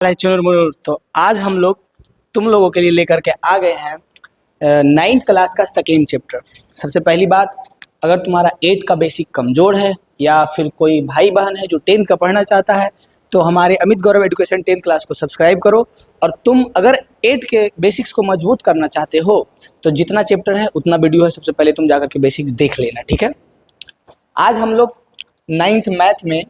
चुनुर मुनुर। तो आज हम लोग तुम लोगों के लिए लेकर के आ गए हैं नाइन्थ क्लास का सेकेंड चैप्टर। सबसे पहली बात, अगर तुम्हारा 8 का बेसिक कमज़ोर है या फिर कोई भाई बहन है जो 10th का पढ़ना चाहता है तो हमारे अमित गौरव एजुकेशन 10th क्लास को सब्सक्राइब करो। और तुम अगर 8 के बेसिक्स को मजबूत करना चाहते हो तो जितना चैप्टर है उतना वीडियो है, सबसे पहले तुम जाकर के बेसिक्स देख लेना, ठीक है। आज हम लोग 9th मैथ में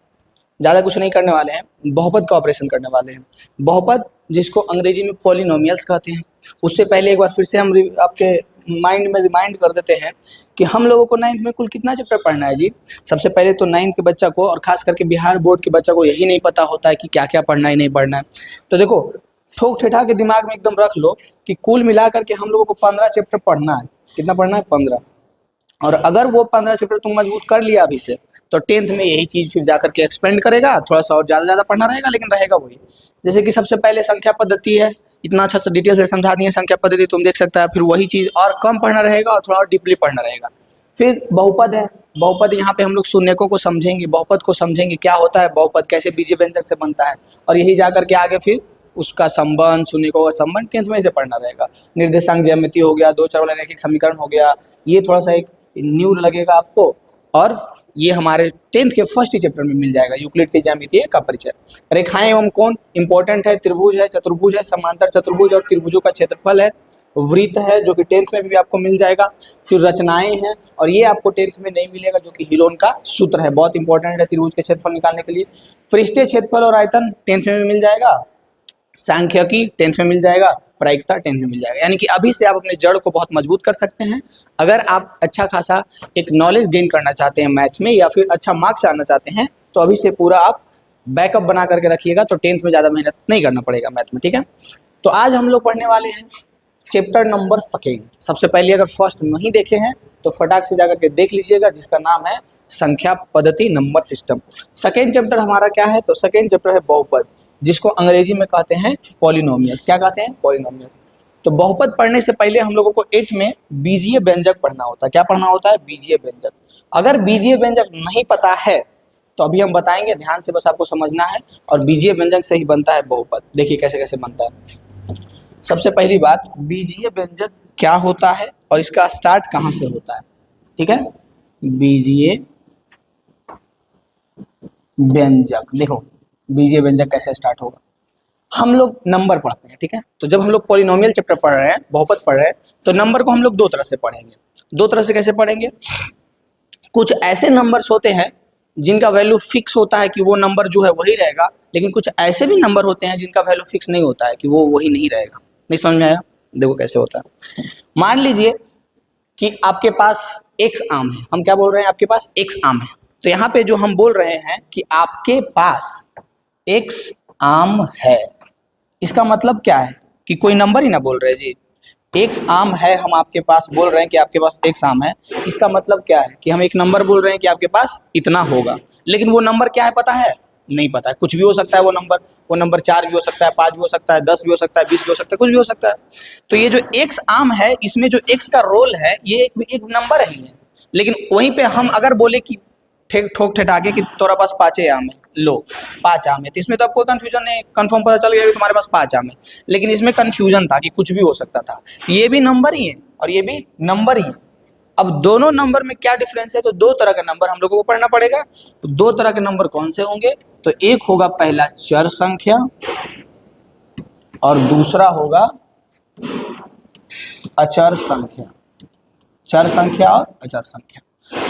ज़्यादा कुछ नहीं करने वाले हैं, बहुपद का ऑपरेशन करने वाले हैं। बहुपद जिसको अंग्रेजी में पॉलिनोमियल्स कहते हैं। उससे पहले एक बार फिर से हम आपके माइंड में रिमाइंड कर देते हैं कि हम लोगों को 9th में कुल कितना चैप्टर पढ़ना है जी। सबसे पहले तो 9th के बच्चा को और खास करके बिहार बोर्ड के बच्चा को यही नहीं पता होता है कि क्या क्या पढ़ना है नहीं पढ़ना है। तो देखो, ठोक ठेठा के दिमाग में एकदम रख लो कि कुल मिला करके हम लोगों को 15 चैप्टर पढ़ना है। कितना पढ़ना है? 15। और अगर वो 15 चैप्टर तुम मजबूत कर लिया अभी से तो 10th में यही चीज़ फिर जाकर के एक्सपेंड करेगा, थोड़ा सा और ज़्यादा पढ़ना रहेगा, लेकिन रहेगा वही। जैसे कि सबसे पहले संख्या पद्धति है, इतना अच्छा से डिटेल से समझा दिए संख्या पद्धति, तुम देख सकता है। फिर वही चीज़ और कम पढ़ना रहेगा और थोड़ा और डीपली पढ़ना रहेगा। फिर बहुपद है, बहुपद यहाँ पे हम लोग शून्यकों को समझेंगे, बहुपद को समझेंगे, क्या होता है बहुपद, कैसे बीजीय व्यंजक से बनता है, और यही जाकर के आगे फिर उसका संबंध, शून्यकों का संबंध 10th में से पढ़ना रहेगा। निर्देशांक ज्यामिति हो गया, 2 चर वाला रैखिक समीकरण हो गया, ये थोड़ा सा एक न्यू लगेगा आपको। और ये हमारे 10th के फर्स्ट चैप्टर में मिल जाएगा, यूक्लिड की ज्यामिति का परिचय। रेखाएं एवं कोण इंपॉर्टेंट है, त्रिभुज है, चतुर्भुज है, समांतर चतुर्भुज और त्रिभुजों का क्षेत्रफल है, वृत्त है जो कि 10th में भी आपको मिल जाएगा। फिर रचनाएं हैं, और ये आपको 10th में नहीं मिलेगा, जो कि हीरोन का सूत्र है, बहुत इंपॉर्टेंट है त्रिभुज के क्षेत्रफल निकालने के लिए। पृष्ठीय क्षेत्रफल और आयतन 10th में भी मिल जाएगा, सांख्यिकी 10th में मिल जाएगा, प्रायिकता 10th में मिल जाएगा। यानी कि अभी से आप अपने जड़ को बहुत मजबूत कर सकते हैं। अगर आप अच्छा खासा एक नॉलेज गेन करना चाहते हैं मैथ में, या फिर अच्छा मार्क्स आना चाहते हैं, तो अभी से पूरा आप बैकअप बना करके रखिएगा, तो 10th में ज़्यादा मेहनत नहीं करना पड़ेगा मैथ में, ठीक है। तो आज हम लोग पढ़ने वाले हैं चैप्टर नंबर सेकेंड। सबसे पहले अगर फर्स्ट नहीं देखे हैं तो फटाक से जाकर के देख लीजिएगा, जिसका नाम है संख्या पद्धति नंबर सिस्टम। सेकेंड चैप्टर हमारा क्या है? तो सेकेंड चैप्टर है बहुपद, जिसको अंग्रेजी में कहते हैं पॉलिनोमियल्स। क्या कहते हैं? पॉलिनोमियल्स। तो बहुपद पढ़ने से पहले हम लोगों को 8 में बीजीय व्यंजक पढ़ना होता है। क्या पढ़ना होता है? बीजीय व्यंजक। अगर बीजीय व्यंजक नहीं पता है तो अभी हम बताएंगे, ध्यान से बस आपको समझना है। और बीजीय व्यंजक से ही बनता है बहुपद। देखिए कैसे कैसे बनता है। सबसे पहली बात, बीजीय व्यंजक क्या होता है और इसका स्टार्ट कहाँ से होता है, ठीक है। बीजीय व्यंजक, देखो बीजीय व्यंजक कैसे स्टार्ट होगा। हम लोग नंबर पढ़ते हैं, ठीक है। तो जब हम लोग पॉलिनोमियल चैप्टर पढ़ रहे हैं, बहुपद पढ़ रहे हैं, तो नंबर को हम लोग 2 तरह से पढ़ेंगे। 2 तरह से कैसे पढ़ेंगे? कुछ ऐसे नंबर्स होते हैं जिनका वैल्यू फिक्स होता है कि वो नंबर जो है वही रहेगा, लेकिन कुछ ऐसे भी नंबर होते हैं जिनका वैल्यू फिक्स नहीं होता है कि वो वही नहीं रहेगा। नहीं समझ में आया? देखो कैसे होता है। मान लीजिए कि आपके पास x आम है। हम क्या बोल रहे हैं? आपके पास x आम है। तो यहाँ पे जो हम बोल रहे हैं कि आपके पास x आम है, इसका मतलब क्या है? कि कोई नंबर ही ना बोल रहे जी। x आम है, हम आपके पास बोल रहे हैं कि आपके पास x आम है, इसका मतलब क्या है? कि हम एक नंबर बोल रहे हैं कि आपके पास इतना होगा, लेकिन वो नंबर क्या है पता है? नहीं पता है। कुछ भी हो सकता है वो नंबर 4 भी हो सकता है, 5 भी हो सकता है, 10 भी हो सकता है, 20 भी हो सकता है, कुछ भी हो सकता है। तो ये जो x आम है, इसमें जो x का रोल है ये एक नंबर ही है। लेकिन वहीं पे हम अगर बोले कि ठोक ठेठाके कि तुम्हारे पास 5 आम है, लो 5 आम है, तो इसमें तो आपको कंफ्यूजन नहीं, कंफर्म पता चल गया कि तुम्हारे पास 5 आम है। लेकिन इसमें कंफ्यूजन था कि कुछ भी हो सकता था। ये भी नंबर ही है और ये भी नंबर ही है। अब दोनों नंबर में क्या डिफरेंस है? तो 2 तरह के नंबर हम लोगों को पढ़ना पड़ेगा। तो 2 तरह के नंबर कौन से होंगे? तो एक होगा पहला चर संख्या और दूसरा होगा अचर संख्या। चर संख्या और अचर संख्या।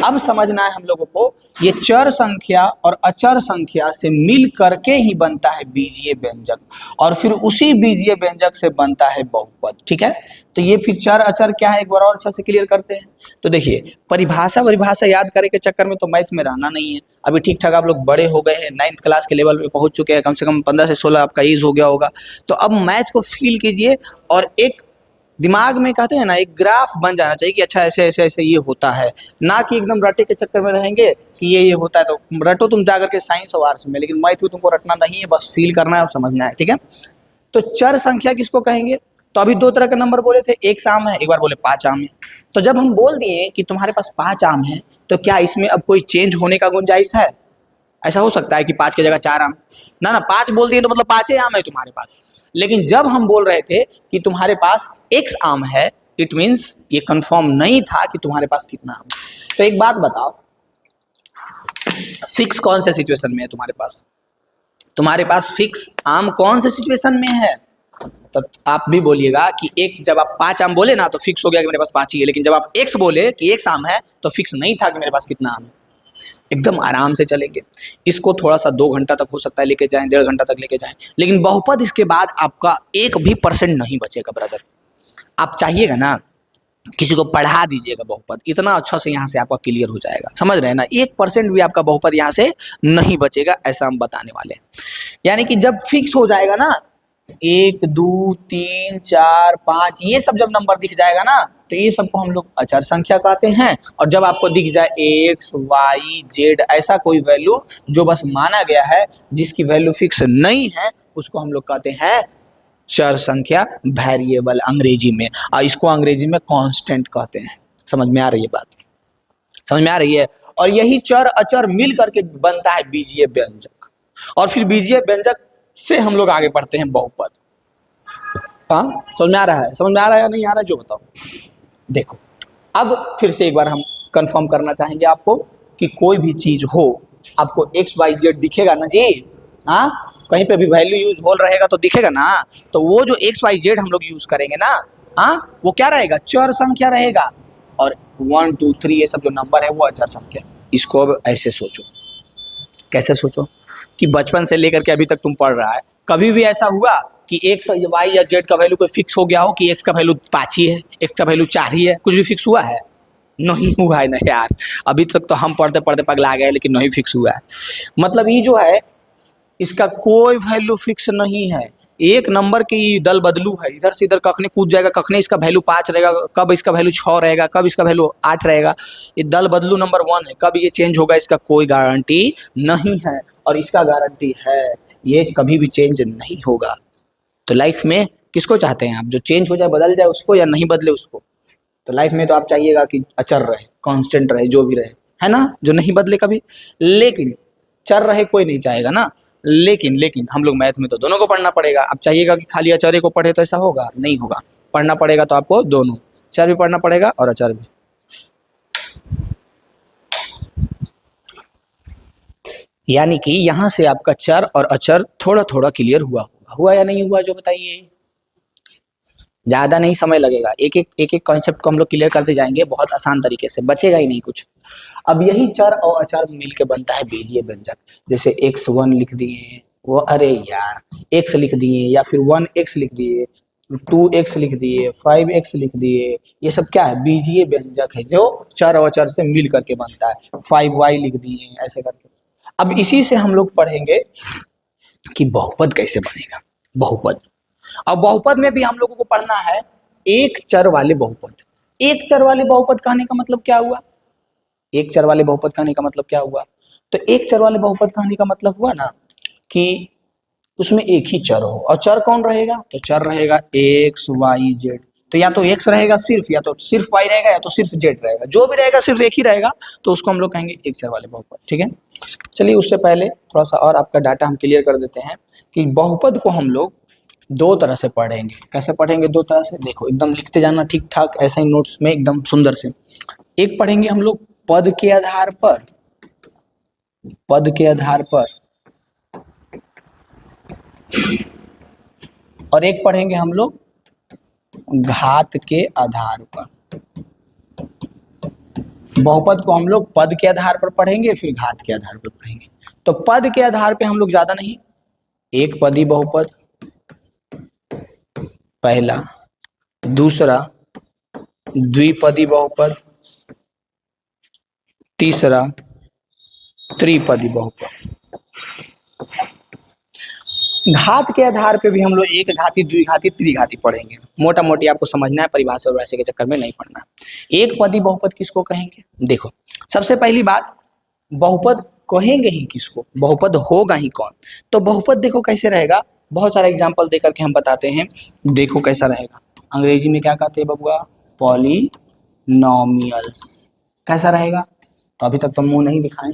अब समझना है हम लोगों को, ये चर संख्या और अचर संख्या से मिल करके ही बनता है बीजीय व्यंजक, और फिर उसी बीजीय व्यंजक से बनता है बहुपद, ठीक है। तो ये फिर चर अचर क्या है, एक बार और अच्छा से क्लियर करते हैं। तो देखिए, परिभाषा याद करे के चक्कर में तो मैथ में रहना नहीं है। अभी ठीक ठाक आप लोग बड़े हो गए हैं, 9th क्लास के लेवल पे पहुंच चुके हैं, कम से कम 15 से 16 आपका एज हो गया होगा। तो अब मैथ को फील कीजिए और एक दिमाग में कहते हैं ना, एक ग्राफ बन जाना चाहिए कि अच्छा ऐसे ऐसे ऐसे ये होता है, ना कि एकदम रटे के चक्कर में रहेंगे कि ये होता है। तो रटो तुम जाकर के साइंस और आर्ट्स में, लेकिन मैथ में तुमको रटना नहीं है, बस फील करना है और समझना है, ठीक है। तो चर संख्या किसको कहेंगे? तो अभी 2 तरह के नंबर बोले थे, एक आम है, एक बार बोले 5 आम है। तो जब हम बोल दिए कि तुम्हारे पास 5 आम है, तो क्या इसमें अब कोई चेंज होने का गुंजाइश है? ऐसा हो सकता है कि 5 की जगह 4 आम, ना ना 5 बोल दिए तो मतलब 5 ही आम है तुम्हारे पास। लेकिन जब हम बोल रहे थे कि तुम्हारे पास x आम है, इट मीन्स ये कंफर्म नहीं था कि तुम्हारे पास कितना आम है। तो एक बात बताओ, फिक्स कौन से सिचुएशन में है तुम्हारे पास? तुम्हारे पास फिक्स आम कौन से सिचुएशन में है? तो आप भी बोलिएगा कि एक, जब आप 5 आम बोले ना तो फिक्स हो गया कि मेरे पास 5 ही है, लेकिन जब आप x बोले कि x आम है तो फिक्स नहीं था कि मेरे पास कितना आम है। एकदम आराम से चलेंगे। इसको थोड़ा सा 2 घंटा तक हो सकता है लेके जाएं, 1.5 घंटा तक लेके जाएं, लेकिन बहुपद इसके बाद आपका 1% नहीं बचेगा ब्रदर। आप चाहिएगा ना किसी को पढ़ा दीजिएगा बहुपद, इतना अच्छा से यहाँ से आपका क्लियर हो जाएगा, समझ रहे हैं ना। 1% भी आपका बहुपद यहाँ से नहीं बचेगा, ऐसा हम बताने वाले हैं। यानी कि जब फिक्स हो जाएगा ना 1 2 3 4 5 ये सब जब नंबर दिख जाएगा ना तो ये सबको हम लोग अचर संख्या कहते हैं। और जब आपको दिख जाए x y z ऐसा कोई वैल्यू जो बस माना गया है, जिसकी वैल्यू फिक्स नहीं है, उसको हम लोग कहते हैं चर संख्या, वेरिएबल अंग्रेजी में, और इसको अंग्रेजी में कांस्टेंट कहते हैं। समझ में आ रही है बात? समझ में आ रही है? और यही चर अचर मिल करके बनता है बीजीय व्यंजक, और फिर बीजीय व्यंजक से हम लोग आगे बढ़ते हैं बहुपद। हाँ समझ में आ रहा है? समझ में आ रहा है या नहीं आ रहा है जो बताओ। देखो अब फिर से एक बार हम कंफर्म करना चाहेंगे आपको कि कोई भी चीज हो, आपको x y z दिखेगा ना जी? हाँ, कहीं पे भी वैल्यू यूज हो रहेगा तो दिखेगा ना। तो वो जो x y z हम लोग यूज करेंगे ना, हाँ, वो क्या रहेगा? चर संख्या रहेगा। और 1 2 3 ये सब जो नंबर है वो अचर संख्या। इसको अब ऐसे सोचो, कैसे सोचो कि बचपन से लेकर के अभी तक तुम पढ़ रहा है, कभी भी ऐसा हुआ कि x y या z का वैल्यू कोई फिक्स हो गया हो कि x का वैल्यू 5 ही है, x का वैल्यू 4 ही है? कुछ भी फिक्स हुआ है? नहीं हुआ है ना यार। अभी तक तो हम पढ़ते पढ़ते पगला गए, लेकिन नहीं फिक्स हुआ है। मतलब ये जो है इसका कोई वैल्यू फिक्स नहीं है, एक नंबर की दल बदलू है, इधर से इधर कखने कूद जाएगा, कखने इसका वैल्यू 5 रहेगा, कब इसका वैल्यू 6 रहेगा, कब इसका वैल्यू 8 रहेगा। ये दल बदलू नंबर 1 है, कब ये चेंज होगा इसका कोई गारंटी नहीं है। और इसका गारंटी है ये कभी भी चेंज नहीं होगा। तो लाइफ में किसको चाहते हैं आप? जो चेंज हो जाए, बदल जाए उसको, या नहीं बदले उसको? तो लाइफ में तो आप चाहिएगा कि अचर रहे, कांस्टेंट रहे, जो भी रहे, है ना, जो नहीं बदले कभी। लेकिन चर रहे कोई नहीं चाहेगा ना। लेकिन हम लोग मैथ में तो दोनों को पढ़ना पड़ेगा। आप चाहिएगा कि खाली अचर को पढ़े तो ऐसा होगा? नहीं होगा। पढ़ना पड़ेगा तो आपको दोनों, चर भी पढ़ना पड़ेगा और अचर भी। यानी कि यहां से आपका चर और अचर थोड़ा थोड़ा क्लियर हुआ या नहीं हुआ, जो बताइए। ज्यादा नहीं समय लगेगा, एक एक कॉन्सेप्ट को हम लोग क्लियर करते जाएंगे बहुत आसान तरीके से, बचेगा ही नहीं कुछ। अब यही चर और अचर मिलके बनता है बीजीय व्यंजक। जैसे x1 लिख दिए, वो अरे यार x लिख दिए, या फिर 1x लिख दिए, 2x लिख दिए, 5x लिख दिए, ये सब क्या है? बीजीय व्यंजक है जो चर और अचर से मिल करके बनता है। 5y लिख दिए, ऐसे करके। अब इसी से हम लोग पढ़ेंगे कि बहुपद कैसे बनेगा। बहुपद, अब बहुपद में भी हम लोगों को पढ़ना है एक चर वाले बहुपद। एक चर वाले बहुपद कहने का मतलब क्या हुआ? एक चर वाले बहुपद कहने का मतलब क्या हुआ? तो एक चर वाले बहुपद कहने का मतलब हुआ ना कि उसमें एक ही चर हो, और चर कौन रहेगा? तो चर रहेगा x y z। तो या तो x रहेगा सिर्फ, या तो सिर्फ y रहेगा, या तो सिर्फ z रहेगा, जो भी रहेगा सिर्फ एक ही रहेगा। तो उसको हम लोग कहेंगे एक चर वाले बहुपद, ठीक है। चलिए उससे पहले थोड़ा सा और आपका डाटा हम क्लियर कर देते हैं कि बहुपद को हम लोग 2 तरह से पढ़ेंगे। कैसे पढ़ेंगे 2 तरह से? देखो एकदम लिखते जाना ठीक ठाक, ऐसे ही नोट्स में एकदम सुंदर से। एक पढ़ेंगे हम लोग पद के आधार पर, पद के आधार पर, और एक पढ़ेंगे हम लोग घात के आधार पर। बहुपद को हम लोग पद के आधार पर पढ़ेंगे, फिर घात के आधार पर पढ़ेंगे। तो पद के आधार पे हम लोग ज्यादा नहीं, एक पदी बहुपद पहला, दूसरा द्विपदी बहुपद, तीसरा त्रिपदी बहुपद। घात के आधार पे भी हम लोग एक घाती, द्विघाती, त्रिघाती पढ़ेंगे। मोटा मोटी आपको समझना है, परिभाषा और वैसे के चक्कर में नहीं पढ़ना। एक पदी बहुपद किसको कहेंगे? देखो सबसे पहली बात, बहुपद कहेंगे ही किसको? बहुपद होगा ही कौन? तो बहुपद देखो कैसे रहेगा, बहुत सारे एग्जाम्पल दे करके हम बताते हैं। देखो कैसा रहेगा, अंग्रेजी में क्या कहते हैं बबुआ? पॉलिनोमियल्स। कैसा रहेगा? तो अभी तक तो मुंह नहीं दिखाए।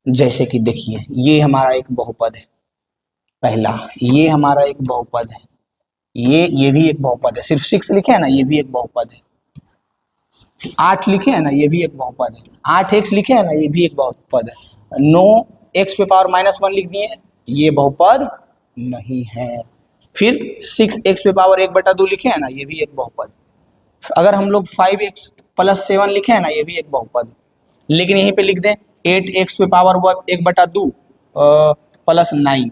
जैसे कि देखिए ये हमारा एक बहुपद है, पहला ये हमारा एक बहुपद है, ये भी एक बहुपद है, सिर्फ 6 लिखे हैं ना, ये भी एक बहुपद है। 8 लिखे हैं ना, ये भी एक बहुपद है। 8x लिखे हैं ना, ये भी एक बहुपद है। 9x पे पावर -1 लिख दिए, ये बहुपद नहीं है। फिर 6x पे पावर 1/2 लिखे हैं ना, ये भी एक बहुपद। अगर हम लोग 5x + 7 लिखे हैं ना, ये भी एक बहुपद। लेकिन यहीं पे लिख दें 8x पे पावर 1/2 + 9।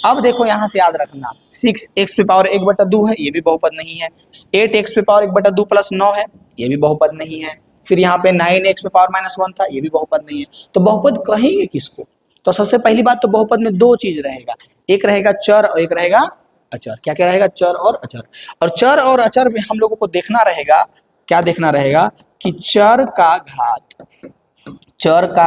अब देखो यहाँ से याद रखना, 6x पे पावर 1/2 है, ये भी बहुपद नहीं है। 8x पे पावर 1/2 + 9 है, ये भी बहुपद नहीं है। फिर यहाँ पे 9x पे पावर -1 था, ये भी बहुपद नहीं है। तो बहुपद कहेंगे किसको? तो सबसे पहली बात तो बहुपद में दो चीज रहेगा, एक रहेगा चर और एक रहेगा अचर। क्या क्या रहेगा? चर और अचर। और चर और अचर में हम लोगों को देखना रहेगा, क्या देखना रहेगा कि चर का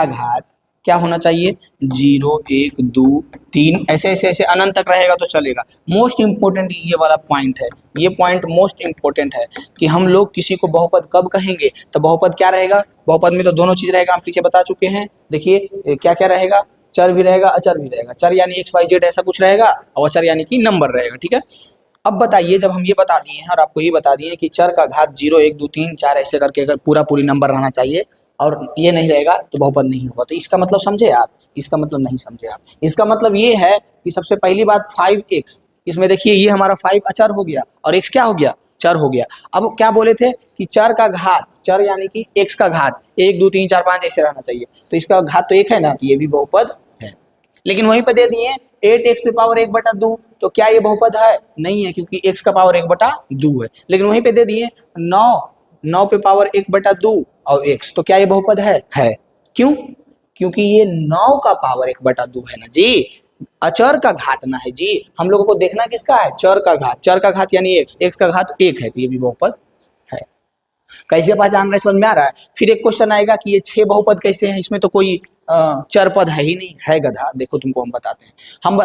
घात क्या होना चाहिए? 0, 1, 2, 3 ऐसे ऐसे ऐसे अनंत तक रहेगा तो चलेगा। मोस्ट इंपोर्टेंट ये वाला पॉइंट है, ये पॉइंट मोस्ट इंपोर्टेंट है कि हम लोग किसी को बहुपद कब कहेंगे। तो बहुपद क्या रहेगा? बहुपद में तो दोनों चीज रहेगा, हम पीछे बता चुके हैं। देखिए क्या क्या रहेगा, चर भी रहेगा अचर भी रहेगा। चर यानी XYZ ऐसा कुछ रहेगा, और अचर यानी कि नंबर रहेगा। ठीक है, अब बताइए, जब हम ये बता दिए हैं और आपको ये बता दिए कि चर का घात 0, 1, 2, 3, 4 ऐसे करके अगर पूरी नंबर रहना चाहिए और ये नहीं रहेगा तो बहुपद नहीं होगा। तो इसका मतलब समझे आप? इसका मतलब नहीं समझे आप। इसका मतलब ये है कि सबसे पहली बात 5x, इसमें देखिए ये हमारा 5 अचर हो गया और x क्या हो गया? चर हो गया। अब क्या बोले थे कि चर का घात, चर यानी कि x का घात 1, 2, 3, 4, 5 ऐसे रहना चाहिए। तो इसका घात तो 1 है ना, तो ये भी बहुपद है। लेकिन वहीं पे दे दिए 8x पे पावर 1/2, तो क्या ये बहुपद है? नहीं है, क्योंकि x का पावर 1/2 है। लेकिन वहीं पे दे दिए 9 पे पावर 1/2 और x, तो क्या ये बहुपद है? क्यों? क्योंकि ये 9 का पावर 1/2 है ना जी, अचर का घात ना है जी। हम लोगों को देखना किसका है? चर का घात। चर का घात यानी x का घात 1 है, तो ये भी बहुपद है। कैसे पहचान रहे, समझ में आ रहा है? फिर एक क्वेश्चन आएगा कि ये 6 बहुपद कैसे हैं, इसमें तो कोई चर पद है ही नहीं। है गधा, देखो तुमको हम बताते हैं।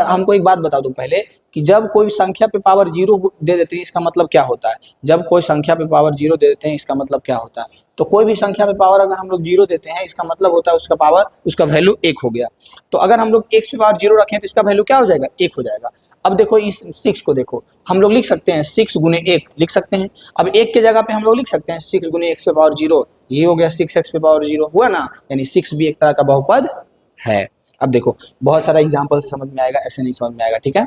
हमको एक बात बता दूं पहले कि जब कोई संख्या पे पावर 0 दे देते हैं, इसका मतलब क्या होता है? जब कोई संख्या पे पावर 0 दे देते हैं, इसका मतलब क्या होता है? तो कोई भी संख्या पे पावर अगर हम लोग 0 देते हैं, इसका मतलब होता है उसका पावर, उसका वैल्यू 1 हो गया। तो अगर हम लोग x पे पावर 0 रखें तो इसका वैल्यू क्या हो जाएगा? 1 हो जाएगा। अब देखो इस 6 को देखो, हम लोग लिख सकते हैं 6 गुने 1 लिख सकते हैं। अब 1 के जगह पे हम लोग लिख सकते हैं 6 गुने x पे पावर 0, ये हो गया 6x पे पावर 0 हुआ ना, यानी 6 भी एक तरह का बहुपद है। अब देखो बहुत सारा एग्जाम्पल से समझ में आएगा, ऐसे नहीं समझ में आएगा। ठीक है,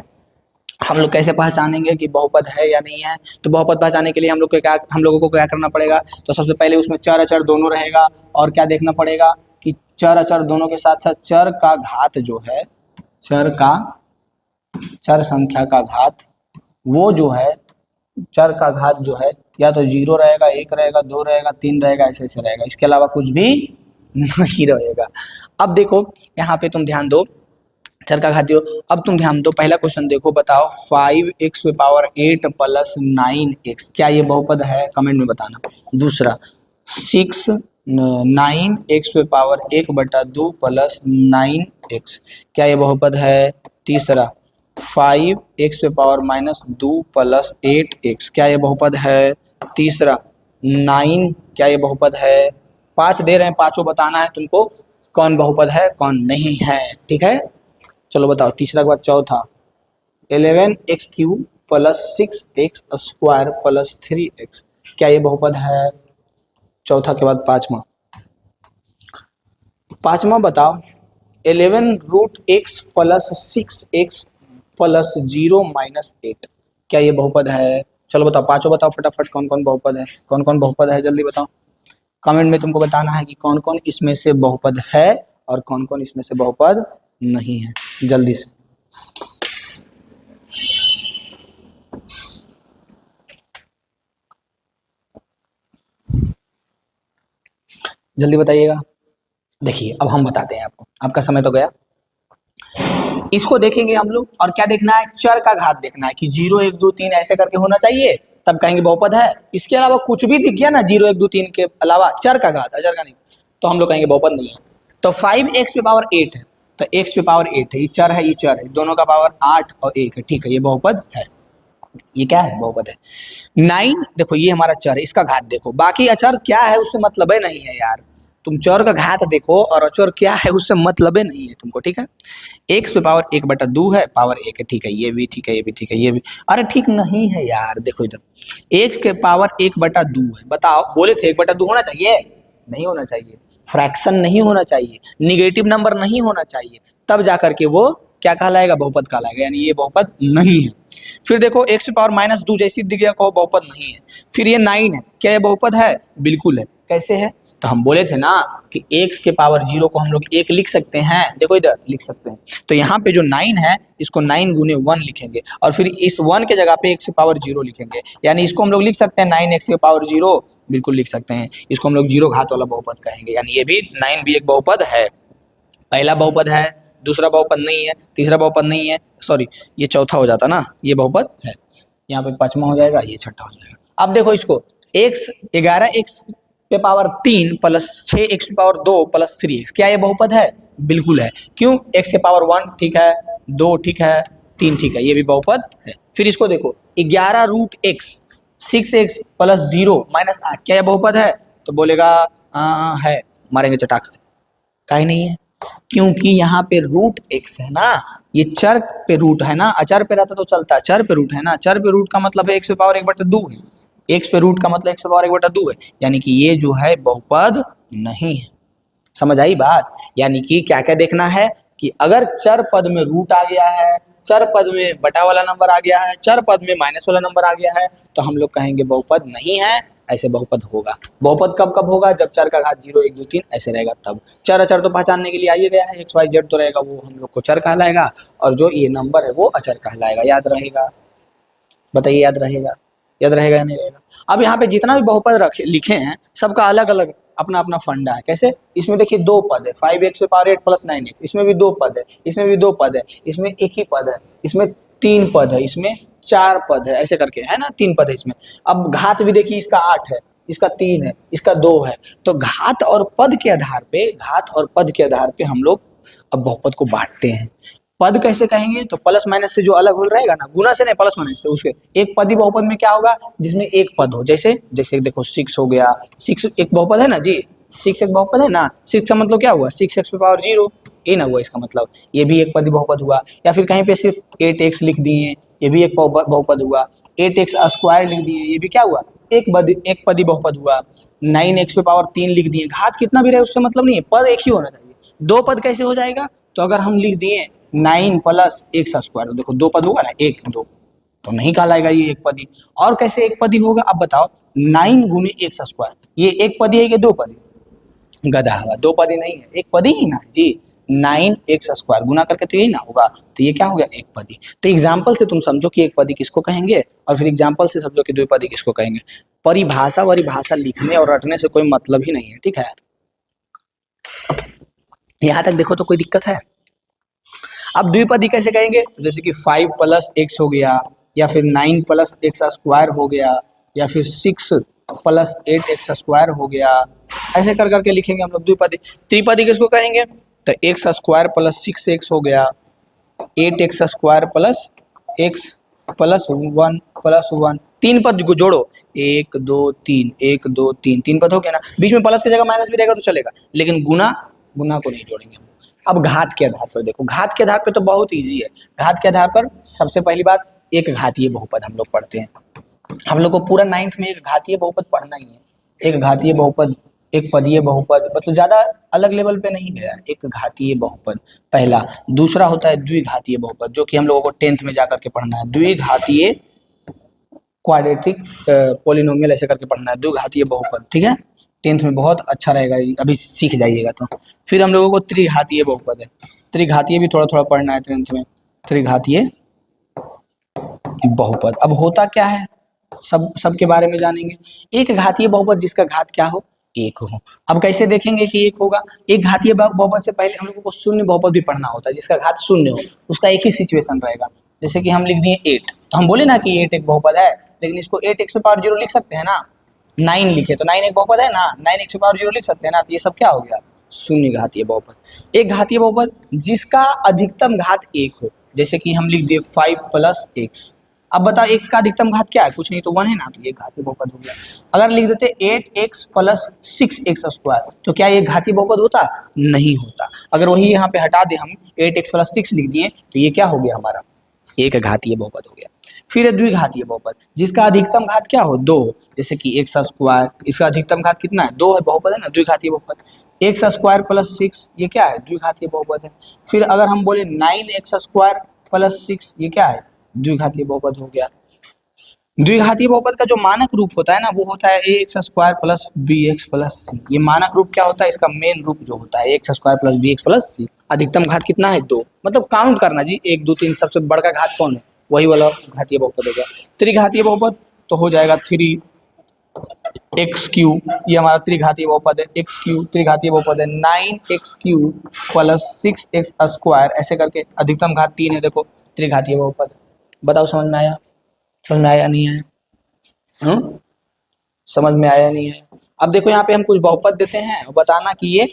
हम लोग कैसे पहचानेंगे कि बहुपद है या नहीं है? तो बहुपद पहचानने के लिए हम लोगों को क्या करना पड़ेगा? तो सबसे पहले उसमें चर अचर दोनों रहेगा, और क्या देखना पड़ेगा कि चर अचर दोनों के साथ साथ चर का घात जो है, चर संख्या का घात, वो जो है चर का घात जो है या तो 0 रहेगा, 1 रहेगा, 2 रहेगा, 3 रहेगा, ऐसे ऐसे रहेगा, इसके अलावा कुछ भी नहीं रहेगा। अब देखो यहाँ पे तुम ध्यान दो, चर का घात 0। अब तुम ध्यान दो, पहला क्वेश्चन देखो, बताओ 5x पे पावर 8 + 9x, क्या ये बहुपद है? कमेंट में बताना। दूसरा 9x पे पावर 1/2 + 9x, क्या ये बहुपद है? तीसरा 5x पे पावर -2 + 8x, क्या ये बहुपद है? तीसरा 9, क्या ये बहुपद है? 5 दे रहे हैं, पांचों बताना है तुमको कौन बहुपद है कौन नहीं है। ठीक है, चलो बताओ। तीसरा के बाद चौथा 11x³ + 6x² + 3x, क्या ये बहुपद है? चौथा के बाद पांचवा बताओ 11√x + 6x + 0 - 8, क्या ये बहुपद है? चलो बताओ, पांचों बताओ फटाफट, कौन कौन बहुपद है, कौन कौन बहुपद है, जल्दी बताओ। कमेंट में तुमको बताना है कि कौन कौन इसमें से बहुपद है और कौन कौन इसमें से बहुपद नहीं है, जल्दी से। जल्दी बताइएगा। देखिए अब हम बताते हैं आपको, आपका समय तो गया। इसको देखेंगे हम लोग, और क्या देखना है? चर का घात देखना है कि 0, 1, 2, 3 ऐसे करके होना चाहिए, तब कहेंगे बहुपद है। इसके अलावा कुछ भी दिख गया ना 0, 1, 2, 3 के अलावा चर का घात, अचर का नहीं, तो हम लोग कहेंगे बहुपद नहीं है। तो 5x पे पावर 8 है, तो x पे पावर 8 है, ये चर है, ये चर है, दोनों का पावर 8 और 1 है। ठीक है, ये बहुपद है, ये क्या है? बहुपद है। 9 देखो ये हमारा चर है, इसका घात देखो, बाकी अचर क्या है उससे मतलब है नहीं है यार। तुम चर का घात देखो और अचर क्या है उससे मतलब नहीं है तुमको, ठीक है। एक्स पे पावर 1/2 है, पावर 1 है, ठीक है, ये भी ठीक है, ये भी ठीक है, ये भी, अरे ठीक नहीं है यार, देखो इधर एक्स के पावर 1/2 है, बताओ, बोले थे 1/2 होना चाहिए, नहीं होना चाहिए, फ्रैक्शन नहीं होना चाहिए, निगेटिव नंबर नहीं होना चाहिए, तब जाकर के वो क्या कहलाएगा, बहुपद कहलाएगा, यानी ये बहुपद नहीं है। फिर देखो एक्स की पावर -2 जैसी दिख गया, कहो बहुपद नहीं है। फिर ये 9 है, क्या ये बहुपद है, बिल्कुल है, कैसे है, तो हम बोले थे ना कि एक्स के पावर 0 को हम लोग 1 लिख सकते हैं, देखो इधर लिख सकते हैं, तो यहाँ पे जो 9 है इसको 9 गुने 1 लिखेंगे और फिर इस 1 के जगह पे एक्स की पावर 0 लिखेंगे, यानी इसको हम लोग लिख सकते हैं 9x की पावर 0, बिल्कुल लिख सकते हैं, इसको हम लोग 0 घात वाला बहुपद कहेंगे, यानी ये भी 9 भी एक बहुपद है, पहला बहुपद है, दूसरा बहुपद नहीं है, तीसरा बहुपद नहीं है, सॉरी ये चौथा हो जाता ना, ये बहुपद है, यहाँ पे पांचवा हो जाएगा, ये छठा हो जाएगा। अब देखो इसको x 11x पे पावर 3 प्लस 6x पे पावर 2 प्लस 3x, क्या ये बहुपद है, बिल्कुल है, क्यों, x के पावर 1 ठीक है, 2 ठीक है, 3 ठीक है, ये भी बहुपद है। फिर इसको देखो 11√x 6x प्लस 0 -8, क्या ये बहुपद है, तो बोलेगा है, मारेंगे चटाक से, काहे नहीं है, क्योंकि यहाँ पे √x है ना, ये चर पे रूट है ना, अचर पे रहता तो चलता, चर पे रूट है ना, चर पे रूट का मतलब है x पे पावर 1/2 है, x पे रूट का मतलब x पे पावर 1/2 है, यानी कि ये जो है बहुपद नहीं है, समझ आई बात। यानी कि क्या क्या देखना है कि अगर चर पद में रूट आ गया है, चर पद में बटा वाला नंबर आ गया है, चर पद में माइनस वाला नंबर आ गया है, तो हम लोग कहेंगे बहुपद नहीं है, ऐसे बहुपद होगा। बहुपद कब कब होगा, जब चर का घात 0 1 2 3 ऐसे रहेगा तब। चर अचर तो पहचानने के लिए आइए गया है, XYZ तो रहेगा, वो हम लोग को चर कहलाएगा, और जो ये नंबर है वो अचर कहलाएगा, याद रहेगा, बताइए याद रहेगा, याद रहेगा या नहीं रहेगा। अब यहाँ पे जितना भी बहुपद रखे लिखे हैं सबका अलग अलग अपना अपना फंडा है, कैसे, इसमें देखिए 2 पद है, 5x पे पावर 8 प्लस 9x, इसमें भी 2 पद है, इसमें भी 2 पद है, इसमें एक ही पद है, इसमें 3 पद है, इसमें 4 पद है, ऐसे करके है ना, 3 पद है इसमें। अब घात भी देखिए, इसका 8 है, इसका 3 है, इसका 2 है, तो घात और पद के आधार पे, घात और पद के आधार पे हम लोग अब बहुपद को बांटते हैं। पद कैसे कहेंगे, तो प्लस माइनस से जो अलग हो रहेगा ना, गुना से नहीं, प्लस माइनस से, उसके एक पदी बहुपद में क्या होगा, जिसमें एक पद हो, जैसे जैसे देखो 6 हो गया, 6 एक बहुपद है ना जी, 6 एक बहुपद है ना, 6 का मतलब क्या हुआ, 6x पे पावर 0, ये ना हुआ इसका मतलब, ये भी एक पदी बहुपद हुआ। या फिर कहीं पे सिर्फ 8x लिख दिए, ये भी एक बहुपद हुआ, 8x स्क्वायर लिख दिए, ये भी क्या हुआ, एक पदी बहुपद हुआ। 9x पे पावर 3 लिख दिए, घात कितना भी रहे उससे मतलब नहीं है, पद एक ही होना चाहिए। 2 पद कैसे हो जाएगा, तो अगर हम लिख दिए 9 प्लस x स्क्वायर, देखो 2 पद होगा ना, 1 2, तो नहीं कहलाएगा ये एक पदी। और कैसे एक पदी होगा, अब बताओ, 9 गुने x स्क्वायर, ये एक पदी है कि 2 पदी, गधा हुआ, 2 पदी नहीं है, एक पदी ही ना जी, 9x स्क्वायर गुना करके तो यही ना होगा, तो ये क्या हो गया, एक पदी। तो एग्जाम्पल से तुम समझो कि एक पदी किसको कहेंगे, और फिर एग्जाम्पल से समझो कि 2 पदी किसको कहेंगे। परिभाषा परिभाषा लिखने और रटने से कोई मतलब ही नहीं है, ठीक है, यहाँ तक देखो तो कोई दिक्कत है। अब द्विपदी कैसे कहेंगे, जैसे कि 5 प्लस x हो गया, या फिर 9 प्लस x स्क्वायर हो गया, या फिर 6 प्लस 8x स्क्वायर हो गया, ऐसे कर करके लिखेंगे हम लोग द्विपदी। त्रिपदी किसको कहेंगे, तो x स्क्वायर प्लस 6x हो गया, 8x square plus x plus 1 plus 1, 3 पद को जोड़ो, 1 2 3 1 2 3, 3 पद हो गया ना, बीच में प्लस की जगह माइनस भी रहेगा तो चलेगा, लेकिन गुना को नहीं जोड़ेंगे। अब घात के आधार पर देखो, घात के आधार पर तो बहुत इजी है। घात के आधार पर सबसे पहली बात, एक घातीय बहुपद हम लोग पढ़ते हैं, हम लोग को पूरा 9th में एक घातीय बहुपद पढ़ना ही है। एक घातीय बहुपद, एक पदीय बहुपद, मतलब ज्यादा अलग लेवल पे नहीं गया, एक घातीय बहुपद पहला। दूसरा होता है द्विघातीय बहुपद, जो कि हम लोगों को 10th में जाकर के पढ़ना है, द्विघातीय क्वाड्रेटिक पॉलिनोमियल ऐसे करके पढ़ना है, द्विघातीय बहुपद, ठीक है, 10th में बहुत अच्छा रहेगा, अभी सीख जाइएगा तो। फिर हम लोगों को त्रिघातीय बहुपद है, त्रिघातीय भी थोड़ा थोड़ा पढ़ना है 10th में, त्रिघातीय बहुपद। अब होता क्या है, सबके बारे में जानेंगे। एक घातीय बहुपद जिसका घात क्या हो, 1 हो। अब कैसे देखेंगे कि 1 होगा, एक घातीय बहुपद से पहले हम लोगों को शून्य बहुपद भी पढ़ना होता है, जिसका घात 0 हो, उसका एक ही सिचुएशन रहेगा। जैसे कि हम लिख दिए 8, तो हम बोले ना कि 8 एक बहुपद है, लेकिन इसको 8x पे पावर 0 लिख सकते हैं ना, 9 लिखे तो 9 एक बहुपद है ना, 9x पे पावर 0 लिख सकते हैं ना, तो ये सब क्या हो गया, शून्य घातीय बहुपद। एक घातीय बहुपद जिसका अधिकतम घात 1 हो, जैसे कि हम लिख दिए 5 प्लस x, अब बताओ x का अधिकतम घात क्या है, कुछ नहीं तो 1 है ना, तो ये घातीय बहुपद हो गया। अगर लिख देते 8x प्लस 6x स्क्वायर, तो क्या ये घातीय बहुपद होता? नहीं होता। अगर वही यहाँ पे हटा दे हम 8x प्लस 6 लिख दिए, तो ये क्या हो गया हमारा? एक घातीय बहुपद हो गया। फिर है द्विघातीय बहुपद, जिसका अधिकतम घात क्या हो? 2, जैसे कि एक्स स्क्वायर, इसका अधिकतम घात कितना है? 2 है, बहुपद है ना, द्विघातीय बहुपद। एक्स स्क्वायर प्लस 6 ये क्या है? द्विघातीय बहुपद है। फिर अगर हम बोले 9x स्क्वायर प्लस 6 ये क्या है? द्विघातीय बहुपद हो गया। द्विघातीय बहुपद का जो मानक रूप होता है ना, वो होता है ax square plus bx plus C. ये मानक रूप क्या होता है? इसका मेन रूप जो होता है x square plus bx plus C. अधिकतम घात कितना है? 2। मतलब काउंट करना जी, 1 2 3, सबसे बड़ा घात कौन है? वही वाला घातीय बहुपद हो गया। त्रिघातीय बहुपद तो हो जाएगा 3x³ ये हमारा त्रिघातीय बहुपद है। x³ त्रिघातीय बहुपद है। 9x³ प्लस 6x स्क्वायर, ऐसे करके अधिकतम घात 3 है, देखो त्रिघातीय बहुपद। बताओ समझ में आया? समझ में आया नहीं आया? समझ में आया नहीं है? अब देखो यहाँ पे हम कुछ बहुपद देते हैं, बताना कि ये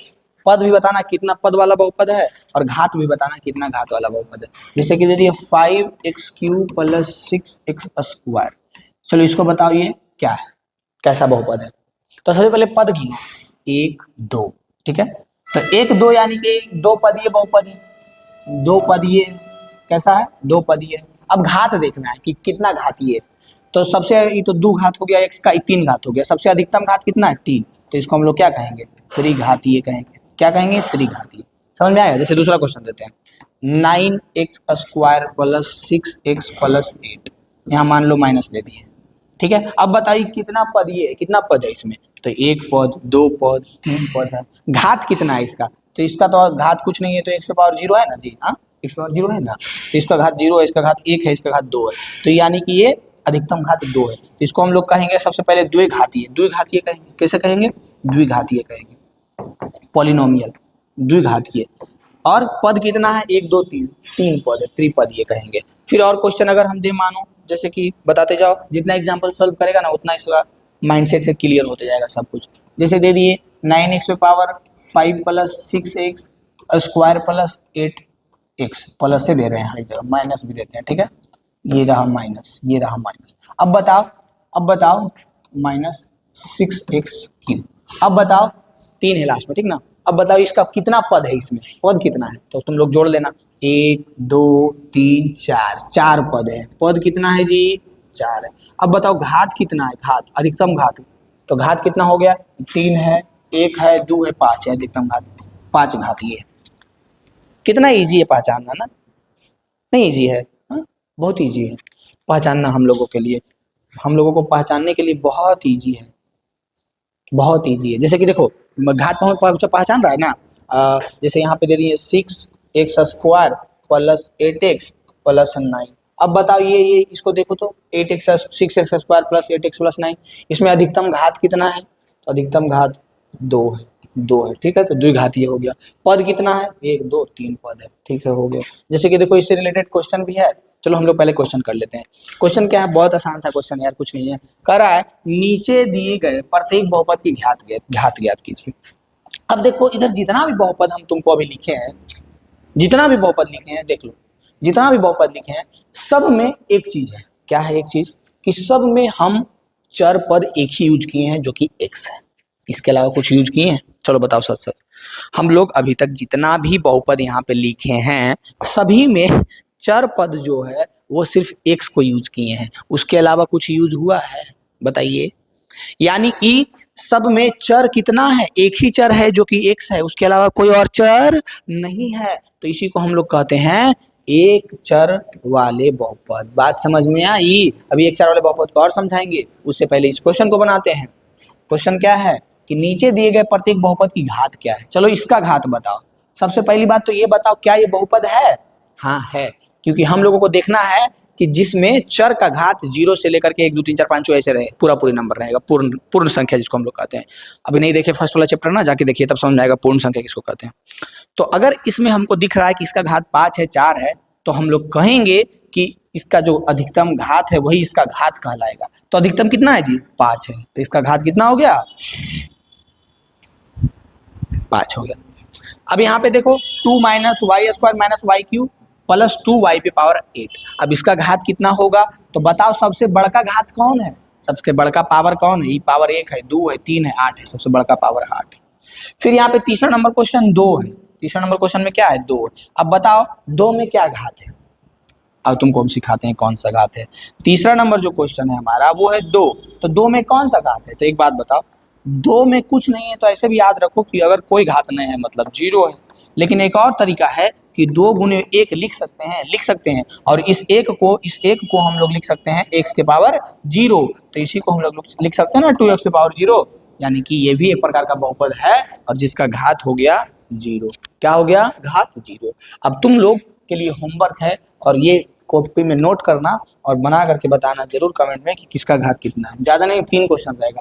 पद भी बताना कितना पद वाला बहुपद है, और घात भी बताना कितना घात वाला बहुपद है। जैसे कि दे दिए 5x³ प्लस 6x स्क्वायर। चलो इसको बताओ ये क्या है, कैसा बहुपद है? तो सबसे पहले पद गिनो, 1 2, ठीक है। तो 1 2 यानी कि 2 पदीय बहुपद है। 2 पदीय कैसा है? 2 पदीय। अब घात देखना है कि कितना घातीय है। तो सबसे ये तो 2 घात हो गया, x का 3 घात हो गया। सबसे अधिकतम घात कितना है? 3। तो इसको हम लोग क्या कहेंगे? त्रिघातीय कहेंगे। क्या कहेंगे? त्रिघातीय। समझ में आया? जैसे दूसरा क्वेश्चन देते हैं, 9x square plus 6x plus 8, यहाँ मान लो माइनस दे दिए, ठीक है। अब बताइए कितना पद ये है, कितना पद है इसमें? तो 1 पद, 2 पद, 3 पद है। घात कितना है इसका? तो इसका तो घात कुछ नहीं है, तो x पे पावर 0 है ना जी, हाँ x पावर 0 है ना, तो इसका घात 0 है, इसका घात 1 है, इसका घात 2 है। तो यानी कि ये अधिकतम घात 2 है। तो इसको हम लोग कहेंगे सबसे पहले द्विघातीय। द्विघातीय कहेंगे, कैसे कहेंगे? द्विघातीय कहेंगे, पॉलिनोमियल द्विघातीय। और पद कितना है? 1 2 3, 3 पद है, त्रिपदीय कहेंगे। फिर और क्वेश्चन अगर हम दे, मानो जैसे कि बताते जाओ, जितना एग्जाम्पल सॉल्व करेगा ना उतना इसका माइंडसेट से क्लियर होते जाएगा सब कुछ। जैसे दे दिए 9x पे power 5 plus 6x square plus 8x, plus से दे रहे हैं हर जगह, माइनस भी देते हैं, ठीक है। ये रहा माइनस, ये रहा माइनस। अब बताओ माइनस 6x³। अब बताओ 3 है लास्ट में, ठीक ना। अब बताओ इसका कितना पद है, इसमें पद कितना है? तो तुम लोग जोड़ लेना, 1 2 3 4, 4 पद है। पद कितना है जी? 4 है। अब बताओ घात कितना है? घात, अधिकतम घात। तो घात कितना हो गया? 3 है, 1 है, 2 है, 5 है, अधिकतम घात 5 घातीय है। कितना ईजी है पहचानना ना? नहीं ईजी है? हाँ बहुत ईजी है पहचानना हम लोगों के लिए। हम लोगों को पहचानने के लिए बहुत ईजी है, बहुत ईजी है। जैसे कि देखो घात पहचान रहा है ना, जैसे यहाँ पे दे दिए 6x square plus 8x plus 9। अब बताओ ये इसको देखो तो 6x square plus 8x plus 9, इसमें अधिकतम घात कितना है? तो अधिकतम घात 2 है, 2 है, ठीक है। तो द्विघातीय हो गया। पद कितना है? 1 2 3 पद है, ठीक है, हो गया। जैसे कि देखो इससे रिलेटेड क्वेश्चन भी है, चलो हम लोग पहले क्वेश्चन कर लेते हैं। क्वेश्चन क्या है? बहुत आसान सा क्वेश्चन यार, कुछ नहीं है। कह रहा है नीचे दिए गए प्रत्येक बहुपद की घात ज्ञात कीजिए। अब देखो इधर जितना भी बहुपद हम तुमको अभी लिखे हैं, जितना भी बहुपद लिखे हैं देख लो, जितना भी बहुपद लिखे हैं सब में एक चीज है। क्या है एक चीज? कि सब में हम चर पद एक ही यूज किए हैं जो कि x है, इसके अलावा कुछ यूज किए हैं? चलो बताओ सच सच। हम लोग अभी तक जितना भी बहुपद यहाँ पे लिखे हैं सभी में चर पद जो है वो सिर्फ x को यूज किए हैं, उसके अलावा कुछ यूज हुआ है? बताइए। यानी कि सब में चर कितना है? एक ही चर है जो कि x है, उसके अलावा कोई और चर नहीं है। तो इसी को हम लोग कहते हैं एक चर वाले बहुपद। बात समझ में आई? अभी एक चर वाले बहुपद को और समझाएंगे, उससे पहले इस क्वेश्चन को बनाते हैं। क्वेश्चन क्या है कि नीचे दिए गए प्रत्येक बहुपद की घात क्या है? चलो इसका घात बताओ। सबसे पहली बात तो ये बताओ क्या ये बहुपद है? हाँ है, क्योंकि हम लोगों को देखना है कि जिसमें चर का घात 0 से लेकर के 1 2 3 4 5 ऐसे रहे, पूरी नंबर रहेगा, पूर्ण संख्या जिसको हम लोग कहते हैं। अभी नहीं देखे फर्स्ट वाला चैप्टर ना, जाके देखिए तब समझ में आएगा पूर्ण संख्या किसको कहते हैं। तो अगर इसमें हमको दिख रहा है कि इसका घात 5 है, 4 है, तो हम लोग कहेंगे कि इसका जो अधिकतम घात है वही इसका घात कहलाएगा। तो अधिकतम कितना है जी? 5 है, तो इसका घात कितना हो गया? 5 हो गया। अब यहाँ पे देखो 2 minus Y square minus y cube, plus 2y पे पावर 8। अब इसका घात कितना होगा तो बताओ, सबसे बड़का घात कौन है, सबसे बड़का पावर कौन है? ई पावर 1 है, 2 है, 3 है, 8 है, सबसे बड़का पावर 8 है। फिर यहाँ पे तीसरा नंबर क्वेश्चन 2 है, तीसरा नंबर क्वेश्चन में क्या है? 2 है। अब बताओ 2 में क्या घात है? अब तुमको हम सिखाते हैं कौन सा घात है। तीसरा नंबर जो क्वेश्चन है हमारा वो है 2, तो 2 में कौन सा घात है? तो एक बात बताओ, 2 में कुछ नहीं है तो ऐसे भी याद रखो कि अगर कोई घात नहीं है मतलब 0 है। लेकिन एक और तरीका है कि 2 गुने 1 लिख सकते हैं और इस एक को हम लोग लिख सकते हैं x के पावर 0, तो इसी को हम लोग लिख सकते हैं ना 2x के पावर 0, यानी कि ये भी एक प्रकार का बहुपद है और जिसका घात हो गया 0। क्या हो गया? घात 0। अब तुम लोग के लिए होमवर्क है और ये कॉपी में नोट करना और बना करके बताना जरूर कमेंट में कि किसका घात कितना है। ज्यादा नहीं, 3 क्वेश्चन रहेगा,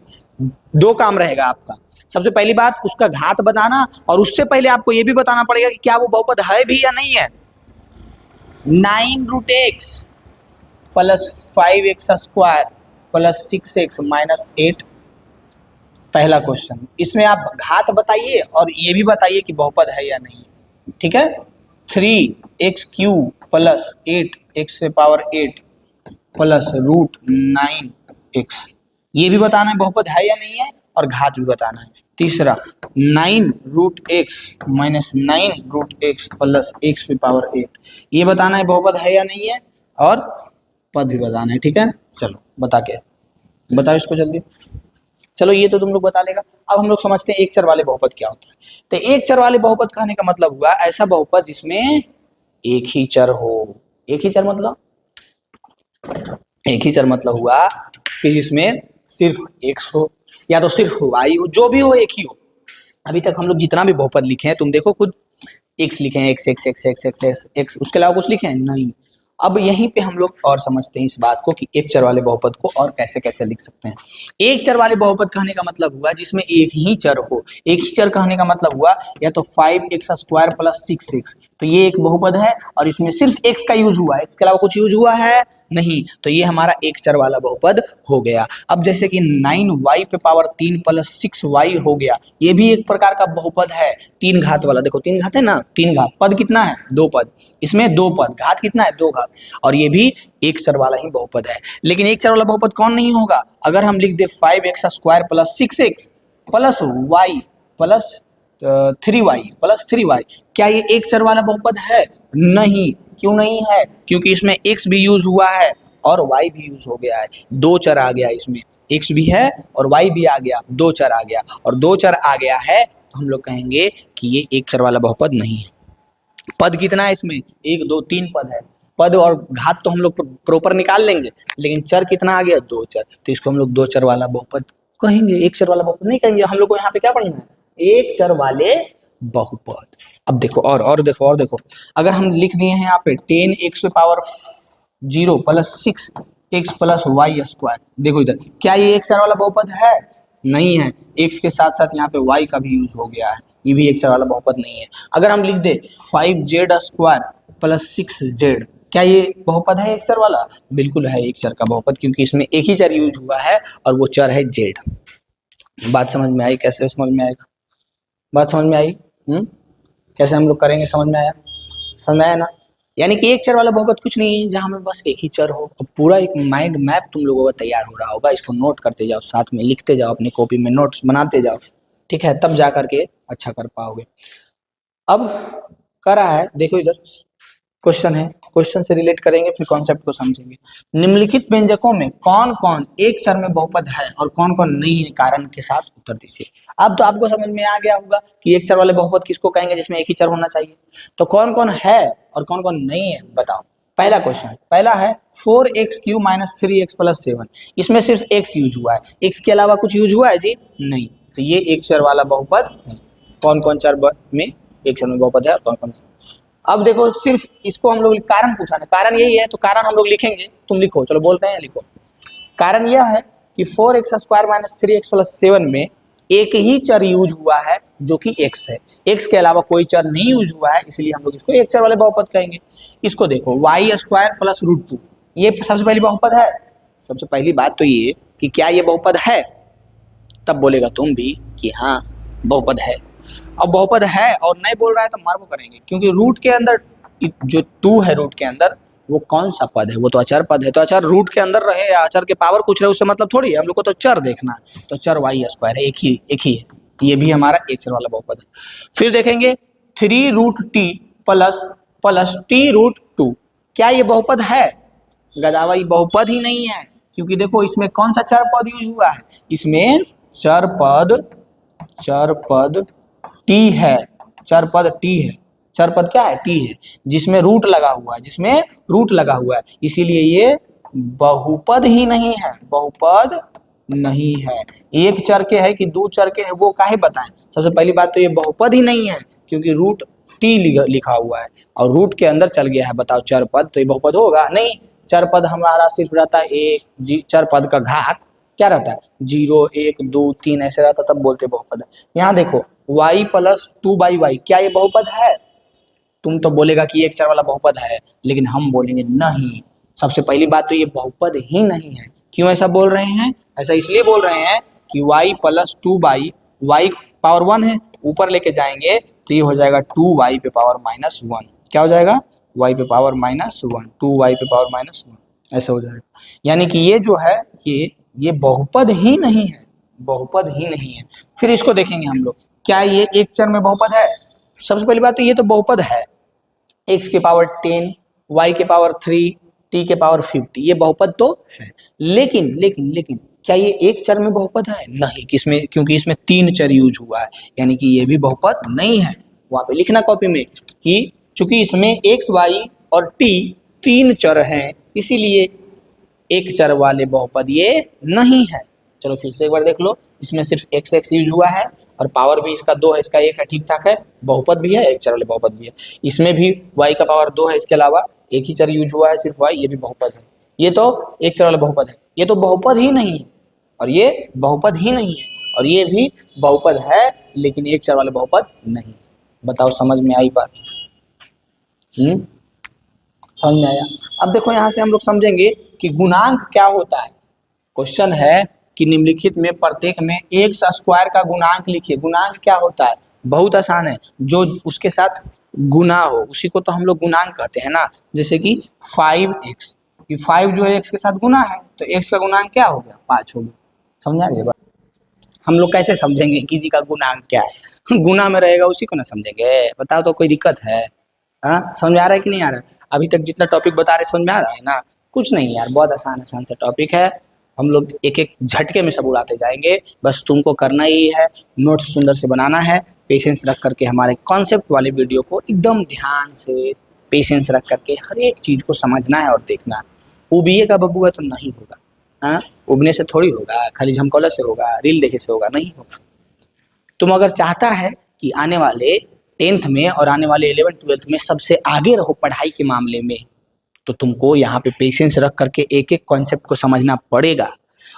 2 काम रहेगा आपका। सबसे पहली बात उसका घात बताना और उससे पहले आपको ये भी बताना पड़ेगा कि क्या वो बहुपद है भी या नहीं है। 9√x plus 5x square plus 6x minus 8 पहला क्वेश्चन। इसमें आप घात बताइए और ये भी बताइए कि बहुपद है या नहीं, ठीक है। 3x³ प्लस 8x से पावर 8 प्लस √9x, ये भी बताना है बहुपद है या नहीं है और घात भी बताना है। तीसरा 9√x minus 9√x plus x पे पावर 8, ये बताना है बहुपद है या नहीं है और पद भी बताना है, ठीक है। चलो बताओ इसको जल्दी। चलो ये तो तुम लोग बता लेगा। अब हम लोग समझते हैं एक चर वाले बहुपद क्या होता है। तो एक चर वाले बहुपद कहने का मतलब हुआ ऐसा बहुपद जिसमें एक ही चर हो। एक ही चर मतलब हुआ कि जिसमें सिर्फ x हो या तो सिर्फ y हो, जो भी हो एक ही हो। अभी तक हम लोग जितना भी बहुपद लिखे हैं तुम देखो खुद, x लिखे हैं, x, उसके अलावा कुछ लिखे हैं नहीं। अब यहीं पे हम लोग और समझते हैं इस बात को कि एक चर वाले बहुपद को और कैसे कैसे लिख सकते हैं। एक चर वाले बहुपद कहने का मतलब हुआ जिसमें एक ही चर हो। एक ही चर कहने का मतलब हुआ या तो 5x स्क्वायर प्लस 6x, तो ये एक बहुपद है और इसमें सिर्फ x का यूज हुआ है, इसके अलावा कुछ यूज हुआ है नहीं, तो ये हमारा एक चर वाला बहुपद हो गया। अब जैसे कि 9y पे पावर 3 प्लस 6y हो गया, ये भी एक प्रकार का बहुपद है, 3 घात वाला। देखो 3 घात है ना, 3 घात, पद कितना है? 2 पद, इसमें 2 पद, घात कितना है? 2 घात, और ये भी एक चर वाला ही बहुपद है। लेकिन एक चर वाला बहुपद कौन नहीं होगा? अगर हम लिख दे 5x square plus 6x plus y plus 3y plus 3y, क्या ये एक चर वाला बहुपद है? नहीं। क्यों नहीं है? क्योंकि इसमें x भी यूज हुआ है और y भी यूज हो गया है, 2 चर आ गया इसमें, x भी है और y भी आ गया, 2 चर आ गया, और 2 चर आ गया है तो हम लोग कहेंगे कि ये एक चर वाला बहुपद नहीं है। पद कितना है इसमें? 1 2 3 पद है। पद और घात तो हम लोग प्रॉपर निकाल लेंगे, लेकिन चर कितना आ गया? 2 चर, तो इसको हम लोग 2 चर वाला बहुपद कहेंगे, एक चर वाला बहुपद नहीं कहेंगे। हम लोग को यहाँ पे क्या पढ़ना है? एक चर वाले बहुपद। अब देखो और देखो, अगर हम लिख दिए हैं यहाँ पे 10x पे power 0 plus 6x plus y square, देखो इधर, क्या ये एक चर वाला बहुपद है? नहीं है। x के साथ साथ यहाँ पे y का भी यूज हो गया है, ये भी एक चर वाला बहुपद नहीं है। अगर हम लिख दे 5z स्क्वायर प्लस 6z, क्या ये बहुपद है एक चर वाला? बिल्कुल है एक चर का बहुपद, क्योंकि इसमें एक ही चर यूज हुआ है और वो चर है z। बात समझ में आई? कैसे समझ में आएगा? बात समझ में आई? कैसे हम लोग करेंगे? समझ में आया? समझ में आया ना? यानी कि एक चर वाला बहुपद कुछ नहीं है जहां में बस एक ही चर हो। और पूरा एक माइंड मैप तुम लोगों का तैयार हो रहा होगा, इसको नोट करते जाओ, साथ में लिखते जाओ, अपनी कॉपी में नोट्स बनाते जाओ, ठीक है, तब जा करके अच्छा कर पाओगे। अब कर रहा है, देखो इधर क्वेश्चन है, क्वेश्चन से रिलेट करेंगे फिर कॉन्सेप्ट को समझेंगे। निम्नलिखित व्यंजकों में कौन कौन एक चर में बहुपद है और कौन कौन नहीं है, कारण के साथ उत्तर दीजिए। अब तो आपको समझ में आ गया होगा कि एक चर वाले बहुपद किसको कहेंगे जिसमें एक ही चर होना चाहिए। तो कौन कौन है और कौन कौन नहीं है बताओ। पहला क्वेश्चन, पहला है 4x³ माइनस 3x प्लस 7, इसमें सिर्फ x यूज हुआ है, x के अलावा कुछ यूज हुआ है जी? नहीं, तो ये एक चर वाला बहुपद नहीं। कौन कौन चर में एक चर में बहुपद है और कौन कौन नहीं। अब देखो सिर्फ इसको हम लोग कारण पूछा है, कारण यही है तो कारण हम लोग लिखेंगे, तुम लिखो, चलो बोलते हैं, लिखो। कारण यह है कि 4x square minus 3x plus 7 में एक ही चर यूज हुआ है जो कि x है, x के अलावा कोई चर नहीं यूज हुआ है, इसलिए हम लोग इसको एक चर वाले बहुपद कहेंगे। इसको देखो y स्क्वायर प्लस √2, ये सबसे पहली बहुपद है। सबसे पहली बात तो ये कि क्या ये बहुपद है, तब बोलेगा तुम भी कि हाँ बहुपद है। अब बहुपद है और नहीं बोल रहा है तो मार्को करेंगे, क्योंकि रूट के अंदर जो 2 है रूट के अंदर वो कौन सा पद है, वो तो अचर पद है। तो अचर रूट के अंदर रहे या अचर के पावर कुछ रहे उससे मतलब थोड़ी है, हम लोग को तो चर देखना है। तो चर वाई स्क्वायर है, एक ही है, ये भी हमारा एक चर वाला बहुपद है। फिर देखेंगे 3√t प्लस t√2, क्या ये बहुपद है? गदावा ये बहुपद ही नहीं है, क्योंकि देखो इसमें कौन सा चर पद यूज हुआ है, इसमें चर पद t है, चर पद t है, चर पद क्या है? t है, जिसमें रूट लगा हुआ है, इसीलिए ये बहुपद ही नहीं है, बहुपद नहीं है। एक चर के है कि 2 चर के है वो काहे बताएं? सबसे पहली बात तो ये बहुपद ही नहीं है, क्योंकि रूट t लिखा हुआ है और रूट के अंदर चल गया है, बताओ चर पद, तो ये बहुपद होगा नहीं। चर पद हमारा सिर्फ रहता है एक, चर पद का घात क्या रहता है? 0, 1, 2, 3 ऐसे रहता, तब बोलते बहुपद है। यहाँ देखो y + 2/y, क्या ये बहुपद है? तुम तो बोलेगा कि एक चर वाला बहुपद है, लेकिन हम बोलेंगे नहीं। सबसे पहली बात तो ये बहुपद ही नहीं है। क्यों ऐसा बोल रहे हैं? ऐसा इसलिए बोल रहे हैं कि y + 2y, y पावर 1 है, ऊपर लेके जाएंगे तो ये हो जाएगा 2y पे पावर -1। क्या हो जाएगा? y पे पावर -1, 2y पे पावर -1 ऐसे हो जाएगा। यानी कि ये जो है ये बहुपद ही नहीं है, बहुपद ही नहीं है। फिर इसको देखेंगे हम लोग, क्या ये एक चर में बहुपद है? सबसे पहली बात तो ये तो बहुपद है, x के पावर 10, y के पावर 3, t के पावर 50, ये बहुपद तो है। लेकिन क्या ये एक चर में बहुपद है? नहीं, किसमें? क्योंकि इसमें 3 चर यूज हुआ है, यानी कि ये भी बहुपद नहीं है। वहां पे लिखना कॉपी में कि चूंकि इसमें x, y और t 3 चर हैं, इसीलिए एक चर वाले बहुपद ये नहीं है। चलो फिर से एक बार देख लो, इसमें सिर्फ x यूज हुआ है और पावर भी इसका 2 है, इसका 1 है, ठीक ठाक है, बहुपद भी है, एक चर वाले बहुपद भी है। इसमें भी y का पावर 2 है, इसके अलावा एक ही चर यूज हुआ है सिर्फ y, ये भी बहुपद है। ये तो एक चर वाला बहुपद है, ये तो बहुपद ही नहीं है, और ये बहुपद ही नहीं है, और ये भी बहुपद है लेकिन एक चर वाले बहुपद नहीं। बताओ समझ में आई बात? समझ में आया? अब देखो यहाँ से हम लोग समझेंगे कि गुणांक क्या होता है। क्वेश्चन है कि निम्नलिखित में प्रत्येक में x स्क्वायर का गुणांक लिखिए। गुणांक क्या होता है? बहुत आसान है, जो उसके साथ गुना हो उसी को तो हम लोग गुणांक कहते हैं ना। जैसे कि 5x, ये 5 जो है x के साथ गुना है, तो x का गुणांक क्या हो गया? 5 हो गया। समझा ये बात? हम लोग कैसे समझेंगे किसी का गुणांक क्या है? गुना में रहेगा उसी को ना समझेंगे। बताओ तो कोई दिक्कत है? हाँ, समझ आ रहा है कि नहीं आ रहा है? अभी तक जितना टॉपिक बता रहे समझ में आ रहा है ना? कुछ नहीं यार, बहुत आसान सा टॉपिक है, हम लोग एक एक झटके में सब उड़ाते जाएंगे। बस तुमको करना ही है, नोट्स सुंदर से बनाना है, पेशेंस रख करके हमारे कॉन्सेप्ट वाले वीडियो को एकदम ध्यान से पेशेंस रख करके हर एक चीज़ को समझना है और देखना है। उबिएगा बबुआ तो नहीं होगा। हाँ, उबने से थोड़ी होगा, खाली झमकौला से होगा, रील देखे से होगा, नहीं होगा। तुम अगर चाहता है कि आने वाले 10th में और आने वाले 11th 12th में सबसे आगे रहो पढ़ाई के मामले में, तो तुमको यहाँ पे पेशेंस रख करके एक एक कॉन्सेप्ट को समझना पड़ेगा।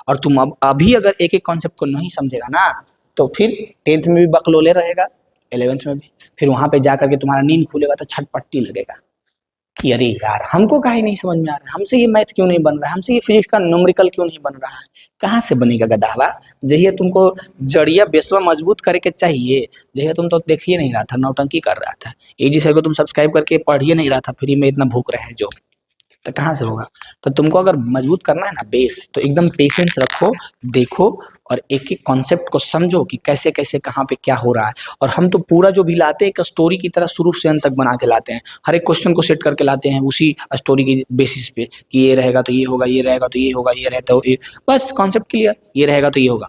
और तुम अब अभी अगर एक एक कॉन्सेप्ट को नहीं समझेगा ना, तो फिर 10th में भी बकलोले रहेगा, 11th में भी, फिर वहाँ पे जा करके तुम्हारा नींद खुलेगा तो छटपट्टी लगेगा कि अरे यार हमको काहे नहीं समझ में आ रहा है, हमसे ये मैथ क्यों नहीं बन रहा है, हमसे ये फिजिक्स का न्यूमेरिकल क्यों नहीं बन रहा है। कहाँ से बनेगा गधावा? जहिया तुमको जड़िया बेसवा मजबूत करे के चाहिए, जहिया तुम तो देखिए नहीं रहा था, नौटंकी कर रहा था, एजी सर को तुम सब्सक्राइब करके पढ़िए नहीं रहा था, फ्री में इतना भूख रहे हैं जो, तो कहाँ से होगा? तो तुमको अगर मजबूत करना है ना बेस, तो एकदम पेशेंस रखो, देखो और एक एक कॉन्सेप्ट को समझो कि कैसे कैसे कहाँ पे क्या हो रहा है। और हम तो पूरा जो भी लाते हैं एक स्टोरी की तरह शुरू से अंत तक बना के लाते हैं, हर एक क्वेश्चन को सेट करके लाते हैं उसी स्टोरी की बेसिस पे कि ये रहेगा तो ये होगा, ये रहेगा तो ये होगा, ये रहता है, बस कॉन्सेप्ट क्लियर, ये रहेगा तो ये होगा।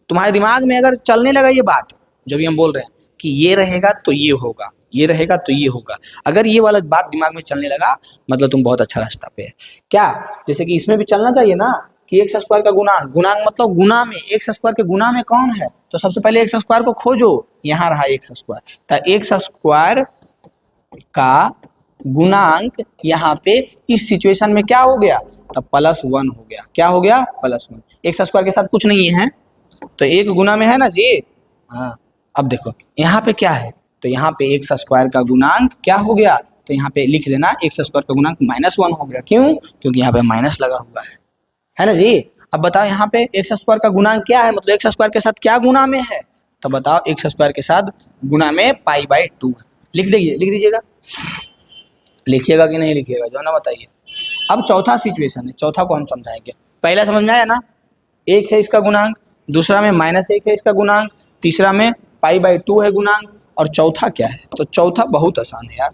तुम्हारे दिमाग में अगर चलने लगा ये बात, जब भी हम बोल रहे हैं कि ये रहेगा तो ये होगा, ये रहेगा तो ये होगा, अगर ये वाला बात दिमाग में चलने लगा मतलब तुम बहुत अच्छा रास्ता पे है। क्या? जैसे कि इसमें भी चलना चाहिए ना कि एक्स स्क्वायर का गुणांक, गुणांक मतलब गुना में, एक्स स्क्वायर के गुना में कौन है, तो सबसे पहले एक्स स्क्वायर को खोजो। यहाँ रहा एक्स स्क्वायर, तो एक्स स्क्वायर का गुणांक यहाँ पे इस सिचुएशन में क्या हो गया? तब +1 हो गया। क्या हो गया? +1। एक्स स्क्वायर के साथ कुछ नहीं है तो एक गुना में है ना जी। हाँ, अब देखो यहाँ पे क्या है, तो यहाँ पे एक्स स्क्वायर का गुणांक क्या हो गया, तो यहाँ पे लिख देना एक्स स्क्वायर का गुणांक -1 हो गया। क्यों? क्योंकि यहाँ पे माइनस लगा हुआ है ना जी। अब बताओ यहाँ पे एक्स स्क्वायर का गुणांक क्या है, मतलब एक्स स्क्वायर के साथ क्या गुना में है, तो बताओ एक्स स्क्वायर के साथ गुना में π/2 लिख दीजिएगा, लिखिएगा कि नहीं लिखिएगा, जो है ना बताइए। अब चौथा सिचुएशन है, चौथा को हम समझाएंगे। पहला समझ में आया ना, एक है इसका गुणांक, दूसरा में -1 है इसका गुणांक, तीसरा में π/2 है गुणांक, और चौथा क्या है? तो चौथा बहुत आसान है यार।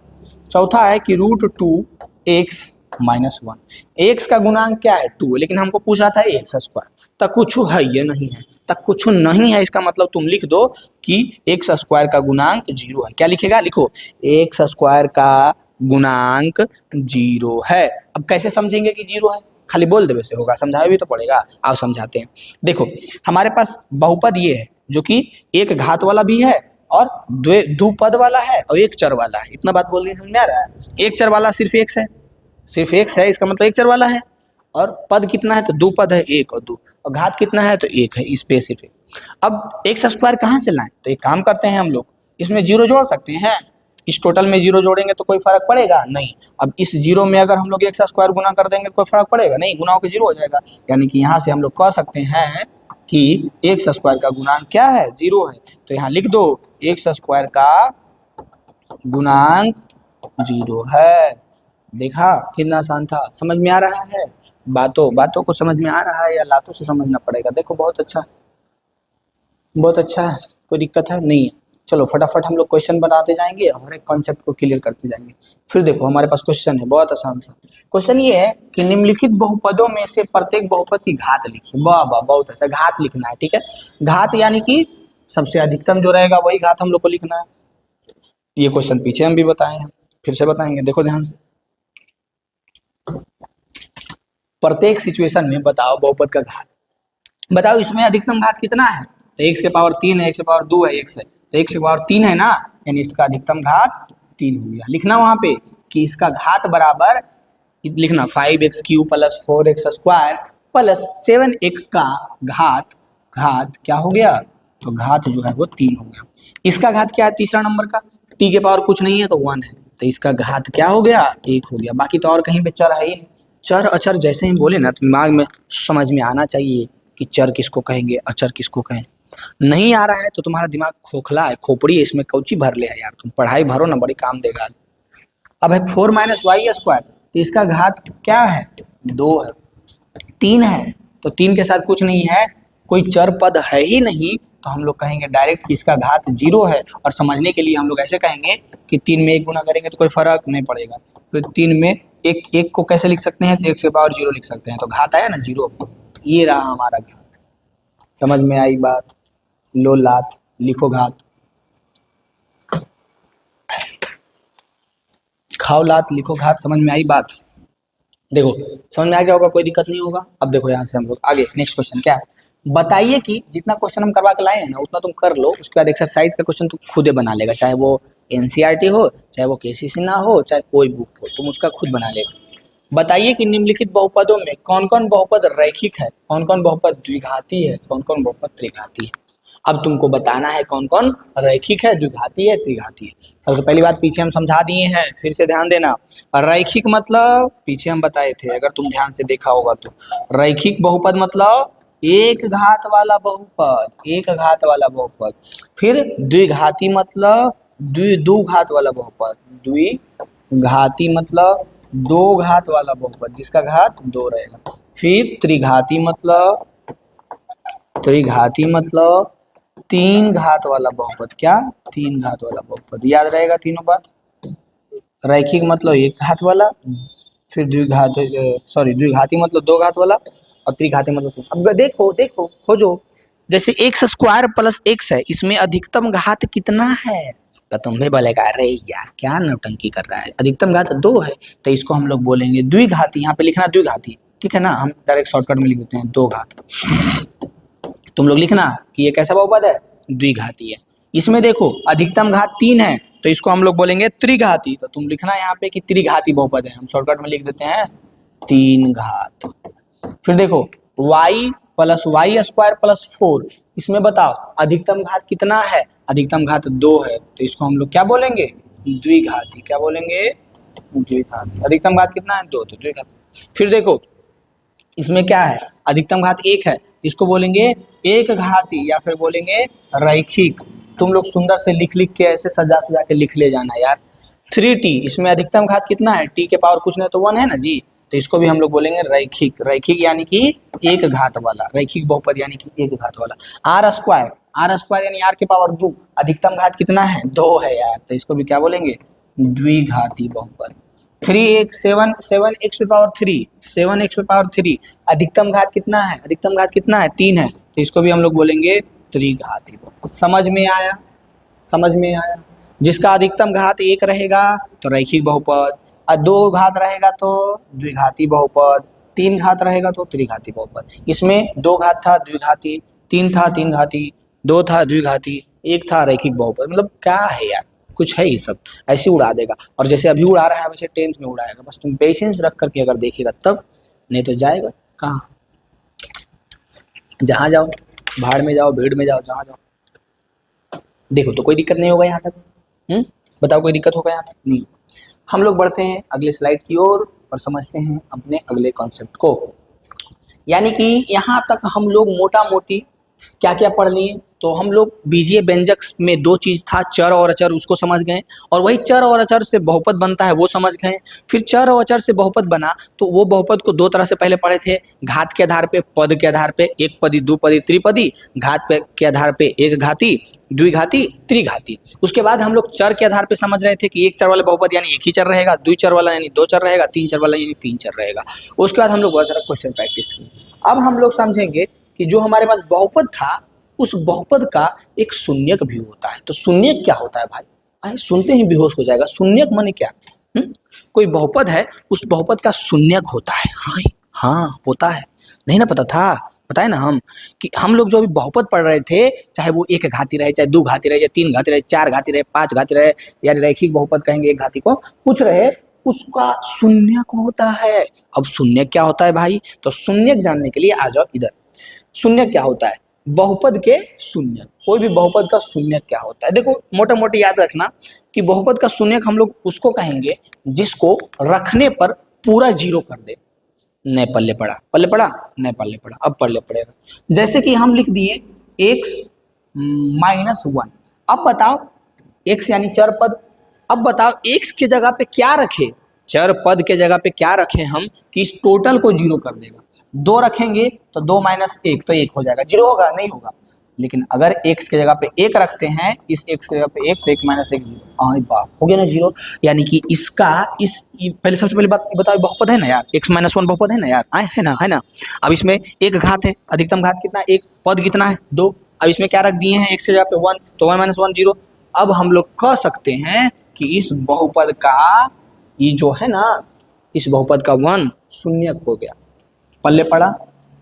चौथा है कि √2x - 1। x का गुणांक क्या है? 2, लेकिन हमको पूछ रहा था x²। तक कुछ है ये नहीं है, तक कुछ नहीं है, इसका मतलब तुम लिख दो कि x² का गुणांक 0 है। क्या लिखेगा? लिखो x² का गुणांक 0 है। अब कैसे समझेंगे कि 0 है? खाली बोल देवे से होगा? समझाया भी तो पड़ेगा। आओ समझाते हैं। देखो हमारे पास बहुपद ये है जो कि एक घात वाला भी है और दो पद वाला है और एक चर वाला है। इतना बात बोलने समझ में आ रहा है? एक चर वाला सिर्फ x है, सिर्फ x है, इसका मतलब एक चर वाला है। और पद कितना है? तो दो पद है, 1 और 2, और घात कितना है? तो 1 है, स्पेसिफिक। अब x² कहाँ से लाएं? तो एक काम करते हैं हम लोग, इसमें 0 जोड़ सकते हैं। इस टोटल में 0 जोड़ेंगे तो कोई फर्क पड़ेगा नहीं। अब इस 0 में अगर हम लोग x² गुना कर देंगे तो कोई फर्क पड़ेगा नहीं, गुना होकर 0 हो जाएगा। यानी कि यहाँ से हम लोग कह सकते हैं कि x² का गुणांक क्या है? 0 है। तो यहाँ लिख दो x² का गुणांक 0 है। देखा कितना आसान था? समझ में आ रहा है? बातों को समझ में आ रहा है या लातों से समझना पड़ेगा? देखो बहुत अच्छा है, बहुत अच्छा है, कोई दिक्कत है नहीं है। चलो फटाफट हम लोग क्वेश्चन बनाते जाएंगे और एक कॉन्सेप्ट को क्लियर करते जाएंगे। फिर देखो हमारे पास क्वेश्चन है बहुत आसान सा। क्वेश्चन ये है कि निम्नलिखित बहुपदों में से प्रत्येक बहुपद की घात लिखिए। वाह वाह, बहुत अच्छा, घात लिखना है। ठीक है, घात यानी कि सबसे अधिकतम जो रहेगा वही घात हम लोग को लिखना है। ये क्वेश्चन पीछे हम भी बताए हैं, फिर से बताएंगे, देखो ध्यान से। प्रत्येक सिचुएशन में बताओ बहुपद का घात, बताओ इसमें अधिकतम घात कितना है? तो x के पावर 3 है, x के पावर 2 है, x है, तो x के पावर 3 है ना, यानी इसका अधिकतम घात 3 हो गया। लिखना वहां पे कि इसका घात बराबर, लिखना 5x³ + 4x² + 7x का घात क्या हो गया? तो घात जो है वो 3 हो गया। इसका घात क्या है? तीसरा नंबर का, t के पावर कुछ नहीं है तो 1 है, तो इसका घात क्या हो गया? 1 हो गया। बाकी तो और कहीं पे चर है ही नहीं। चर अचर जैसे ही बोले ना तो दिमाग में समझ में आना चाहिए कि चर किसको कहेंगे, अचर किसको कहें। नहीं आ रहा है तो तुम्हारा दिमाग खोखला है, खोपड़ी है, इसमें कौची भर ले है यार। तुम पढ़ाई भरो ना, बड़ी काम देगा। अब है 4 - y², तो इसका घात क्या है? 2 है। 3 है तो 3 के साथ कुछ नहीं है, कोई चर पद है ही नहीं, तो हम लोग कहेंगे डायरेक्ट कि इसका घात 0 है। और समझने के लिए हम लोग ऐसे कहेंगे कि 3 में 1 गुना करेंगे तो कोई फर्क नहीं पड़ेगा। फिर 3 में एक को कैसे लिख सकते हैं? तो 1 के पावर 0 लिख सकते हैं, तो घात आया ना 0। ये रहा हमारा घात। समझ में आई बात? लो लात, लिखो घात, खाओ लात, लिखो घात। समझ में आई बात? देखो समझ में आ गया होगा, कोई दिक्कत नहीं होगा। अब देखो यहाँ से हम लोग आगे, नेक्स्ट क्वेश्चन क्या है? बताइए कि जितना क्वेश्चन हम करवा के लाए हैं ना उतना तुम कर लो, उसके बाद एक्सरसाइज का क्वेश्चन तुम खुदे बना लेगा। चाहे वो एनसीईआरटी हो, चाहे वो केसीसी ना हो, चाहे कोई बुक हो, तुम उसका खुद बना लेगा। बताइए कि निम्नलिखित बहुपदों में कौन कौन बहुपद रैखिक है, कौन कौन बहुपद द्विघाती है, कौन कौन बहुपद त्रिघाती है। अब तुमको बताना है कौन कौन रैखिक है, द्विघाती है, त्रिघाती है। सबसे पहली बात पीछे हम समझा दिए हैं, फिर से ध्यान देना। रैखिक मतलब पीछे हम बताए थे, अगर तुम ध्यान से देखा होगा तो। रैखिक बहुपद मतलब एक घात वाला बहुपद, एक घात वाला बहुपद। फिर द्विघाती मतलब दो घात वाला बहुपद, द्विघाती मतलब 2 घात वाला बहुपद जिसका घात 2 रहेगा। फिर त्रिघाती मतलब 3 घात वाला बहुपद। क्या? 3 घात वाला बहुपद। याद रहेगा तीनों बात। रैखिक मतलब 1 घात वाला, फिर द्विघाती मतलब 2 घात वाला, और त्रिघाती मतलब 3। अब देखो खोजो, जैसे x² + x है, इसमें अधिकतम घात कितना है? तो तुम भी बोलेगा अरे यार क्या नौटंकी कर रहा है, अधिकतम घात 2 है, तो इसको हम लोग बोलेंगे द्विघाती। यहाँ पे लिखना द्विघाती, ठीक है ना, हम डायरेक्ट शॉर्टकट में लिख देते हैं 2 घात। तुम लोग लिखना कि ये कैसा बहुपद है? द्विघाती है। इसमें देखो अधिकतम घात 3 है तो इसको हम लोग बोलेंगे त्रिघाती। तो तुम लिखना यहाँ पे कि त्रिघाती बहुपद है, हम शॉर्टकट में लिख देते हैं 3 घात। फिर देखो y + y² + 4, इसमें बताओ अधिकतम घात कितना है? अधिकतम घात 2 है, तो इसको हम लोग क्या बोलेंगे? द्विघाती। क्या बोलेंगे? द्विघाती। अधिकतम घात कितना है? 2, तो द्विघाती। फिर देखो इसमें क्या है? अधिकतम घात 1 है, इसको बोलेंगे एक घाती या फिर बोलेंगे रैखिक। तुम लोग सुंदर से लिख के ऐसे सजा के लिख ले जाना यार। 3t, इसमें अधिकतम घात कितना है, t के पावर कुछ नहीं तो 1 है ना जी, तो इसको भी हम लोग बोलेंगे रैखिक। रैखिक यानी कि एक घात वाला, रैखिक बहुपद यानी कि एक घात वाला। आर स्क्वायर, आर स्क्वायर यानी आर के पावर 2, अधिकतम घात कितना है, 2 है यार, तो इसको भी क्या बोलेंगे, द्विघाती बहुपद। 3x 7x पे पावर 3, 7x पे पावर 3, अधिकतम घात कितना है, अधिकतम घात कितना है, 3 है, तो इसको भी हम लोग बोलेंगे त्रिघाती बहुपद। समझ में आया, समझ में आया। जिसका अधिकतम घात 1 रहेगा तो रैखिक बहुपद, और 2 घात रहेगा तो द्विघाती बहुपद, 3 घात रहेगा तो त्रिघाती बहुपद। इसमें 2 घात था द्विघाती, 3 था तीन घाती, 2 था द्विघाती, 1 था रैखिक बहुपद। मतलब क्या है यार, कुछ है ही सब, ऐसे उड़ा देगा। और जैसे अभी उड़ा रहा है वैसे 10th में उड़ाएगा, बस तुम पेशेंस रख करके अगर देखेगा तब, नहीं तो जाएगा कहाँ, जहाँ जाओ, भाड़ में जाओ, भीड़ में जाओ, जहाँ जाओ। देखो तो कोई दिक्कत नहीं होगा यहाँ तक, बताओ कोई दिक्कत होगा यहाँ तक, नहीं। हम लोग बढ़ते हैं अगले स्लाइड की ओर और समझते हैं अपने अगले कॉन्सेप्ट को। यानी कि यहाँ तक हम लोग मोटा मोटी क्या क्या पढ़ लिए, तो हम लोग बीजीय व्यंजक में 2 चीज था, चर और अचर, उसको समझ गए, और वही चर और अचर से बहुपद बनता है वो समझ गए। फिर चर और अचर से बहुपद बना तो वो बहुपद को 2 तरह से पहले पढ़े थे, घात के आधार पे, पद के आधार पे, एक पदी, दो पदी, त्रिपदी, घात पे के आधार पे एक घाती, द्विघाती, त्रिघाती। उसके बाद हम लोग चर के आधार पे समझ रहे थे कि एक चर वाला बहुपद यानी एक ही चर रहेगा, द्विचर वाला यानी 2 चर रहेगा, 3 चर वाला यानी 3 चर रहेगा। उसके बाद हम लोग बहुत सारा क्वेश्चन प्रैक्टिस किए। अब हम लोग समझेंगे कि जो हमारे पास बहुपद था उस बहुपद का एक शून्यक भी होता है। तो शून्यक क्या होता है भाई, आए सुनते ही बेहोश हो जाएगा। शून्यक माने क्या, कोई बहुपद है उस बहुपद का शून्यक होता है। हाँ हाँ होता है, नहीं ना पता था, बताए ना हम कि हम लोग जो अभी बहुपद पढ़ रहे थे, चाहे वो एक घाती रहे, चाहे 2 घाती रहे, चाहे 3 घाती रहे, 4 घाती रहे, 5 घाती रहे, या रैखिक बहुपद कहेंगे एक घाती को, कुछ रहे, उसका शून्यक होता है। अब शून्यक क्या होता है भाई, तो शून्यक जानने के लिए आ जाओ इधर। शून्यक क्या होता है, बहुपद के शून्यक, कोई भी बहुपद का शून्यक क्या होता है। देखो मोटा मोटी याद रखना कि बहुपद का शून्यक हम लोग उसको कहेंगे जिसको रखने पर पूरा 0 कर दे। नहीं पल्ले पड़ा, पल्ले पड़ा, नहीं पल्ले पड़ा, अब पल्ले पड़ेगा। जैसे कि हम लिख दिए x -1। अब बताओ x यानी चर पद, अब बताओ x के जगह पे क्या रखे, चर पद के जगह पे क्या रखे हम कि इस टोटल को 0 कर देगा। 2 रखेंगे तो 2 - 1 तो 1 हो जाएगा, 0 होगा, नहीं होगा। लेकिन अगर x के जगह पे 1 रखते हैं, इस x के जगह पे 1 तो 1 - 1 0, हाँ बाप हो गया ना 0। यानी कि इसका पहले सबसे पहले बात बताओ, बहुपद है ना यार, x - 1 बहुपद है ना यार, आए है ना, है ना। अब इसमें एक घात है, अधिकतम घात कितना, 1, पद कितना है 2। अब इसमें क्या रख दिए हैं, x के जगह पे 1 तो 1 - 1 0। अब हम लोग कह सकते हैं कि इस बहुपद का ये जो है ना, इस बहुपद का 1 शून्यक हो गया। पल्ले पड़ा,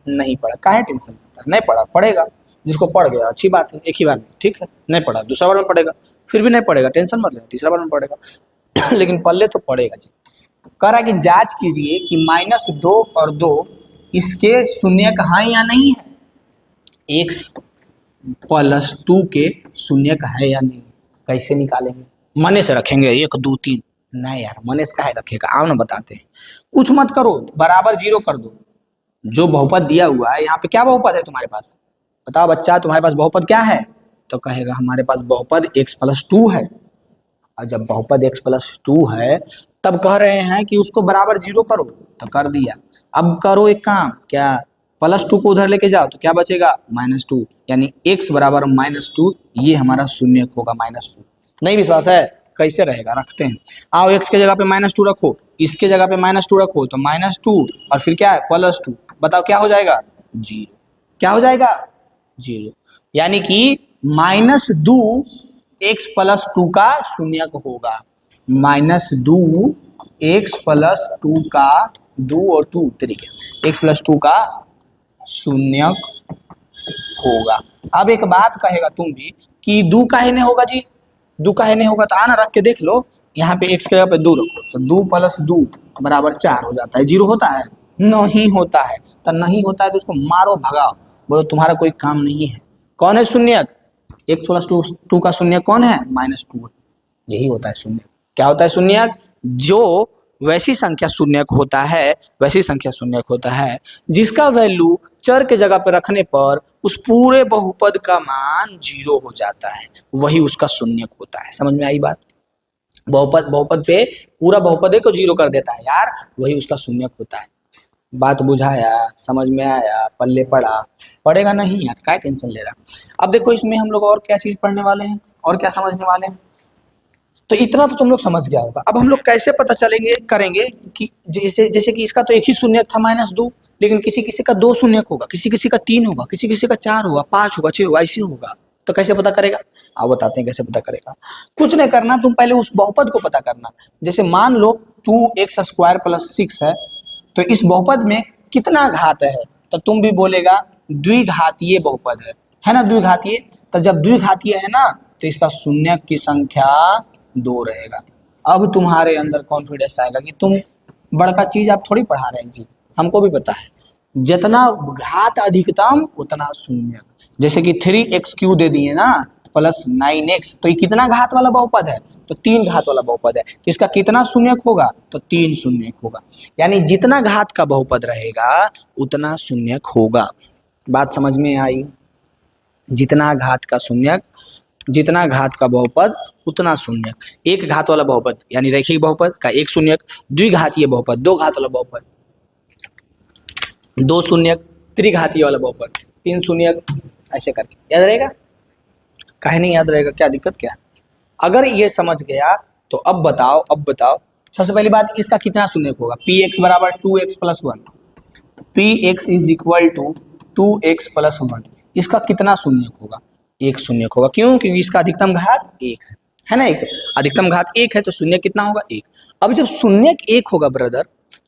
नहीं पड़ा, काहे टेंशन लेता है, नहीं पड़ा, पड़ेगा। जिसको पड़ गया अच्छी बात है, एक ही बार में, ठीक है। नहीं पड़ा दूसरा बार में पड़ेगा, फिर भी नहीं पड़ेगा, टेंशन मत लेना, तीसरा बार में पड़ेगा लेकिन पल्ले तो पड़ेगा जी। कह रहा है कि जांच कीजिए कि -2 और 2 इसके शून्यक हैं या नहीं है, x +2 के शून्यक है या नहीं। कैसे निकालेंगे, मने से रखेंगे 1 2 3, नहीं यार मने से काहे रखेगा, आओ ना बताते हैं। कुछ मत करो, बराबर 0 कर दो। जो बहुपद दिया हुआ है यहाँ पे, क्या बहुपद है तुम्हारे पास, बताओ बच्चा, तुम्हारे पास बहुपद क्या है, तो कहेगा हमारे पास बहुपद x +2 है। और जब बहुपद x +2 है तब कह रहे हैं कि उसको बराबर 0 करो, तो कर दिया। अब करो एक काम, क्या, +2 को उधर लेके जाओ तो क्या बचेगा, -2, यानी x बराबर -2, ये हमारा शून्यक होगा -2। नहीं विश्वास है, कैसे रहेगा, रखते हैं। आओ x के जगह पे -2 रखो, इसके जगह पे -2 रखो, तो -2 और फिर क्या है +2, बताओ क्या हो जाएगा, 0। क्या हो जाएगा, 0। यानी कि -2 x +2 का शून्यक होगा, -2 x +2 का 2 और 2 तरीके x +2 का शून्यक होगा। अब एक बात कहेगा तुम भी कि 2 काहे नहीं होगा जी, 2 काहे नहीं होगा, तो आना रख के देख लो, यहाँ पे x के जगह पे 2 रखो, तो 2 + 2 बराबर 4 हो जाता है। 0 होता है, नहीं होता है, तो नहीं होता है तो उसको मारो भगाओ, बोलो तुम्हारा कोई काम नहीं है। कौन है शून्यक, x +2 का शून्यक कौन है, -2, यही होता है शून्यक। क्या होता है शून्यक, जो वैसी संख्या शून्यक होता है, वैसी संख्या शून्यक होता है जिसका वैल्यू चर के जगह पे रखने पर उस पूरे बहुपद का मान 0 हो जाता है, वही उसका शून्यक होता है। समझ में आई बात, बहुपद बहुपद पे पूरा बहुपद को जीरो कर देता है यार, वही उसका शून्यक होता है। बात बुझाया, समझ में आया, पल्ले पड़ा, पड़ेगा नहीं यार, क्या टेंशन ले रहा। अब देखो इसमें हम लोग और क्या चीज पढ़ने वाले हैं और क्या समझने वाले हैं। तो इतना तो तुम लोग समझ गया होगा। अब हम लोग कैसे पता चलेंगे करेंगे कि जैसे जैसे कि इसका तो एक ही शून्यक था -2, लेकिन किसी किसी का 2 शून्यक होगा, किसी किसी का 3 होगा, किसी किसी का 4 होगा, 5 होगा, 6 होगा, ऐसे होगा। तो कैसे पता करेगा, आप बताते हैं कैसे पता करेगा। कुछ नहीं करना, तुम पहले उस बहुपद को पता करना। जैसे मान लो 2x² + 6 है, तो इस बहुपद में कितना घात है, तो तुम भी बोलेगा द्विघातीय बहुपद है ना, द्विघातीय। तो जब द्विघातीय है ना, तो इसका शून्यक की संख्या 2 रहेगा। अब तुम्हारे अंदर कॉन्फिडेंस आएगा कि तुम बड़का चीज आप थोड़ी पढ़ा रहे हैं जी, हमको भी पता है। जितना घात अधिकतम उतना शून्यक। जैसे कि 3x³ दे दिए ना +9x, तो ये कितना घात वाला बहुपद है, तो 3 घात वाला बहुपद है। तो इसका कितना शून्यक होगा, तो 3 शून्यक होगा। यानी जितना घात का बहुपद रहेगा उतना शून्यक होगा। बात समझ में आई। जितना घात का शून्यक, जितना घात का बहुपद उतना शून्यक। एक घात वाला बहुपद यानी रैखिक बहुपद का एक शून्यक, द्विघातीय बहुपद 2 घात वाला बहुपद 2 शून्यक, त्रिघातीय वाला बहुपद 3 शून्यक, ऐसे करके याद रहेगा। काहे नहीं याद रहेगा, क्या दिक्कत क्या है। अगर ये समझ गया तो अब बताओ, अब बताओ सबसे पहली बात, इसका कितना शून्यक होगा। px = 2x + 1, px = 2x + 1, इसका कितना शून्यक होगा, एक शून्यक होगा। क्यों, क्योंकि इसका अधिकतम घात 1 है ना, एक अधिकतम घात 1 है, तो शून्यक कितना होगा, 1। अब जब शून्यक 1 होगा ब्रदर,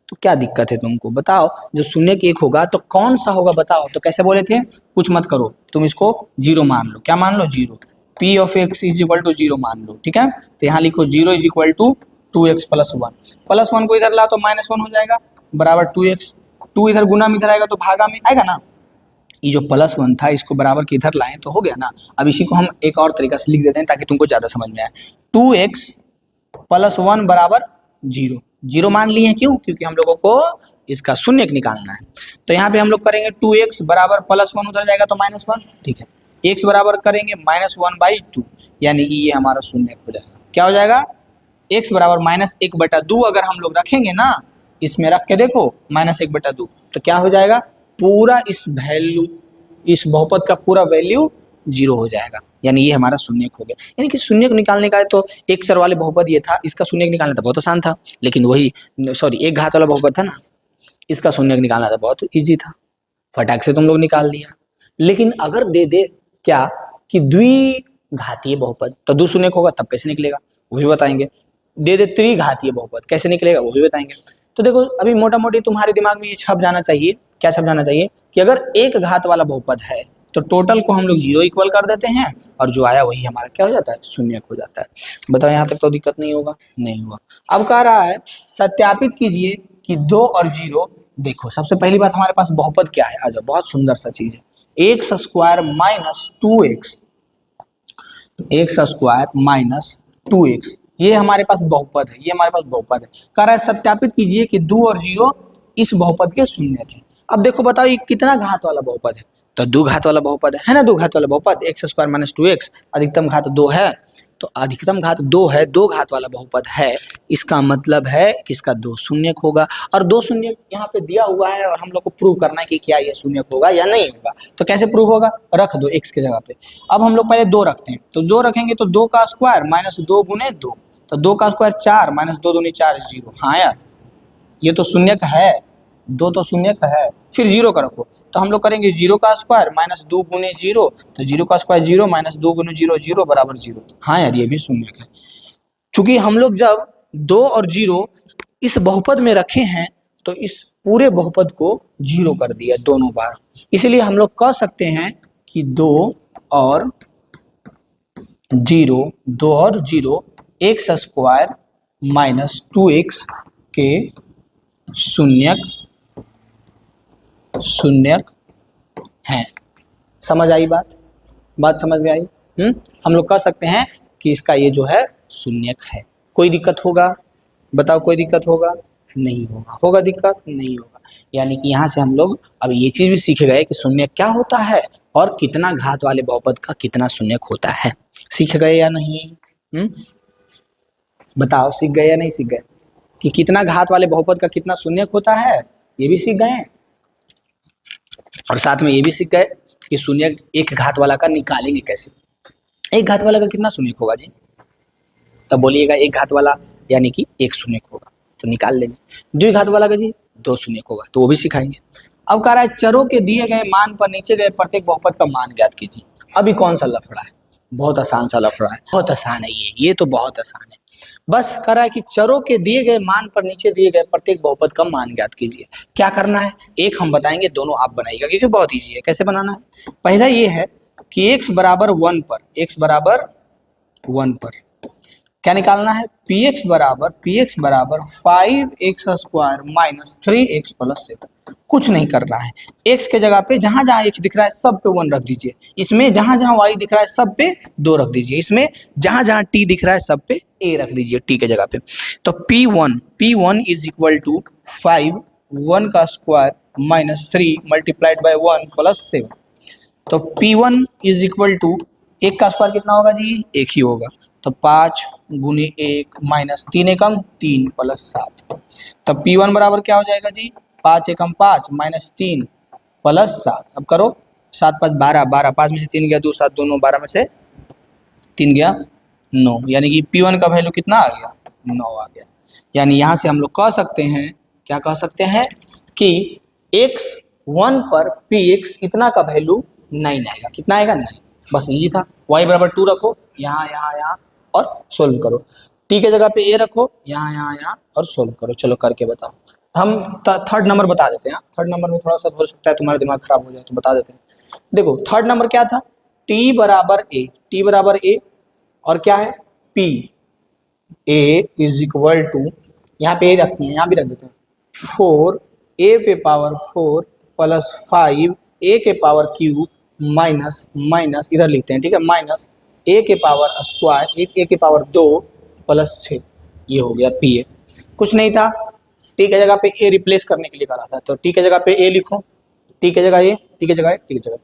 तो क्या दिक्कत है तुमको, बताओ। जब शून्यक 1 होगा तो कौन सा होगा बताओ। तो कैसे बोले थे, कुछ मत करो, तुम इसको 0 मान लो। क्या मान लो, 0। p of x = 0 मान लो, ठीक है। तो यहाँ लिखो 0 = 2x + 1, +1 को इधर ला तो -1 हो जाएगा, बराबर 2x। 2 इधर गुना में इधर आएगा तो भागा में आएगा ना। ये जो +1 था इसको बराबर के इधर लाएं तो हो गया ना। अब इसी को हम एक और तरीका से लिख देते हैं ताकि तुमको ज्यादा समझ में आए। 2x + 1 = 0, 0 मान लिए हैं। क्यों, क्योंकि हम लोगों को इसका शून्यक निकालना है। तो यहाँ पे हम लोग करेंगे 2x बराबर +1 उधर जाएगा तो -1, ठीक है। x बराबर करेंगे -1/2, यानी कि ये हमारा शून्यक हो जाएगा। क्या हो जाएगा, x बराबर -1/2 अगर हम लोग रखेंगे ना, इसमें रख के देखो -1/2, तो क्या हो जाएगा, पूरा इस वैल्यू, इस बहुपद का पूरा वैल्यू 0 हो जाएगा। यानी ये हमारा शून्यक हो गया। यानी कि शून्यक निकालने का है तो एक चर वाले बहुपद ये था, इसका शून्यक निकालना था बहुत आसान था, लेकिन वही सॉरी एक घात वाला बहुपद था ना, इसका शून्यक निकालना था बहुत इजी था, फटाक से तुम लोग निकाल दिया। लेकिन अगर दे दे क्या कि द्विघातीय बहुपद, तो 2 शून्यक होगा, तब कैसे निकलेगा वो भी बताएंगे। दे दे त्रिघातीय बहुपद, कैसे निकलेगा वो भी बताएंगे। तो देखो अभी मोटा मोटी तुम्हारे दिमाग में ये छप जाना चाहिए, क्या छप जाना चाहिए, कि अगर एक घात वाला बहुपद है तो टोटल को हम लोग 0 इक्वल कर देते हैं, और जो आया वही हमारा क्या हो जाता है, शून्यक हो जाता है। बताओ यहाँ तक तो दिक्कत नहीं होगा, नहीं होगा। अब कह रहा है सत्यापित कीजिए कि 2 और 0, देखो सबसे पहली बात हमारे पास बहुपद क्या है, आज बहुत सुंदर सा चीज है, x² - 2x, x² - 2x, ये हमारे पास बहुपद है, ये हमारे पास बहुपद है। कह रहा है सत्यापित कीजिए कि 2 और 0 इस बहुपद के शून्यक है। अब देखो बताओ ये कितना घात वाला बहुपद है, तो 2 घात वाला बहुपद है ना, 2 घात वाला बहुपद, x² - 2x, अधिकतम घात 2 है, तो अधिकतम घात 2 है, 2 घात वाला बहुपद है, इसका मतलब है कि इसका 2 शून्यक होगा। और 2 शून्यक यहाँ पे दिया हुआ है और हम लोग को प्रूव करना है कि क्या ये शून्यक होगा या नहीं होगा। तो कैसे प्रूव होगा, रख दो x के जगह पे। अब हम लोग पहले 2 रखते हैं, तो 2 रखेंगे तो 2 का स्क्वायर -2 × 2, तो 2 का स्क्वायर 4, -2 दूनी 4 0। हाँ यार ये तो शून्यक है, 2 तो शून्यक है। फिर 0 का रखो, तो हम लोग करेंगे 0 का स्क्वायर -2 × 0, तो 0 का स्क्वायर 0, -2 × 0 0 बराबर 0। हाँ यार ये भी शून्यक है। चूंकि हम लोग जब 2 और 0 इस बहुपद में रखे हैं तो इस पूरे बहुपद को 0 कर दिया दोनों बार, इसलिए हम लोग कह सकते हैं कि 2 और 0 x² - 2x के शून्यक हैं। समझ आई बात, बात समझ में आई। हम लोग कह सकते हैं कि इसका ये जो है शून्यक है। कोई दिक्कत होगा, बताओ कोई दिक्कत होगा, नहीं होगा, होगा दिक्कत, नहीं होगा। यानी कि यहाँ से हम लोग अब ये चीज भी सीख गए कि शून्यक क्या होता है और कितना घात वाले बहुपद का कितना शून्यक होता है। सीख गए या नहीं। बताओ सीख गए या नहीं सीख गए कि कितना घात वाले बहुपद का कितना शून्यक होता है, ये भी सीख गए हैं। और साथ में ये भी सीख गए कि शून्यक एक घात वाला का निकालेंगे कैसे। एक घात वाला का कितना शून्यक होगा जी, तब बोलिएगा एक घात वाला यानी कि एक शून्यक होगा तो निकाल लेंगे। द्विघात वाला का जी दो शून्यक होगा तो वो भी सिखाएंगे। अब कह रहा है चरों के दिए गए मान पर नीचे गए प्रत्येक बहुपद का मान ज्ञात कीजिए। अभी कौन सा लफड़ा है, बहुत आसान सा लफड़ा है, बहुत आसान है ये तो बहुत आसान है। बस कह रहा है कि चरों के दिए गए मान पर नीचे दिए गए प्रत्येक बहुपद का मान ज्ञात कीजिए। क्या करना है, एक हम बताएंगे, दोनों आप बनाइएगा क्योंकि बहुत ईजी है। कैसे बनाना है, पहला ये है कि x बराबर 1 पर, x बराबर 1 पर क्या निकालना है, px बराबर 5x square minus 3x plus 7। कुछ नहीं करना है, x के जगह पे जहां जहां x दिख रहा है सब पे 1 रख दीजिए, इसमें जहां जहां y दिख रहा है सब पे 2 रख दीजिए, इसमें जहां जहां t दिख रहा है सब पे a रख दीजिए t के जगह पे। तो p1 इज इक्वल टू 5 1 का square minus 3 multiplied by 1 plus 7। तो P1 इज इक्वल टू 1 का स्क्वायर कितना होगा जी, 1 ही होगा, तो 5 गुने 1 माइनस 3 एकम 3 प्लस 7। तो P1 बराबर क्या हो जाएगा जी, 5 एकम 5 माइनस 3 प्लस 7। अब करो 7 5 12, 12 5 में से 3 गया 2 7 दोनों 12 में से 3 गया 9, यानी कि P1 का वैल्यू कितना आ गया, 9 आ गया। यानी यहाँ से हम लोग कह सकते हैं, क्या कह सकते हैं कि x1 पर px इतना का वैल्यू 9 आएगा। कितना आएगा, 9। बस इजी था। y बराबर 2 रखो यहाँ यहाँ यहाँ और सोल्व करो, t के जगह पे a रखो यहाँ यहाँ यहाँ और सोल्व करो। चलो करके बताओ। हम थर्ड नंबर बता देते हैं। थर्ड नंबर में थोड़ा सा हो सकता है तुम्हारा दिमाग खराब हो जाए तो बता देते हैं। देखो थर्ड नंबर क्या था, t बराबर a और क्या है p, a is equal to, यहाँ पे a रखते हैं यहाँ भी रख देते हैं, 4 a पे पावर 4 प्लस 5 a के पावर क्यूब माइनस इधर लिखते हैं, ठीक है, माइनस a के पावर स्क्वायर a के पावर 2 प्लस 6। ये हो गया p a। कुछ नहीं था, t के जगह पे a रिप्लेस करने के लिए करा था, तो t के जगह पे a लिखो, t के जगह a, t के जगह a, t के जगह।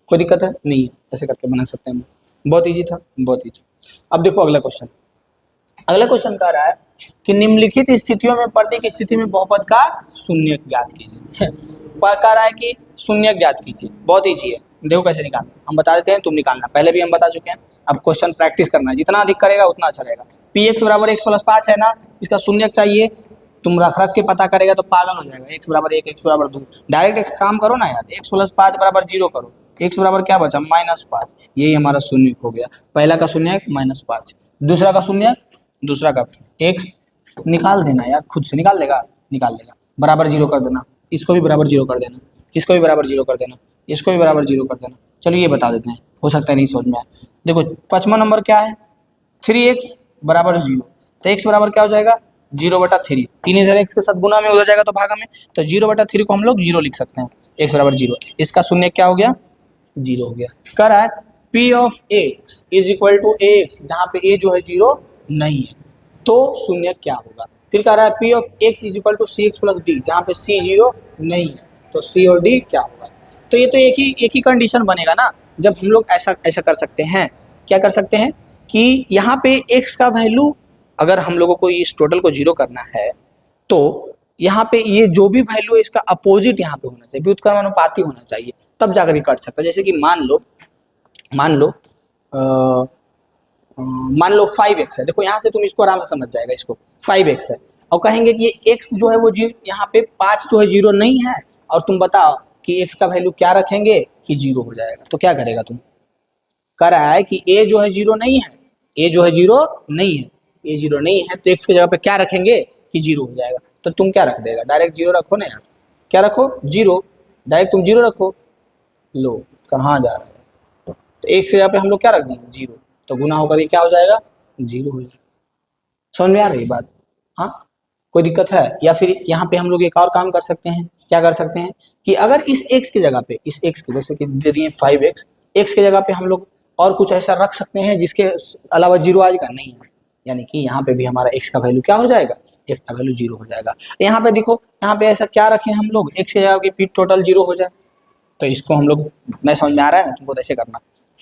कोई दिक्कत है नहीं है, ऐसे करके बना सकते हैं। बहुत ईजी था, बहुत ईजी। अब देखो अगला क्वेश्चन। अगला क्वेश्चन कह रहा है कि निम्नलिखित स्थितियों में प्रत्येक स्थिति में बहुपद का शून्य ज्ञात कीजिए। कह रहा है कि शून्य ज्ञात कीजिए, बहुत ईजी है। देखो कैसे निकालना, हम बता देते हैं, तुम निकालना, पहले भी हम बता चुके हैं। अब क्वेश्चन प्रैक्टिस करना है, जितना अधिक करेगा उतना अच्छा रहेगा। px बराबर x प्लस 5 है ना, इसका शून्य चाहिए, तुम रख रख के पता करेगा तो पागल हो जाएगा। x बराबर 1 x बराबर 2, डायरेक्ट एक काम करो ना यार, x प्लस 5 बराबर 0 करो, x बराबर क्या बचा, -5। यही हमारा शून्य हो गया, पहला का शून्य -5, दूसरा का शून्य, दूसरा का x निकाल देना यार, खुद से निकाल लेगा बराबर 0 कर देना, इसको भी बराबर 0 कर देना, इसको भी बराबर 0 कर देना, इसको भी बराबर 0 कर देना। चलो ये बता देते हैं, हो सकता है नहीं समझ में आए। देखो 5वां नंबर क्या है, 3x बराबर 0, तो x बराबर क्या हो जाएगा, 0/3। 3 इधर x के साथ गुना में, उधर जाएगा तो भागा में, तो 0/3 को हम लोग 0 लिख सकते हैं, x बराबर 0। इसका शून्य क्या हो गया, 0 हो गया। कह रहा है p of x is equal to ax, जहाँ पे a जो है 0 नहीं है तो शून्य क्या होगा। फिर कह रहा है p of x is equal to cx plus d, जहाँ पे c 0 नहीं है तो c और d क्या होगा। तो ये तो एक ही कंडीशन बनेगा ना, जब हम लोग ऐसा कर सकते हैं। क्या कर सकते हैं कि यहाँ पे x का वैल्यू, अगर हम लोगों को इस टोटल को 0 करना है तो यहाँ पे ये जो भी वैल्यू है इसका अपोजिट यहाँ पे होना चाहिए, व्युत्क्रमानुपाती होना चाहिए, तब जाकर ये कट सकता है। जैसे कि मान लो 5x है, देखो यहाँ से तुम इसको आराम से समझ जाएगा, इसको 5x है और कहेंगे कि ये x जो है वो यहाँ पे 5 जो है 0 नहीं है, और तुम बताओ कि x का वैल्यू क्या रखेंगे कि 0 हो जाएगा, तो क्या करेगा तुम। कह रहा है कि a जो है 0 नहीं है, a जो है 0 नहीं है, a 0 नहीं है तो x की जगह पे क्या रखेंगे कि 0 हो जाएगा। तो तुम क्या रख देगा, डायरेक्ट 0 रखो ना यार, क्या रखो 0, डायरेक्ट तुम 0 रखो। लो कहाँ जा रहा है, तो x की जगह पे हम लोग क्या रख देंगे 0, तो गुना होकर ये क्या हो जाएगा 0 हो जाएगा। समझ में आ रही बात, हाँ कोई दिक्कत है। या फिर यहाँ पे हम लोग एक और काम कर सकते हैं, क्या कर सकते हैं कि अगर इस x की जगह पे, इस x के जैसे कि दे दिए 5x, x की जगह पे हम लोग और कुछ ऐसा रख सकते हैं जिसके अलावा 0 आएगा नहीं, यानी कि यहाँ पे भी हमारा x का वैल्यू क्या हो जाएगा, x का वैल्यू 0 हो जाएगा। यहाँ पे देखो, यहाँ पे ऐसा क्या रखें हम लोग, x की जगह पे टोटल 0 हो जाए, तो इसको हम लोग, नहीं समझ में आ रहा है ना तुमको, तो ऐसे करना,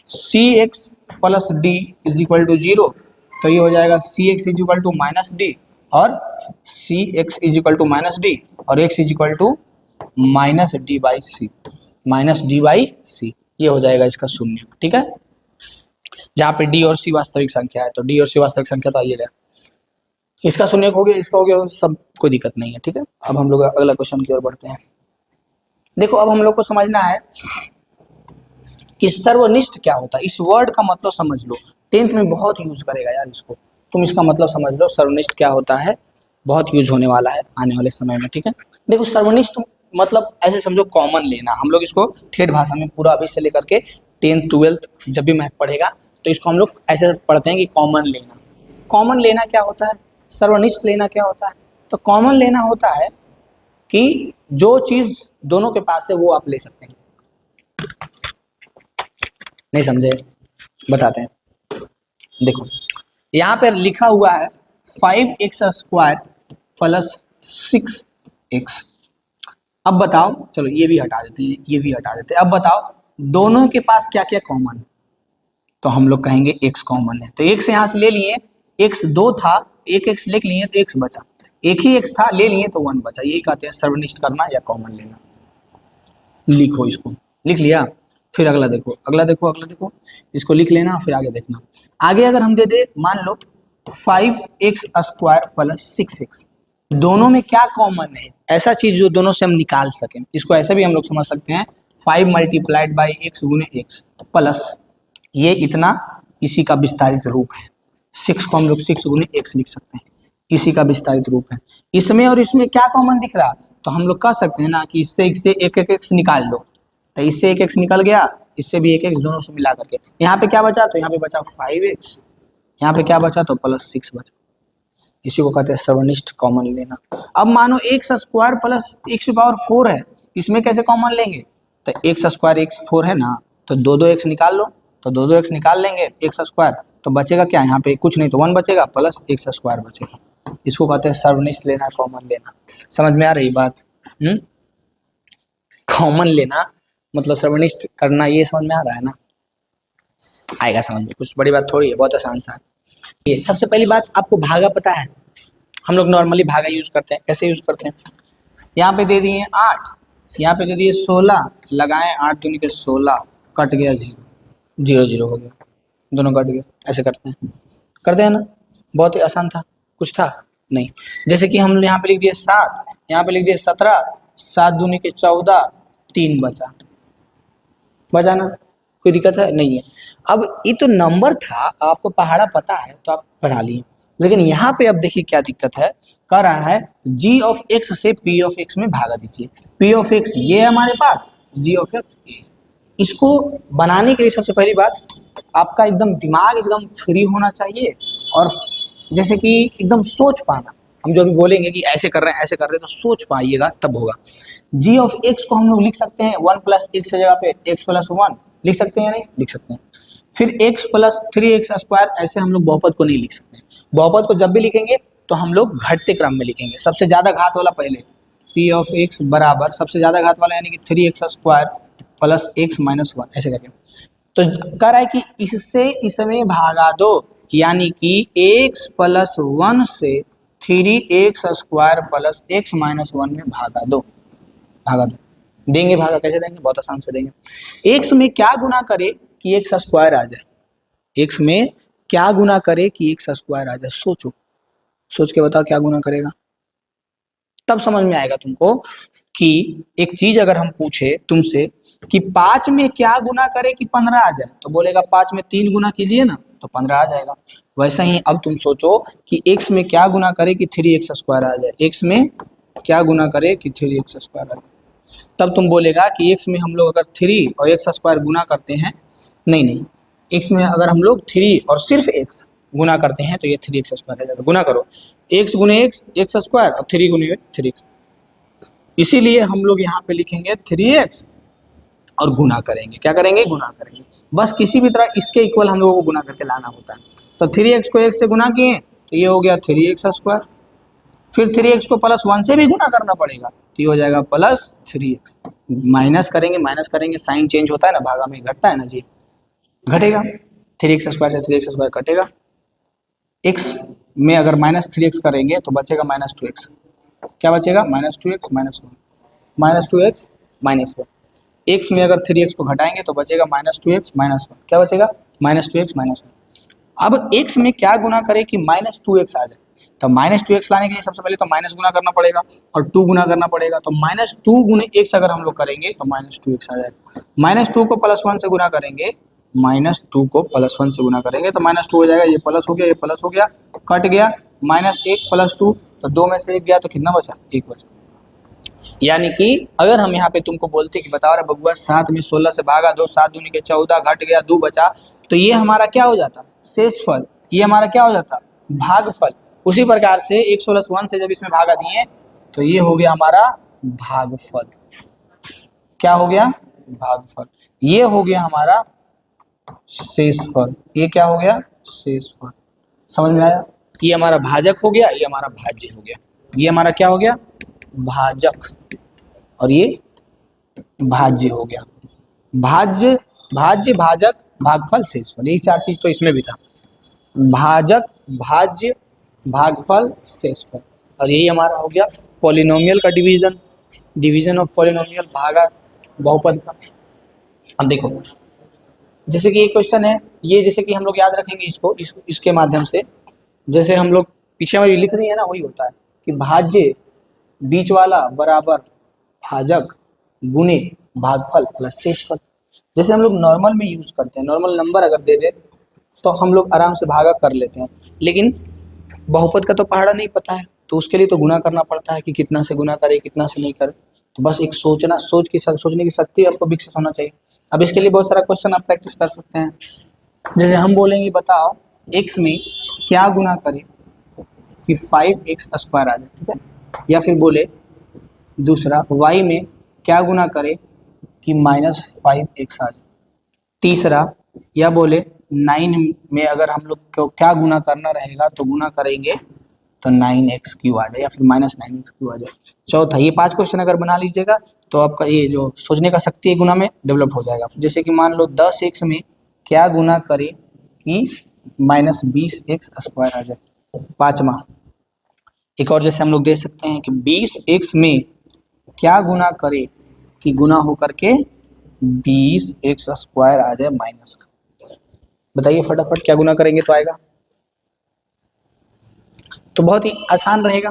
cx plus d is equal to 0 तो ये हो जाएगा C X is equal to minus D और C X is equal to minus D और X is equal to minus D by C, minus D by C, ये हो जाएगा इसका शून्य। ठीक है, जहाँ पे डी और सी वास्तविक संख्या है, तो डी और सी वास्तविक संख्या तो आइए, इसका शून्य हो गया, इसका हो गया, सब कोई दिक्कत नहीं है। ठीक है, अब हम लोग अगला क्वेश्चन की ओर बढ़ते हैं। देखो अब हम लोग को समझना है कि सर्वनिष्ठ क्या होता है। इस वर्ड का मतलब समझ लो, 10th में बहुत यूज करेगा यार इसको, तुम इसका मतलब समझ लो सर्वनिष्ठ क्या होता है, बहुत यूज होने वाला है आने वाले समय में। ठीक है, देखो सर्वनिष्ठ मतलब ऐसे समझो कॉमन लेना, हम लोग इसको ठेठ भाषा में पूरा अभी से लेकर के 10th 12th जब भी मैथ पढ़ेगा तो इसको हम लोग ऐसे पढ़ते हैं कि कॉमन लेना। कॉमन लेना क्या होता है, सर्वनिष्ठ लेना क्या होता है, तो कॉमन लेना होता है कि जो चीज दोनों के पास है वो आप ले सकते हैं। नहीं समझे, बताते हैं। देखो यहाँ पर लिखा हुआ है 5x² प्लस 6x। अब बताओ, चलो ये भी हटा देते हैं, ये भी हटा देते हैं। अब बताओ दोनों के पास क्या क्या कॉमन, तो हम लोग कहेंगे x कॉमन है, तो x यहाँ से ले लिए, x 2 था, एक x लिख लिए तो x बचा, एक ही x था ले लिए तो 1 बचा। यही कहते हैं सर्वनिष्ठ करना या कॉमन लेना। लिखो, इसको लिख लिया, फिर अगला देखो, अगला देखो, अगला देखो, इसको लिख लेना, फिर आगे देखना। आगे अगर हम दे दे, मान लो 5x² प्लस 6x, दोनों में क्या कॉमन है, ऐसा चीज जो दोनों से हम निकाल सकें। इसको ऐसे भी हम लोग समझ सकते हैं 5 मल्टीप्लाइड बाई x गुने x प्लस ये इतना, इसी का विस्तारित रूप है। 6 को हम लोग 6 गुने x लिख सकते हैं, इसी का विस्तारित रूप है। इसमें और इसमें क्या कॉमन दिख रहा, तो हम लोग कह सकते हैं ना कि इससे एक एक x निकाल लो, तो इससे एक x निकल गया, इससे भी एक x, दोनों से मिला करके यहाँ पे क्या बचा, तो यहाँ पे बचा 5x, यहाँ पे क्या बचा, तो प्लस 6 बचा। इसी को कहते हैं सर्वनिष्ठ कॉमन लेना। अब मानो x² प्लस x⁴ है, इसमें कैसे कॉमन लेंगे, तो x² x4 है ना, तो 2x निकाल लो, तो 2x निकाल लेंगे x², तो बचेगा क्या, यहाँ पे कुछ नहीं तो 1 बचेगा प्लस x² बचेगा। इसको कहते हैं सर्वनिष्ठ लेना, कॉमन लेना। समझ में आ रही बात? कॉमन लेना मतलब सर्वनिष्ठ करना, ये समझ में आ रहा है ना? आएगा समझ में, कुछ बड़ी बात थोड़ी है, बहुत आसान सा। ये सबसे पहली बात, आपको भागा पता है, हम लोग नॉर्मली भागा यूज करते हैं। कैसे यूज करते हैं, यहाँ पे दे दिए 8, यहाँ पे दे दिए 16, लगाएं 8 दूनी के 16, कट गया 0, 0 0 हो गया, दोनों कट गए। ऐसे करते हैं ना, बहुत ही आसान था, कुछ था नहीं। जैसे कि हम यहाँ पे लिख दिए 7, यहाँ पे लिख दिए 17, 7 दूनी के 14, 3 बचा ना, कोई दिक्कत है नहीं है। अब ये तो नंबर था, आपको पहाड़ा पता है तो आप पढ़ा लिए, लेकिन यहाँ पे अब देखिए क्या दिक्कत है, कह रहा है g ऑफ x से p ऑफ x में भागा दीजिए। p ऑफ x ये है हमारे पास, g ऑफ x ये। इसको बनाने के लिए सबसे पहली बात, आपका एकदम दिमाग एकदम फ्री होना चाहिए, और जैसे कि एकदम सोच पाना। हम जो अभी बोलेंगे कि ऐसे कर रहे हैं, ऐसे कर रहे हैं, तो सोच पाइएगा तब होगा। g ऑफ x को हम लोग लिख सकते हैं 1 प्लस x की जगह पे x प्लस 1 लिख सकते हैं या नहीं लिख सकते हैं। फिर x प्लस 3x², ऐसे हम लोग बहुपद को नहीं लिख सकते। बहुपद को जब भी लिखेंगे तो हम लोग घटते क्रम में लिखेंगे, सबसे ज्यादा घात वाला पहले। p ऑफ x बराबर सबसे ज्यादा घात वाला यानी कि 3x² प्लस x माइनस 1, ऐसे करके। तो कह रहा है कि इससे इसमें भागा दो, यानी कि x प्लस 1 से 3x² प्लस x माइनस 1 में भागा दो। देंगे भागा, कैसे देंगे, बहुत आसान से देंगे। x में क्या गुना करे कि x² आ जाए, x में क्या गुना करे कि x² आ जाए, सोचो, सोच के बताओ क्या गुना करेगा, तब समझ में आएगा तुमको कि एक चीज अगर हम पूछे तुमसे कि 5 में क्या गुना करे कि 15 आ जाए, तो बोलेगा 5 में 3 गुना कीजिए ना तो 15 आ जाएगा। वैसे ही अब तुम सोचो कि x में क्या गुना करे कि 3x² आ जाए, x में क्या गुना करे कि 3x² आ जाए, तब तुम बोलेगा कि x में हम लोग अगर 3 और x² गुना करते हैं, नहीं, x में अगर हम लोग 3 और सिर्फ x गुना करते हैं तो ये 3x² आ जाएगा। गुना करो, x गुने x² और 3 गुने 3x, इसीलिए हम लोग यहाँ पे लिखेंगे 3x और गुना करेंगे। क्या करेंगे, गुना करेंगे। बस किसी भी तरह इसके इक्वल हम लोगों को गुना करके लाना होता है। तो 3x को 1 से गुना किए तो ये हो गया 3x², फिर 3x को प्लस 1 से भी गुना करना पड़ेगा तो ये हो जाएगा प्लस 3x। माइनस करेंगे, साइन चेंज होता है ना, भागा में घटता है ना जी, घटेगा, 3x² से 3x² कटेगा, x में अगर -3x करेंगे तो बचेगा -2x। क्या बचेगा? -2x -1, -2x -1। x में अगर 3x को घटाएंगे तो बचेगा -2x -1। क्या बचेगा? -2x -1। अब x में क्या गुना करें कि -2x आ जाए? तो -2x लाने के लिए सबसे पहले तो माइनस गुना करना पड़ेगा और 2 गुना करना पड़ेगा। तो -2 गुने x अगर हम लोग करेंगे तो -2x आ जाएगा। -2 को +1 से गुना करेंगे, -2 को +1 से गुना करेंगे तो -2 हो जाएगा। ये प्लस हो गया, ये प्लस हो गया, कट गया। -1 + 2 तो 2 में से 1 गया तो कितना बचा? 1 बचा। यानी कि अगर हम यहाँ पे तुमको बोलते कि बताओ रे बबुआ 7 में 16 से भागा दो, 7 दूनी के 14, घट गया 2 बचा, तो ये हमारा क्या हो जाता? शेषफल। ये हमारा क्या हो जाता? भागफल। उसी प्रकार से 1/1 से जब इसमें भागा दिए तो ये हो गया हमारा भागफल। क्या हो गया? भागफल। ये हो गया हमारा शेषफल। ये क्या हो गया? शेषफल। समझ में आया? ये हमारा भाजक हो गया, ये हमारा भाज्य हो गया। ये हमारा क्या हो गया? भाजक और ये भाज्य हो गया। भाज्य, भाज्य, भाजक, भागफल, शेषफल, ये 4 चीज तो इसमें भी था। भाजक, भाज्य, भागफल, शेषफल। और यही हमारा हो गया पॉलिनोमियल का डिवीजन, डिवीजन ऑफ पॉलिनोमियल, भागा बहुपद का। अब देखो जैसे कि ये क्वेश्चन है, ये जैसे कि हम लोग याद रखेंगे इसको इसके माध्यम से, जैसे हम लोग पीछे में लिख रही है ना, वही होता है कि भाज्य बीच वाला बराबर भाजक गुने भागफल प्लस शेषफल। जैसे हम लोग नॉर्मल में यूज करते हैं, नॉर्मल नंबर अगर दे दे तो हम लोग आराम से भागा कर लेते हैं, लेकिन बहुपद का तो पहाड़ा नहीं पता है, तो उसके लिए तो गुना करना पड़ता है कि कितना से गुना करे, कितना से नहीं करे। तो बस एक सोचने की शक्ति आपको विकसित होना चाहिए। अब इसके लिए बहुत सारा क्वेश्चन आप प्रैक्टिस कर सकते हैं। जैसे हम बोलेंगे बताओ x में क्या गुना करे कि 5x² आ जाए, ठीक है? या फिर बोले दूसरा y में क्या गुना करे कि -5x आ जाए। तीसरा या बोले 9 में अगर हम लोग को क्या गुना करना रहेगा तो गुना करेंगे तो 9x³ आ जाए या फिर -9x³ आ जाए। चौथा, ये 5 क्वेश्चन अगर बना लीजिएगा तो आपका ये जो सोचने का शक्ति है गुना में डेवलप हो जाएगा। जैसे कि मान लो 10x में क्या गुना करे कि -20x² आ जाए। पांचवा, एक और जैसे हम लोग दे सकते हैं कि 20x में क्या गुना करे कि गुना होकर के 20x² आ जाए माइनस का। बताइए फटाफट क्या गुना करेंगे तो आएगा? तो बहुत ही आसान रहेगा।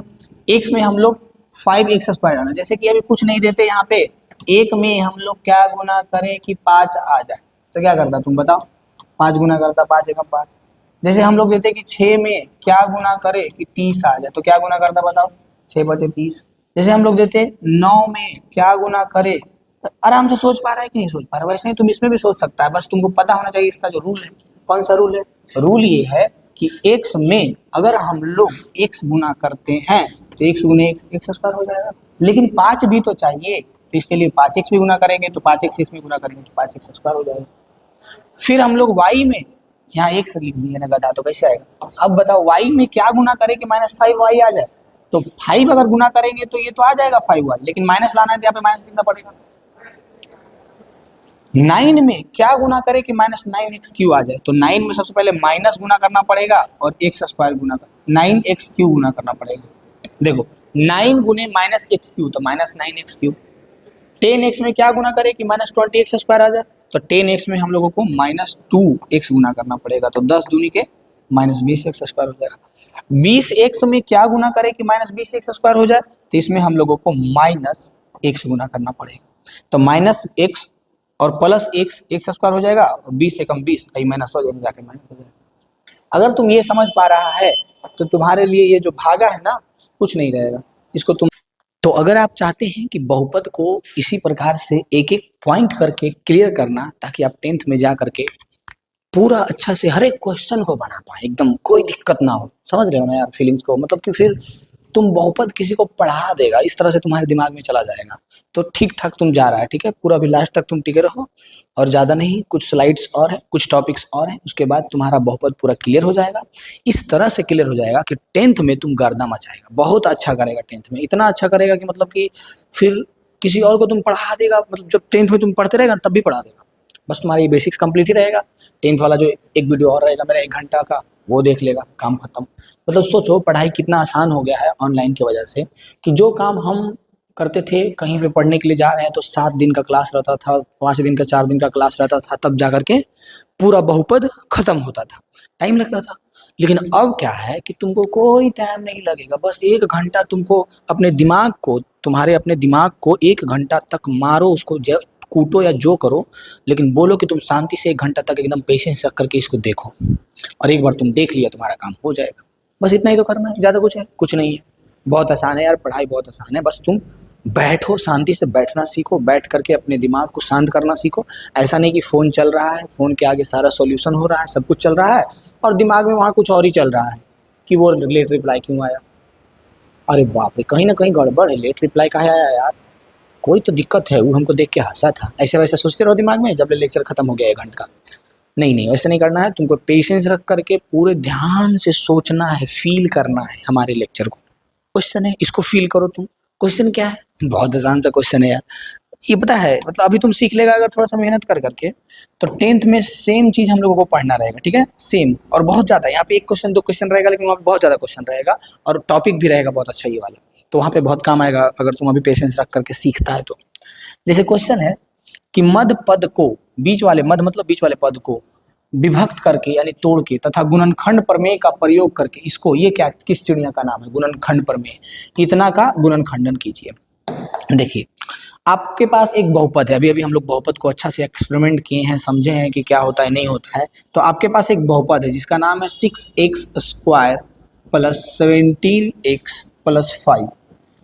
x में हम लोग 5x² आना, जैसे कि अभी कुछ नहीं देते यहाँ पे, एक में हम लोग क्या गुना करें कि 5 आ जाए तो क्या करता तुम बताओ? 5 गुना करता, 5 एकम 5। जैसे हम लोग देते कि 6 में क्या गुना करे कि 30 आ जाए तो क्या गुना करता बताओ? 6 बचे 30। जैसे हम लोग देते 9 में क्या गुना करे, तो आराम से सोच पा रहा है कि नहीं सोच पा रहा? वैसे ही तुम इसमें भी सोच सकता है, बस तुमको पता होना चाहिए इसका जो रूल है। कौन सा रूल है? रूल ये है कि x में अगर हम लोग x गुना करते हैं तो x गुने x² हो जाएगा, लेकिन 5 भी तो चाहिए, तो इसके लिए 5x भी गुना करेंगे तो 5x इसमें गुना करेंगे तो 5x² हो जाएगा। फिर हम लोग y में यहाँ x लिख दिए ना गधा, तो कैसे आएगा? अब बताओ y में क्या गुना करें कि -5y आ जाए, तो 5 अगर गुना करेंगे तो ये तो आ जाएगा 5y, लेकिन माइनस लाना है तो यहाँ पे माइनस लिखना पड़ेगा। 9 में क्या गुना करे कि -9x³ आ जाए, तो 9 में सबसे पहले माइनस गुना करना पड़ेगा और x² गुना कर 9x³ गुना करना पड़ेगा। देखो 9 गुने -x³ तो -9x³। 10x में क्या गुना करे कि -20x² आ जाए, तो 10x में हम लोगों को -2x गुना करना पड़ेगा, तो 10 दूनी के -20x² हो जाएगा। 20x में क्या गुना करे कि -20x² हो जाए, तो इसमें हम लोगों को -x गुना करना पड़ेगा, तो -x और +x² हो जाएगा और 20 से कम 20 माइनस हो जाके माइनस हो जाएगा। अगर तुम ये समझ पा रहा है तो तुम्हारे लिए ये जो भागा है ना कुछ नहीं रहेगा, इसको तुम। तो अगर आप चाहते हैं कि बहुपद को इसी प्रकार से एक एक पॉइंट करके क्लियर करना, ताकि आप 10th में जा करके पूरा अच्छा से हर एक क्वेश्चन को बना पाए, एकदम कोई दिक्कत ना हो, समझ रहे हो ना यार फीलिंग्स को? मतलब कि फिर तुम बहुपद किसी को पढ़ा देगा इस तरह से तुम्हारे दिमाग में चला जाएगा, तो ठीक ठाक तुम जा रहा है, ठीक है? पूरा भी लास्ट तक तुम टिके रहो, और ज़्यादा नहीं, कुछ स्लाइड्स और हैं, कुछ टॉपिक्स और हैं, उसके बाद तुम्हारा बहुपद पूरा क्लियर हो जाएगा। इस तरह से क्लियर हो जाएगा कि 10th में तुम गर्दा मचाएगा, बहुत अच्छा करेगा 10th में, इतना अच्छा करेगा कि मतलब कि फिर किसी और को तुम पढ़ा देगा, मतलब जब 10th में तुम पढ़ते रहेगा तब भी पढ़ा देगा। बस तुम्हारा ये बेसिक्स कंप्लीट ही रहेगा। 10th वाला जो एक वीडियो और रहेगा मेरा 1 घंटा का, वो देख लेगा, काम खत्म। मतलब सोचो पढ़ाई कितना आसान हो गया है ऑनलाइन की वजह से, कि जो काम हम करते थे, कहीं पे पढ़ने के लिए जा रहे हैं तो 7 दिन का क्लास रहता था, 5 दिन का 4 दिन का क्लास रहता था, तब जा करके पूरा बहुपद खत्म होता था, टाइम लगता था। लेकिन अब क्या है कि तुमको कोई टाइम नहीं लगेगा, बस 1 घंटा तुमको अपने दिमाग को, तुम्हारे अपने दिमाग को 1 घंटा तक मारो, उसको कूटो या जो करो, लेकिन बोलो कि तुम शांति से 1 घंटा तक एकदम पेशेंस रख करके इसको देखो, और एक बार तुम देख लिया तुम्हारा काम हो जाएगा। बस इतना ही तो करना है, ज़्यादा कुछ है कुछ नहीं है। बहुत आसान है यार, पढ़ाई बहुत आसान है, बस तुम बैठो, शांति से बैठना सीखो, बैठ करके अपने दिमाग को शांत करना सीखो। ऐसा नहीं कि फ़ोन चल रहा है, फ़ोन के आगे सारा सॉल्यूशन हो रहा है, सब कुछ चल रहा है और दिमाग में वहाँ कुछ और ही चल रहा है कि वो लेट रिप्लाई क्यों आया। अरे बाप रे, कहीं ना कहीं गड़बड़ है, लेट रिप्लाई काहे आया यार, कोई तो दिक्कत है, वो हमको देख के हंसा था, ऐसे वैसे सोचते रहो दिमाग में जब लेक्चर खत्म हो गया 1 घंटे का। नहीं नहीं, ऐसा नहीं करना है, तुमको पेशेंस रख करके पूरे ध्यान से सोचना है, फील करना है हमारे लेक्चर को। क्वेश्चन है, इसको फील करो तुम। क्वेश्चन क्या है? बहुत आसान सा क्वेश्चन है यार, ये पता है, मतलब अभी तुम सीख लेगा अगर थोड़ा सा मेहनत कर करके, तो 10th में सेम चीज हम लोगों को पढ़ना रहेगा, ठीक है, सेम, और बहुत ज्यादा, यहाँ पे 1 क्वेश्चन 2 क्वेश्चन रहेगा, लेकिन वहाँ पे बहुत ज्यादा क्वेश्चन रहेगा, और टॉपिक भी रहेगा बहुत अच्छा ये वाला, तो वहाँ पे बहुत काम आएगा अगर तुम अभी पेशेंस रख करके सीखता है तो। जैसे क्वेश्चन है कि मध्य पद को, बीच वाले मध्य मतलब बीच वाले पद को विभक्त करके यानी तोड़ के तथा गुणनखंड प्रमेय का प्रयोग करके, इसको, ये क्या, किस चिड़िया का नाम है? गुणनखंड प्रमेय। इतना का गुणनखंडन कीजिए। देखिए आपके पास एक बहुपद है, अभी अभी हम लोग बहुपद को अच्छा से एक्सपेरिमेंट किए हैं, समझे हैं कि क्या होता है नहीं होता है। तो आपके पास एक बहुपद है जिसका नाम है 6x² + 17x + 5।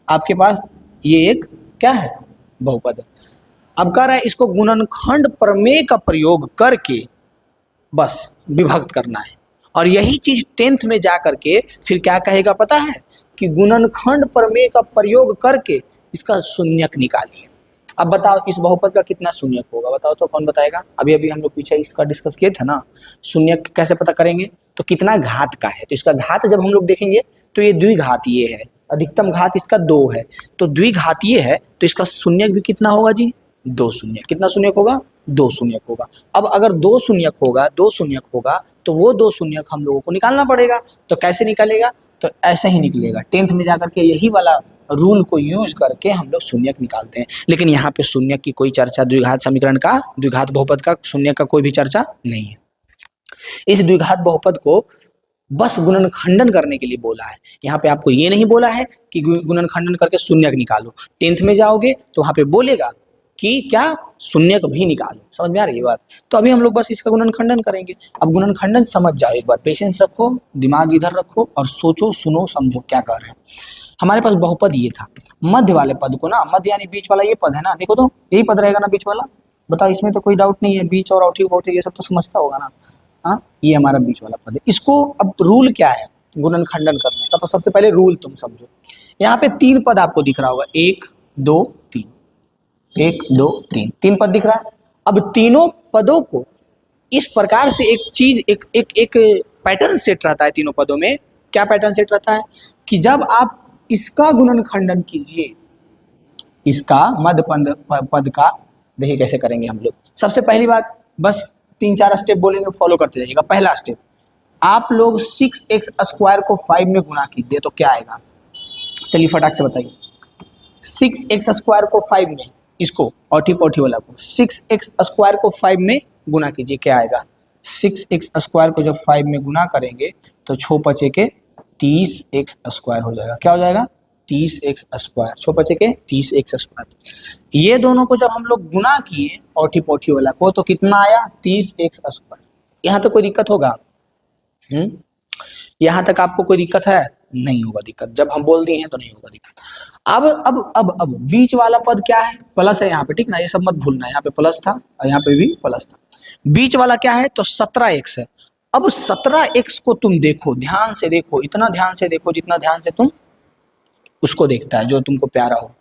आपके पास ये एक क्या है? बहुपद है। अब कह रहा है इसको गुणनखंड प्रमेय का प्रयोग करके बस विभक्त करना है, और यही चीज 10th में जा करके फिर क्या कहेगा पता है? कि गुणनखंड प्रमेय का प्रयोग करके इसका शून्यक निकालिए। अब बताओ इस बहुपद का कितना शून्यक होगा, बताओ तो, कौन बताएगा? अभी अभी हम लोग पीछे इसका डिस्कस किए थे ना, शून्यक कैसे पता करेंगे, तो कितना घात का है, तो इसका घात जब हम लोग देखेंगे तो ये द्विघातीय है, अधिकतम घात इसका 2 है, तो द्विघातीय है, तो इसका शून्यक भी कितना होगा जी? 2 शून्यक। कितना शून्यक होगा? 2 शून्यक होगा। अब अगर 2 शून्यक होगा, 2 शून्यक होगा, तो वो 2 शून्यक हम लोगों को निकालना पड़ेगा। तो कैसे निकालेगा? तो ऐसे ही निकलेगा, 10th में जाकर के यही वाला रूल को यूज करके हम लोग शून्यक निकालते हैं। लेकिन यहाँ पे शून्यक की कोई चर्चा, द्विघात समीकरण का, द्विघात बहुपद का शून्यक का कोई भी चर्चा नहीं है। इस द्विघात बहुपद को बस गुणनखंडन करने के लिए बोला है, यहाँ पे आपको ये नहीं बोला है कि गुणनखंडन करके शून्यक निकालो। 10th में जाओगे तो वहां पे बोलेगा कि क्या, शून्यक भी निकालो। समझ में आ रही है बात? तो अभी हम लोग बस इसका गुणनखंडन करेंगे। अब गुणनखंडन समझ जाओ, एक बार पेशेंस रखो, दिमाग इधर रखो और सोचो, सुनो, समझो क्या कर रहे हैं। हमारे पास बहुपद ये था, मध्य वाले पद को ना, मध्य यानी बीच वाला ये पद है ना, देखो तो यही पद रहेगा ना बीच वाला, बताओ, इसमें तो कोई डाउट नहीं है, बीच और औठी औठी ये सब तो समझता होगा ना। हाँ, ये हमारा बीच वाला पद है। इसको अब रूल क्या है गुणनखंडन करने का, तो सबसे पहले रूल तुम समझो। यहाँ पे 3 पद आपको दिख रहा होगा, 1 2 3, 1 2 3, 3 पद दिख रहा है। अब तीनों पदों को इस प्रकार से एक चीज, एक एक एक पैटर्न सेट रहता है तीनों पदों में। क्या पैटर्न सेट रहता है? कि जब आप इसका गुणनखंडन कीजिए, इसका मध्य पद का, देखिए कैसे करेंगे हम लोग। सबसे पहली बात, बस 3-4 स्टेप बोलेंगे, फॉलो करते जाइएगा। पहला स्टेप, आप लोग 6x² को 5 में गुना कीजिए तो क्या आएगा? चलिए फटाक से बताइए। 6x² को 5 में, इसको औठी पौठी वाला को 6x² को 5 में गुना कीजिए, क्या आएगा? 6x² को जब 5 में गुना करेंगे तो 6 पचे के 30x² हो जाएगा। क्या हो जाएगा? 30x²। 6 पचे के 30x²। ये दोनों को जब हम लोग गुना किए औठी पौठी वाला को, तो कितना आया? 30x²। यहाँ तक कोई दिक्कत होगा? यहाँ तक आपको कोई दिक्कत है? नहीं होगा दिक्कत, जब हम बोल दिए हैं तो नहीं होगा दिक्कत। अब बीच वाला पद क्या है? प्लस है यहाँ पे, ठीक ना, ये सब मत भूलना, यहाँ पे प्लस था और यहाँ पे भी प्लस था। बीच वाला क्या है? तो 17x है। अब 17x को तुम देखो, ध्यान से देखो, इतना ध्यान से देखो जितना ध्यान से तुम उसको देखता है जो तुमको प्यारा हो।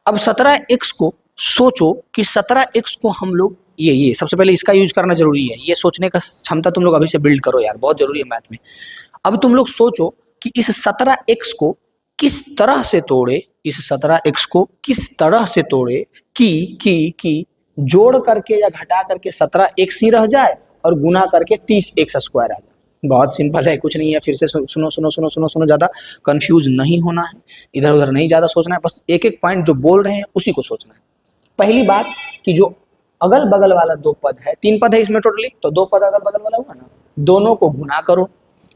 अब 17x को सोचो कि 17x को हम लोग, ये सबसे पहले इसका यूज करना जरूरी है, ये सोचने का क्षमता तुम लोग अभी से बिल्ड करो यार, बहुत जरूरी है मैथ में। अब तुम लोग सोचो कि इस 17x को किस तरह से तोड़े, इस 17x को किस तरह से तोड़े कि जोड़ करके या घटा करके 17x ही रह जाए और गुना करके 30x² आ जाए। बहुत सिंपल है, कुछ नहीं है। फिर से सुनो सुनो सुनो सुनो सुनो, ज़्यादा कंफ्यूज नहीं होना है, इधर उधर नहीं ज़्यादा सोचना है, बस एक एक पॉइंट जो बोल रहे हैं उसी को सोचना है। पहली बात कि जो अगल बगल वाला दो पद है, तीन पद है इसमें टोटली, तो दो पद अगल बगल वाला हुआ ना, दोनों को गुना करो।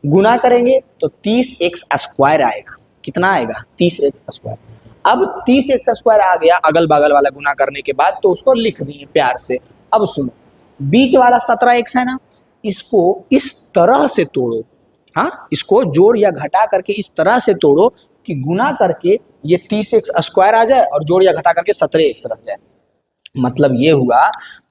गुना करेंगे तो 30x² आएगा। कितना आएगा? 30x²। अब 30x² आ गया अगल बगल वाला गुना करने के बाद, तो उसको लिख दिए प्यार से। अब सुनो, बीच वाला 17x है ना, इसको इस तरह से तोड़ो, हाँ, इसको जोड़ या घटा करके इस तरह से तोड़ो कि गुना करके ये 30x² आ जाए और जोड़ या घटा करके 17x रह जाए। मतलब ये हुआ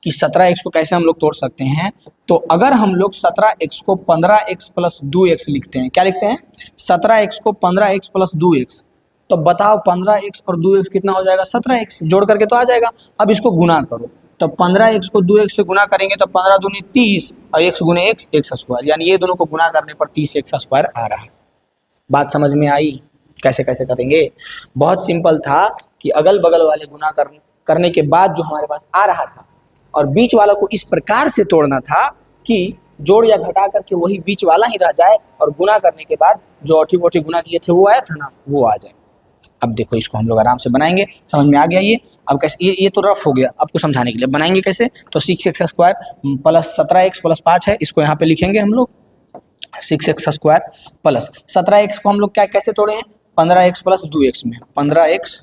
कि 17x को कैसे हम लोग तोड़ सकते हैं। तो अगर हम लोग 17x को 15x प्लस 2x लिखते हैं, क्या लिखते हैं? 17x को 15x प्लस 2x, तो बताओ 15x और 2x कितना हो जाएगा? 17x। जोड़ करके तो आ जाएगा। अब इसको गुना करो, तो 15x को 2x से गुना करेंगे तो 15 दूनी 30 और x गुने x² यानी ये दोनों को गुना करने पर 30x² आ रहा है। बात समझ में आई? कैसे कैसे करेंगे? बहुत सिंपल था कि अगल बगल वाले गुना करने के बाद जो हमारे पास आ रहा था, और बीच वाला को इस प्रकार से तोड़ना था कि जोड़ या घटा करके वही बीच वाला ही रह जाए, और गुना करने के बाद जो औठी बोठी गुना किए थे वो आया था ना, वो आ जाए। अब देखो इसको हम लोग आराम से बनाएंगे। समझ में आ गया ये? अब कैसे, ये तो रफ हो गया, आपको समझाने के लिए बनाएंगे कैसे। तो 6x² प्लस 17x प्लस 5 है, इसको यहाँ पे लिखेंगे हम लोग 6x² प्लस 17x को हम लोग क्या कैसे तोड़े हैं? 15x प्लस 2x में, 15x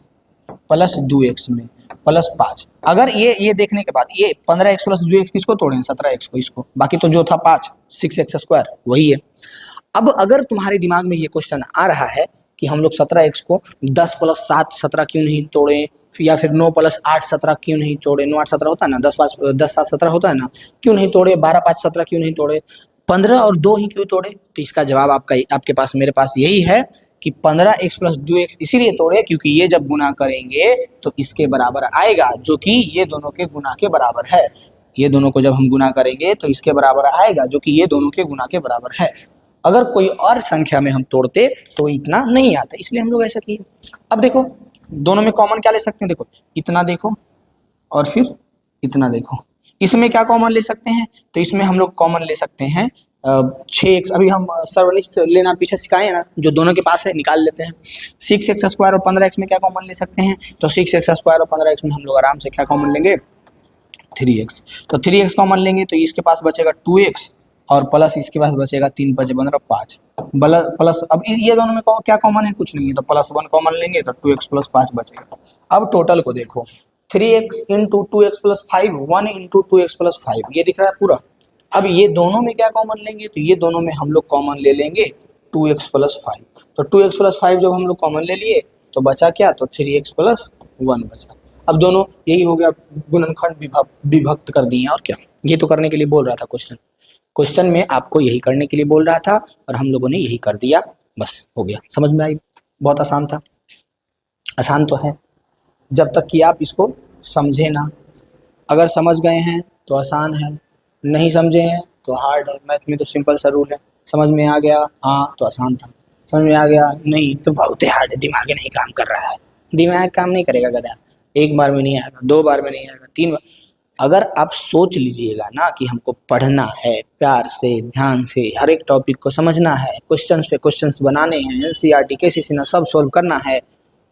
प्लस 2x में प्लस 5। अगर ये देखने के बाद ये 15x प्लस 2x किसको तोड़े हैं? 17x को, इसको। बाकी तो जो था 5 6x² वही है। अब अगर तुम्हारे दिमाग में ये क्वेश्चन आ रहा है कि हम लोग 17x को 10 प्लस 7 17 क्यों नहीं तोड़े, या फिर 9 प्लस 8 17 क्यों नहीं तोड़े, 9 8 17 होता है ना, 10 7 17 होता है ना, क्यों नहीं तोड़े, 12 5 17 क्यों नहीं तोड़े, 15 और 2 ही क्यों तोड़े? तो इसका जवाब आपके पास मेरे पास यही है कि 15x प्लस 2x इसीलिए तोड़े क्योंकि ये जब गुना करेंगे तो इसके बराबर आएगा, जो कि ये दोनों के गुना के बराबर है। ये दोनों को जब हम गुना करेंगे तो इसके बराबर आएगा, जो कि ये दोनों के गुना के बराबर है। अगर कोई और संख्या में हम तोड़ते तो इतना नहीं आता, इसलिए हम लोग ऐसा किए। अब देखो दोनों में कॉमन क्या ले सकते हैं? देखो इतना देखो और फिर इतना देखो, इसमें क्या कॉमन ले सकते हैं? तो इसमें हम लोग कॉमन ले सकते हैं 6x। अभी हम सर्वनिष्ठ लेना पीछे सिखाए ना, जो दोनों के पास है निकाल लेते हैं। 6x² और 15x में क्या कॉमन ले सकते हैं? तो 6x² और 15x में हम लोग आराम से क्या कॉमन लेंगे? 3x। तो 3x कॉमन लेंगे तो इसके पास बचेगा 2x और प्लस इसके पास बचेगा 3 5 15 5 प्लस। अब ये दोनों में क्या कॉमन है? कुछ नहीं है, तो +1 कॉमन लेंगे तो 2x प्लस 5 बचेगा। अब टोटल को देखो, 3x into 2x plus 5, 1 into 2x plus 5, ये दिख रहा है पूरा। अब ये दोनों में क्या कॉमन लेंगे? तो ये दोनों में हम लोग कॉमन ले लेंगे 2x प्लस 5। तो 2x प्लस 5 जब हम लोग कॉमन ले लिए तो बचा क्या? तो 3x प्लस 1 बचा। अब दोनों यही हो गया, गुणनखंड विभक्त कर दिए, और क्या। ये तो करने के लिए बोल रहा था क्वेश्चन में, आपको यही करने के लिए बोल रहा था और हम लोगों ने यही कर दिया, बस हो गया। समझ में आई? बहुत आसान था। आसान तो है जब तक कि आप इसको समझे ना। अगर समझ गए हैं तो आसान है, नहीं समझे हैं तो हार्ड है। मैथ में तो सिंपल सा रूल है, समझ में आ गया हाँ तो आसान था, समझ में आ गया नहीं तो बहुत ही हार्ड है, दिमाग नहीं काम कर रहा है। दिमाग काम नहीं करेगा गधा, एक बार में नहीं आएगा, 2 बार में नहीं आएगा, 3 बार। अगर आप सोच लीजिएगा ना कि हमको पढ़ना है प्यार से ध्यान से, हर एक टॉपिक को समझना है, क्वेश्चंस पे क्वेश्चंस बनाने हैं, एनसीईआरटी केसीसी ना सब सोल्व करना है,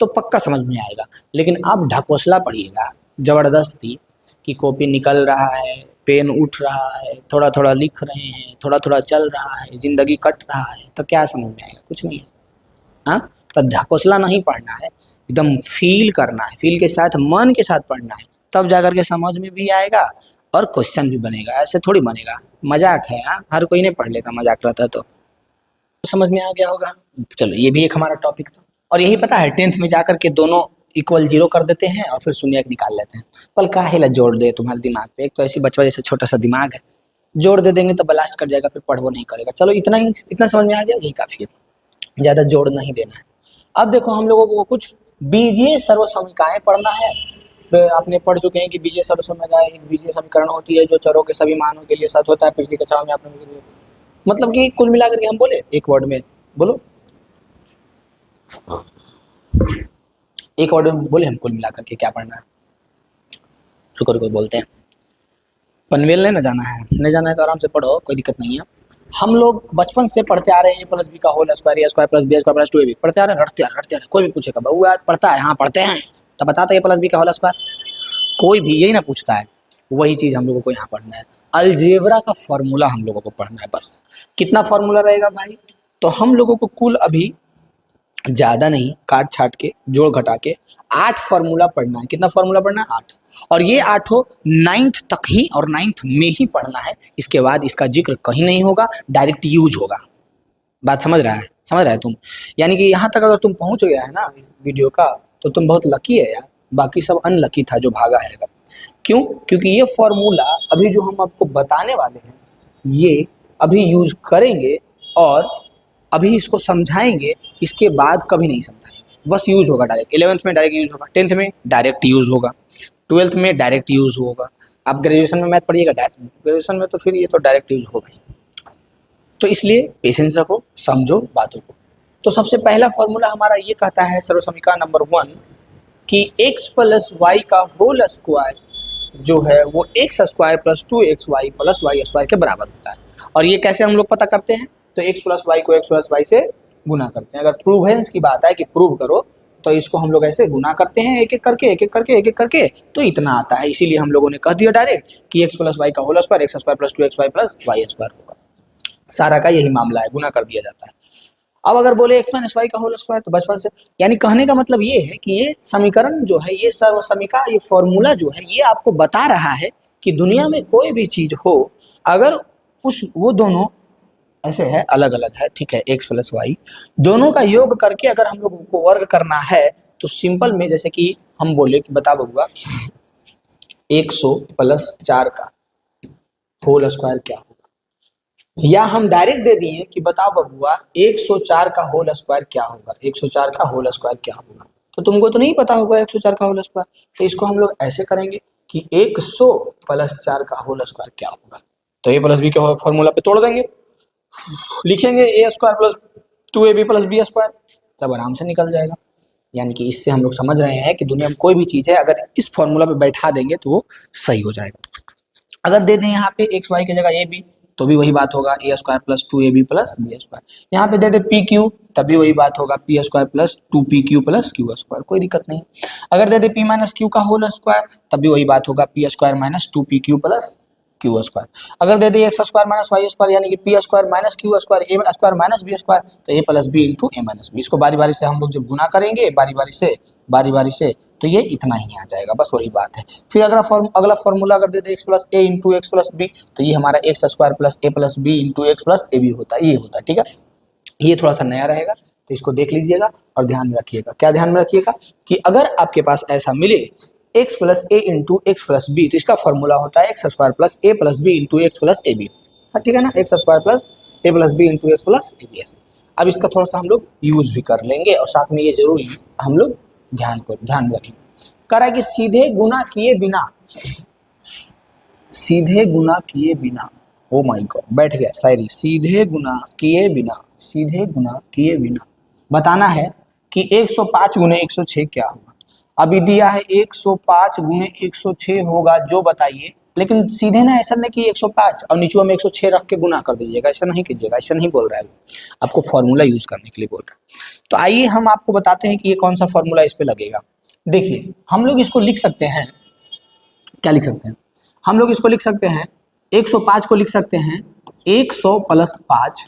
तो पक्का समझ में आएगा। लेकिन आप ढकोसला पढ़िएगा ज़बरदस्ती कि कॉपी निकल रहा है, पेन उठ रहा है, थोड़ा थोड़ा लिख रहे हैं, थोड़ा थोड़ा चल रहा है, ज़िंदगी कट रहा है, तो क्या समझ में आएगा? कुछ नहीं है। हाँ, तो ढकोसला नहीं पढ़ना है, एकदम फील करना है, फील के साथ मन के साथ पढ़ना है, तब जाकर के समझ में भी आएगा और क्वेश्चन भी बनेगा। ऐसे थोड़ी बनेगा, मजाक है। हाँ, हर कोई नहीं पढ़ लेता मजाक रहता तो समझ में आ गया होगा। चलो ये भी एक हमारा टॉपिक था। और यही पता है 10th में जाकर के दोनों इक्वल 0 कर देते हैं और फिर शून्यक निकाल लेते हैं। पल काहे जोड़ दे तुम्हारे दिमाग पे, एक तो ऐसी बचवा जैसे छोटा सा दिमाग है, जोड़ दे देंगे तो ब्लास्ट कर जाएगा, फिर पढ़वो नहीं करेगा। चलो इतना समझ में आ गया, यही काफ़ी है, ज़्यादा जोड़ नहीं देना है। अब देखो हम लोगों को कुछ बीजीय सर्वसमीकाएं पढ़ना है। आपने पढ़ चुके हैं कि बीजीय सर्वसमीकाएं एक बीजीय समीकरण होती है जो चरों के सभी मानों के लिए सत्य होता है। पिछली कक्षाओं में आपने मतलब कि कुल मिलाकर के हम बोले एक वर्ड में, बोलो एक वर्ड में बोले हम कुल मिलाकर के क्या पढ़ना है। रुको रुको बोलते हैं। पनवेल ने न जाना है, नहीं जाना है तो आराम से पढ़ो, कोई दिक्कत नहीं है। हम लोग बचपन से पढ़ते आ रहे हैं ए प्लस बी का whole square, A square plus B square plus 2ab पढ़ते आ रहे हैं, रटते आ रहे हैं। कोई भी पूछेगा बहू आज पढ़ता है, हाँ पढ़ते हैं, तो बता तो ए प्लस बी का होल स्क्वायर, कोई भी यही ना पूछता है। वही चीज हम लोगों को यहाँ पढ़ना है, अलजेब्रा का फॉर्मूला हम लोगों को पढ़ना है बस। कितना फॉर्मूला रहेगा भाई, तो हम लोगों को कुल अभी ज्यादा नहीं, काट छाट के जोड़ घटा के 8 फॉर्मूला पढ़ना है। कितना फॉर्मूला पढ़ना है? 8। और ये 8 9th तक ही और 9th में ही पढ़ना है, इसके बाद इसका जिक्र कहीं नहीं होगा, डायरेक्ट यूज होगा। बात समझ रहा है? समझ रहा है तुम? यानी कि यहाँ तक अगर तुम पहुंच गया है ना इस वीडियो का, तो तुम बहुत लकी है यार, बाकी सब अनलकी था जो भागा है अगर। क्यों? क्योंकि ये फॉर्मूला अभी जो हम आपको बताने वाले हैं, ये अभी यूज करेंगे और अभी इसको समझाएंगे, इसके बाद कभी नहीं समझाएंगे, बस यूज होगा डायरेक्ट। 11th में डायरेक्ट यूज होगा, 10th में डायरेक्ट यूज होगा, 12th में डायरेक्ट यूज होगा। आप ग्रेजुएशन में मैथ पढ़िएगा डायरेक्ट, ग्रेजुएशन में तो फिर ये तो डायरेक्ट यूज होगा ही। तो इसलिए पेशेंस रखो, समझो बातों को। तो सबसे पहला फॉर्मूला हमारा ये कहता है सर्वसमीकरण नंबर 1 कि x प्लस वाई का होल स्क्वायर जो है वो x square plus 2xy plus Y square के बराबर होता है। और ये कैसे हम लोग पता करते हैं? तो x प्लस वाई को x प्लस वाई से गुना करते हैं। अगर प्रूवेंस की बात है कि प्रूव करो, तो इसको हम लोग ऐसे गुना करते हैं एक एक करके एक एक करके एक एक करके, तो इतना आता है। इसीलिए हम लोगों ने कह दिया डायरेक्ट कि x प्लस वाई का whole square x square plus 2xy plus Y square होगा। सारा का यही मामला है, गुना कर दिया जाता है। अब अगर बोले एक्स माइनस वाई का होल स्क्वायर, तो बचपन से, यानी कहने का मतलब ये है कि ये समीकरण जो है, ये सर्वसमीका, ये फॉर्मूला जो है, ये आपको बता रहा है कि दुनिया में कोई भी चीज हो, अगर उस वो दोनों ऐसे है, अलग अलग है, ठीक है, एक्स प्लस वाई, दोनों का योग करके अगर हम लोगों को वर्ग करना है, तो सिंपल में जैसे कि हम बोले कि बता बबुआ 100 प्लस 4 का होल स्क्वायर क्या होगा, या हम डायरेक्ट दे दिए कि बताओ बबुआ 104 का होल स्क्वायर क्या होगा, 104 का होल स्क्वायर क्या होगा, तो तुमको तो नहीं पता होगा 104 का होल स्क्वायर। तो इसको हम लोग ऐसे करेंगे कि 100 प्लस 4 का होल स्क्वायर क्या होगा, तो ए प्लस बी के फॉर्मूला पे तोड़ देंगे, लिखेंगे A square plus 2ab plus B square, सब आराम से निकल जाएगा। यानी कि इससे हम लोग समझ रहे हैं कि दुनिया में कोई भी चीज़ है, अगर इस फॉर्मूला पे बैठा देंगे तो वो सही हो जाएगा। अगर दे दें यहाँ पे एक्स वाई की जगह ए बी, तो भी वही बात होगा, A square plus 2ab plus B square. यहाँ पे दे दे पी क्यू, तब भी वही बात होगा, P square plus 2pq plus Q square, कोई दिक्कत नहीं। अगर दे दे पी माइनस क्यू का होल स्क्वायर, तब भी वही बात होगा, P square minus 2pq plus Q square. अगर दे दे X square minus Y square, यानी कि P square minus Q square A square minus B square, तो A plus B into A minus B. इसको बारी बारी से हम लोग जब गुना करेंगे बारी बारी से, तो ये इतना ही आ जाएगा, बस वही बात है। फिर अगला फॉर्मूला अगर दे दे x plus a into x plus b, तो ये हमारा x square plus A plus B into x plus a b होता है, ये होता है, ठीक है। ये थोड़ा सा नया रहेगा, तो इसको देख लीजिएगा और ध्यान में रखिएगा। क्या ध्यान में रखिएगा कि अगर आपके पास ऐसा मिले x plus a into x plus b, तो इसका फॉर्मूला होता है x square plus A plus B into x plus a b, ठीक है ना, x square plus A plus B into x plus a b. अब इसका थोड़ा सा हम लोग यूज भी कर लेंगे, और साथ में ये जरूरी हम लोग ध्यान में रखेंगे। कह रहा है कि सीधे गुना किए बिना, ओ माय गॉड, बैठ गया शायरी, सीधे गुना किए बिना बताना है कि 105 गुने 106 क्या होगा। अभी दिया है 105 गुने 106 होगा, जो बताइए। लेकिन सीधे ना ऐसा नहीं कि 105 और नीचे में 106 रख के गुना कर दीजिएगा, ऐसा नहीं कीजिएगा, ऐसा नहीं बोल रहा है, आपको फॉर्मूला यूज करने के लिए बोल रहा है। तो आइए हम आपको बताते हैं कि ये कौन सा फॉर्मूला इस पे लगेगा। देखिए हम लोग इसको लिख सकते हैं, क्या लिख सकते हैं, हम लोग इसको लिख सकते हैं 105 को लिख सकते हैं 100 प्लस 5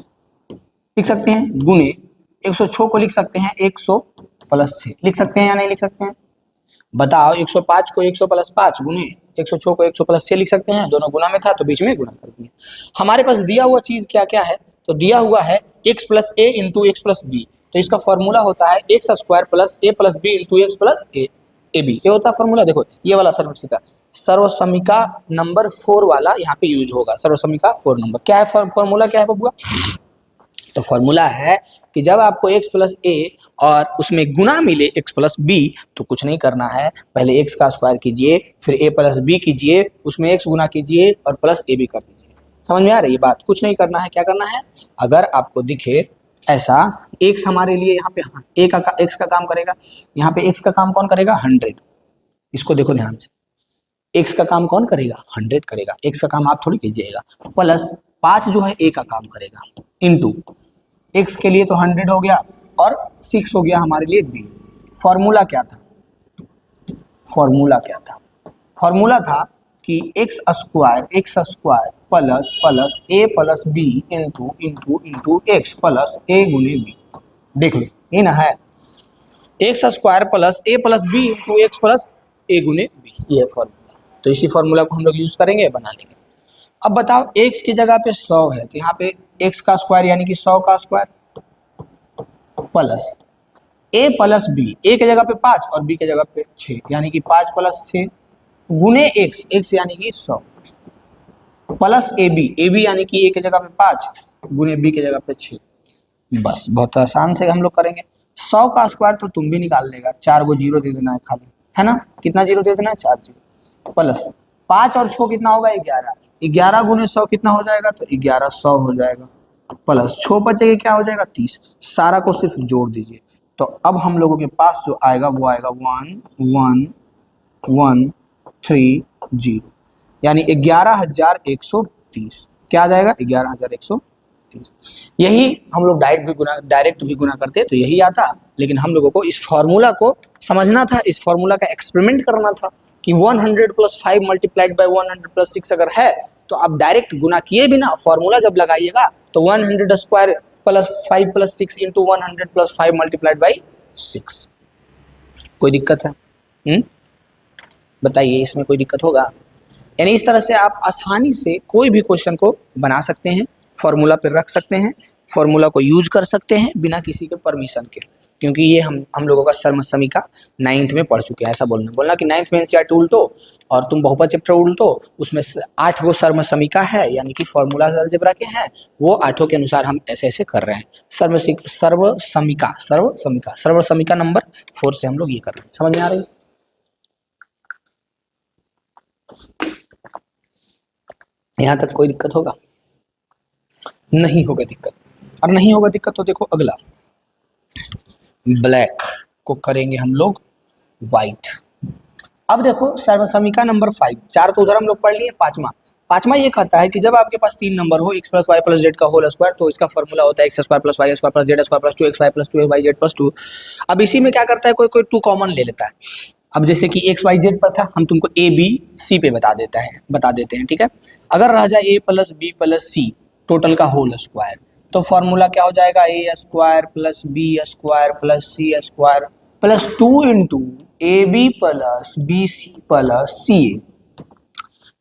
लिख सकते हैं, गुने 106 को लिख सकते हैं 100 प्लस 6 लिख सकते हैं या नहीं लिख सकते हैं, बताओ। 105 को 100 प्लस 5 गुने 106 को 100 प्लस 6 लिख सकते हैं, दोनों गुना में था तो बीच में गुना कर दिए। हमारे पास दिया हुआ चीज क्या क्या है, तो दिया हुआ है x plus a into x plus b, तो इसका फॉर्मूला होता है x square plus A plus B into x plus a b, ये होता है फॉर्मूला। देखो ये वाला सर्वसमीका नंबर 4 वाला यहाँ पे यूज होगा, सर्वसमीका 4 नंबर। क्या है फॉर्मूला, क्या है बबुआ, तो फॉर्मूला है कि जब आपको x प्लस ए और उसमें गुना मिले x प्लस बी, तो कुछ नहीं करना है, पहले x का स्क्वायर कीजिए, फिर a प्लस बी कीजिए, उसमें x गुना कीजिए और प्लस ए बी कर दीजिए। समझ में आ रही है बात? कुछ नहीं करना है। क्या करना है, अगर आपको दिखे ऐसा x हमारे लिए यहाँ पे a का x का काम करेगा, यहाँ पे x का काम कौन करेगा, 100। इसको देखो ध्यान से, x का काम कौन करेगा, 100 करेगा, x का काम आप थोड़ी कीजिएगा। प्लस 5 जो है ए का काम करेगा, इनटू एक्स के लिए तो 100 हो गया और 6 हो गया हमारे लिए बी। फॉर्मूला क्या था? फॉर्मूला क्या था? फॉर्मूला था कि X square plus plus A plus B into into into x plus A गुने बी। देख ले, ये ना है x square plus A plus B into x plus A गुने बी, ये फॉर्मूला। तो इसी फॉर्मूला को हम लोग यूज करेंगे, बना लेंगे। अब बताओ एक्स की जगह पे 100 है तो यहाँ पे एक्स का स्क्वायर यानी कि 100 का स्क्वायर प्लस ए प्लस बी, ए की जगह पे 5 और बी की जगह पे 6 यानी कि 5 प्लस 6 गुने एक्स, एक्स यानी कि 100 प्लस ए बी यानी कि ए की जगह पे 5 गुने बी की जगह पे 6। बस बहुत आसान से हम लोग करेंगे। 100 का स्क्वायर तो तुम भी निकाल लेगा, 4 गो जीरो दे देना है खाली, है ना? कितना जीरो दे देना है? 4 जीरो प्लस 5 और 6 कितना होगा? 11। 11 गुने 100 कितना हो जाएगा? तो 1100 हो जाएगा प्लस 6 बचेगा क्या हो जाएगा? 30। सारा को सिर्फ जोड़ दीजिए। तो अब हम लोगों के पास जो आएगा वो आएगा 11130 यानी 11,130। क्या आ जाएगा? 11,130। यही हम लोग डायरेक्ट भी गुना करते तो यही आता, लेकिन हम लोगों को इस फॉर्मूला को समझना था, इस फॉर्मूला का एक्सपेरिमेंट करना था कि 100 + 5 मल्टीप्लाइड बाय 100 + 6 अगर है तो आप डायरेक्ट गुना किए बिना फॉर्मूला जब लगाइएगा तो 100 square plus 5 + 6 into 100 + 5 multiplied by 6। कोई दिक्कत है? बताइए, इसमें कोई दिक्कत होगा? यानी इस तरह से आप आसानी से कोई भी क्वेश्चन को बना सकते हैं, फॉर्मूला पे रख सकते हैं, फॉर्मूला को यूज कर सकते हैं बिना किसी के परमिशन के, क्योंकि ये हम लोगों का सर्वसमिका 9th में पढ़ चुके हैं। ऐसा बोलना कि 9th में एनसीईआरटी उल्टो और तुम बहुपद चैप्टर उल्टो, उसमें 8 गो सर्वसमिका है यानी कि फॉर्मूला अलजेब्रा के हैं, वो 8 के अनुसार हम ऐसे ऐसे कर रहे हैं। सर्वसमिका नंबर 4 से हम लोग ये कर रहे हैं। समझ में आ रही है? यहाँ तक कोई दिक्कत होगा? नहीं होगा दिक्कत। और नहीं होगा दिक्कत तो देखो अगला, ब्लैक को करेंगे हम लोग वाइट। अब देखो सर्वसमिका नंबर 5, 4 तो उधर हम लोग पढ़ लिए। पांचवा ये कहता है कि जब आपके पास 3 नंबर हो x + y + z का होल स्क्वायर, तो इसका फॉर्मूला होता है x² + y² + z² + 2xy + 2yz + 2। अब इसी में क्या करता है, कोई 2 कॉमन ले लेता है। अब जैसे कि x y z पर था, हम तुमको a b c पे बता देते हैं, ठीक है? अगर रह जाए a + b + c टोटल का होल स्क्वायर, तो फॉर्मूला क्या हो जाएगा? a² + b² + c² + 2 into ab + bc + ca।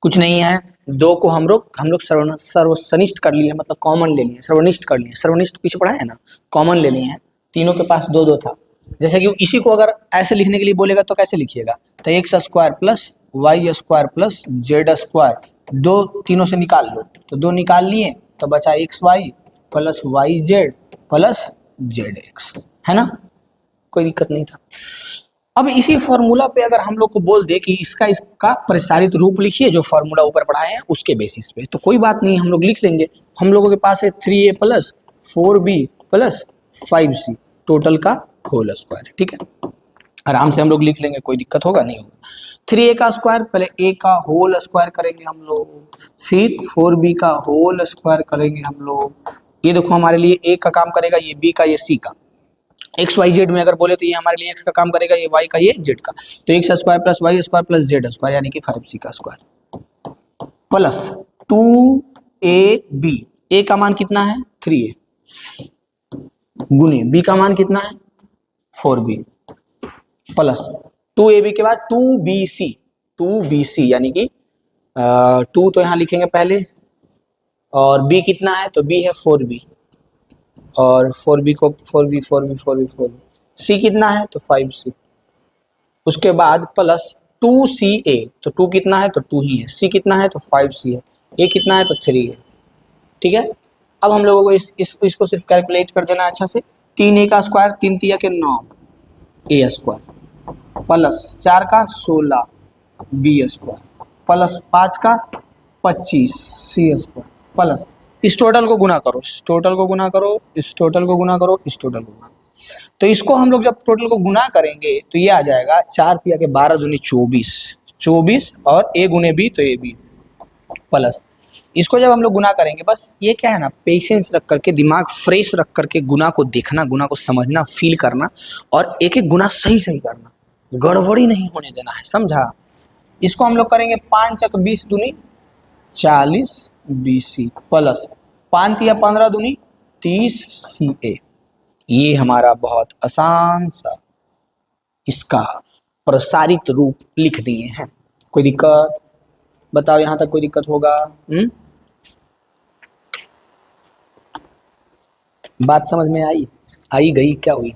कुछ नहीं है, 2 को हम लोग सर्वसनिष्ठ कर लिए, मतलब कॉमन ले लिए, सर्वनिष्ठ कर लिए। सर्वनिष्ठ पीछे पढ़ा है ना, कॉमन ले लिए हैं। तीनों के पास 2 2 था। जैसे कि इसी को अगर ऐसे लिखने के लिए बोलेगा तो कैसे लिखिएगा? तो x² + y² + z², 2 तीनों से निकाल लो, तो 2 निकाल लिए तो बचा xy + yz + zx, है ना? कोई दिक्कत नहीं था। अब इसी फॉर्मूला पे अगर हम लोग को बोल दे कि इसका प्रसारित रूप लिखिए जो फॉर्मूला ऊपर पढ़ाए हैं उसके बेसिस पे, तो कोई बात नहीं, हम लोग लिख लेंगे। हम लोगों के पास है 3a + 4b + 5c टोटल का होल स्क्वायर, ठीक है? आराम से हम लोग लिख लेंगे, कोई दिक्कत होगा? नहीं होगा। 3a का स्क्वायर, पहले a का होल स्क्वायर करेंगे हम लोग, फिर 4b का होल स्क्वायर करेंगे हम लोग। ये देखो हमारे लिए a का काम करेगा, ये b का, ये c का। एक्स वाई जेड में अगर बोले तो ये हमारे लिए एक्स का काम करेगा, ये वाई का, ये जेड का। तो x² + y² + z² यानी कि 5c का स्क्वायर प्लस 2ab, a का मान कितना है? 3a गुने b का मान कितना है? 4b प्लस 2ab के बाद 2bc यानी कि 2 तो यहाँ लिखेंगे पहले, और b कितना है? तो b है 4b, और 4b को 4b c कितना है? तो 5c। उसके बाद प्लस 2ca, तो 2 कितना है? तो 2 ही है। c कितना है? तो 5c है। a कितना है? तो 3 है, ठीक है? अब हम लोगों को इसको सिर्फ कैलकुलेट कर देना अच्छा से। 3a का स्क्वायर, 3 तिया के 9 a² प्लस 4 का 16 b² प्लस 5 का 25 c² प्लस इस टोटल को गुना करो, इस टोटल को गुना करो, इस टोटल को गुना करो, इस टोटल को गुना। तो इसको हम लोग जब टोटल को गुना करेंगे तो ये आ जाएगा 4 तिया के 12 दूनी 24 और a गुने b तो a b प्लस इसको जब हम लोग गुना करेंगे, बस ये क्या है ना, पेशेंस रख करके, दिमाग फ्रेश रख करके गुना को देखना, गुना को समझना, फील करना और एक एक गुना सही सही करना, गड़बड़ी नहीं होने देना है, समझा। इसको हम लोग करेंगे 5 चक 20 दूनी 40 BC प्लस 5 या 15 दूनी 30 CA। ये हमारा बहुत आसान सा इसका प्रसारित रूप लिख दिए हैं। कोई दिक्कत बताओ, यहां तक कोई दिक्कत होगा? बात समझ में आई? आई गई? क्या हुई?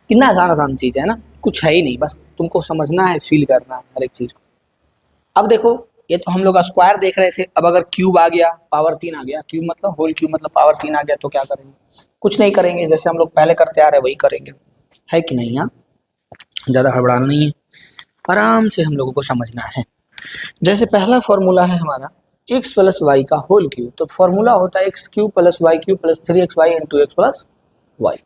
कितना आसान आसान चीज है ना, कुछ है ही नहीं, बस तुमको समझना है, फील करना है हर एक चीज को। अब देखो, ये तो हम लोग स्क्वायर देख रहे थे, अब अगर क्यूब आ गया, पावर 3 आ गया, क्यूब मतलब होल क्यूब मतलब पावर 3 आ गया, तो क्या करेंगे? कुछ नहीं करेंगे, जैसे हम लोग पहले करते आ रहे वही करेंगे, है कि नहीं? हाँ, ज़्यादा हड़बड़ाना नहीं है, आराम से हम लोगों को समझना है। जैसे पहला फॉर्मूला है हमारा x प्लस वाई का होल क्यूब, तो फॉर्मूला होता है x cube plus y cube plus 3xy into x plus y.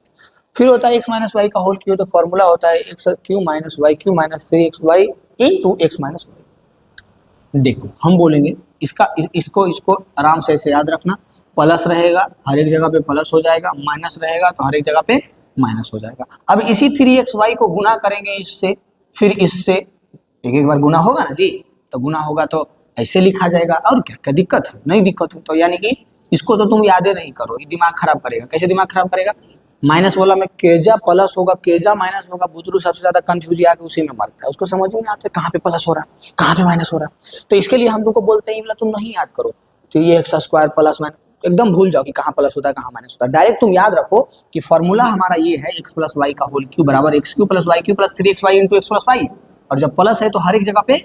फिर होता है x माइनस वाई का होल क्यूब, तो फॉर्मूला होता है x cube minus y cube minus 3xy into x minus y. देखो हम बोलेंगे इसका इसको इसको आराम से ऐसे याद रखना, प्लस रहेगा हर एक जगह पे प्लस हो जाएगा, माइनस रहेगा तो हर एक जगह पे माइनस हो जाएगा। अब इसी 3xy को गुना करेंगे इससे, फिर इससे, एक एक बार गुना होगा ना जी, तो गुना होगा तो ऐसे लिखा जाएगा, और क्या क्या दिक्कत है? नहीं दिक्कत है तो यानी कि इसको तो तुम याद नहीं करो, ये दिमाग खराब करेगा। कैसे दिमाग खराब करेगा? माइनस वाला में केजा प्लस होगा, केजा माइनस होगा, बुजुर्ग सबसे ज्यादा कंफ्यूज आके उसी में मरता है, उसको समझ में आता है कहाँ पे प्लस हो रहा है कहाँ पे माइनस हो रहा है। तो इसके लिए हम लोग को बोलते हैं तुम नहीं याद करो, तो ये एक्स स्क्वायर प्लस माइनस एकदम भूल जाओ कि कहाँ प्लस होता है कहाँ माइनस होता है। डायरेक्ट तुम याद रखो कि फॉर्मूला हमारा ये है एक्स प्लस वाई का होल क्यूब बराबर x cube plus y cube plus 3xy into x plus y, और जब प्लस है तो हर एक जगह पे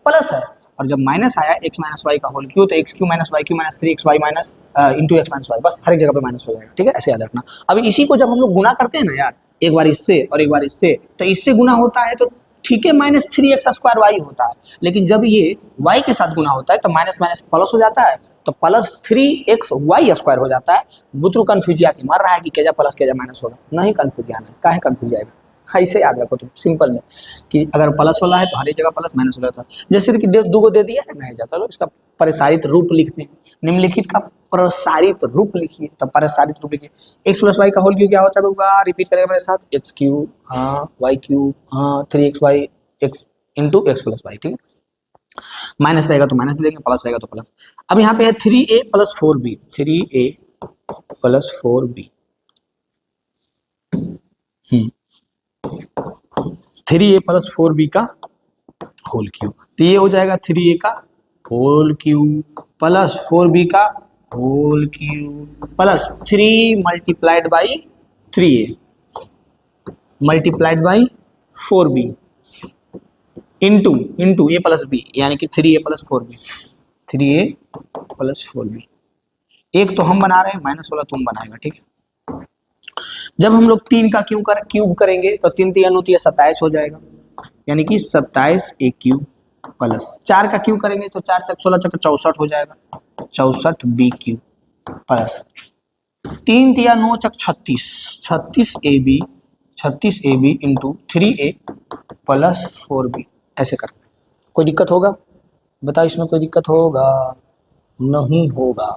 प्लस है, और जब माइनस आया एक्स माइनस वाई का होल क्यूब तो x cube minus y cube minus 3xy minus into x minus y, बस हर एक जगह पे माइनस हो जाएगा। ठीक है, ऐसे याद रखना। अब इसी को जब हम लोग गुना करते हैं ना यार, एक बार इससे और एक बार इससे, तो इससे गुना होता है तो ठीक है माइनस 3x स्क्वायर वाई होता है, लेकिन जब ये y के साथ गुना होता है तो माइनस माइनस प्लस हो जाता है, तो प्लस 3xy स्क्वायर हो जाता है। बुतरू कंफ्यूज आके मार रहा है कि केजा प्लस केजा माइनस होगा, नहीं कंफ्यूज आना है, काहे कंफ्यूज आएगा? हाँ, इसे याद रखो तुम सिंपल में कि अगर प्लस वाला है तो हर एक जगह प्लस माइनस हो जाता है। जैसे कि दो को दे दिया है ना, चलो इसका प्रसारित रूप लिखते हैं, निम्नलिखित का प्रसारित रूप लिखिए, तो प्रसारित रूप लिखिए एक्स प्लस वाई का होल क्यूब क्या होता है बाबा? रिपीट करेंगे मेरे साथ, एक्स क्यूब हाँ, वाई क्यूब हाँ, 3xy x into x plus y. ठीक है, माइनस रहेगा तो माइनस देंगे, प्लस रहेगा तो प्लस। अब यहाँ पे है 3a plus 4b, 3a plus 4b, 3a plus 4b का होल क्यूब, तो ये हो जाएगा 3a का होल क्यूब प्लस 4b का whole cube plus 3 multiplied by 3a multiplied by 4b into into a plus b, यानी कि 3a plus 4b, 3a plus 4b। एक तो हम बना रहे हैं, माइनस वाला तुम बनाएगा। ठीक है, जब हम लोग 3 का क्यूब करेंगे तो 3 3 9 27 हो जाएगा, यानी कि 27 a क्यूब प्लस 4 का क्यूब करेंगे तो 4 चक 16 चक 64 हो जाएगा, 64 b क्यूब प्लस 3 3 9 चक 36, 36 ab into 3a plus 4b। ऐसे करना। कोई दिक्कत होगा? बताओ, इसमें कोई दिक्कत होगा? नहीं होगा।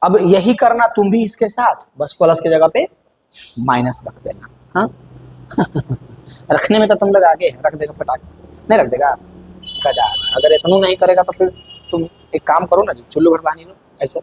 अब यही करना तुम भी इसके साथ, बस प्लस की जगह पे माइनस रख देना। हाँ रखने में तो तुम लोग आगे रख देगा, फटाक से नहीं रख देगा गधा। अगर इतना नहीं करेगा तो फिर तुम एक काम करो ना जी, चुल्लू भर पानी लो, ऐसे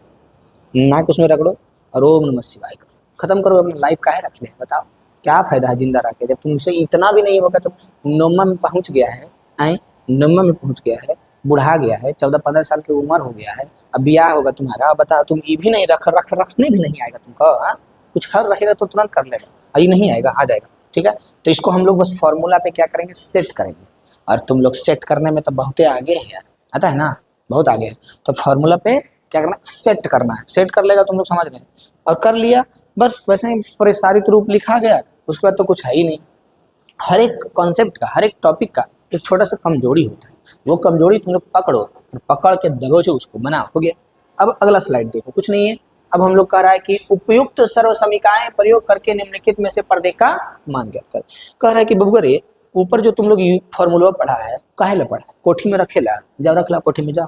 नाक उसमें रगड़ो और ओम नमः शिवाय करो, खत्म करो अपनी लाइफ। काहे रख ले? बताओ क्या फायदा है जिंदा रह के, जब तुमसे इतना भी नहीं होगा तो नौमा में पहुंच गया है, आए नौमा में पहुंच गया है, बुढ़ा गया है, 14-15 साल की उम्र हो गया है, अब ब्याह होगा तुम्हारा, बताओ तुम ये भी नहीं रखने भी नहीं आएगा तुमको। हाँ, कुछ हर रहेगा तो तुरंत कर लेगा, ये नहीं आएगा, आ जाएगा। ठीक है, तो इसको हम लोग बस फॉर्मूला पे क्या करेंगे, सेट करेंगे, और तुम लोग सेट करने में तो बहुत आगे है यार, आता है ना, बहुत आगे है। तो फॉर्मूला पे क्या करना, सेट करना है, सेट कर लेगा तुम लोग समझ रहे हैं, और कर लिया बस वैसे ही प्रसारित रूप लिखा गया, उसके बाद तो कुछ है ही नहीं। हर एक कॉन्सेप्ट का, हर एक टॉपिक का एक छोटा सा कमजोरी होता है, वो कमजोरी तुम लोग पकड़ो और पकड़ के दबोचो उसको, बना हो गया। अब अगला स्लाइड देखो, कुछ नहीं है। अब हम लोग कह रहा है कि उपयुक्त सर्व समीकरण प्रयोग करके निम्नलिखित में से पर्दे का मान ज्ञात कर। कह रहा है कि बबुआ रे, ऊपर जो तुम लोग फॉर्मूला पढ़ा है काहे ला पढ़ा है, कोठी में रखेला, जाओ रख ला कोठी में, जाओ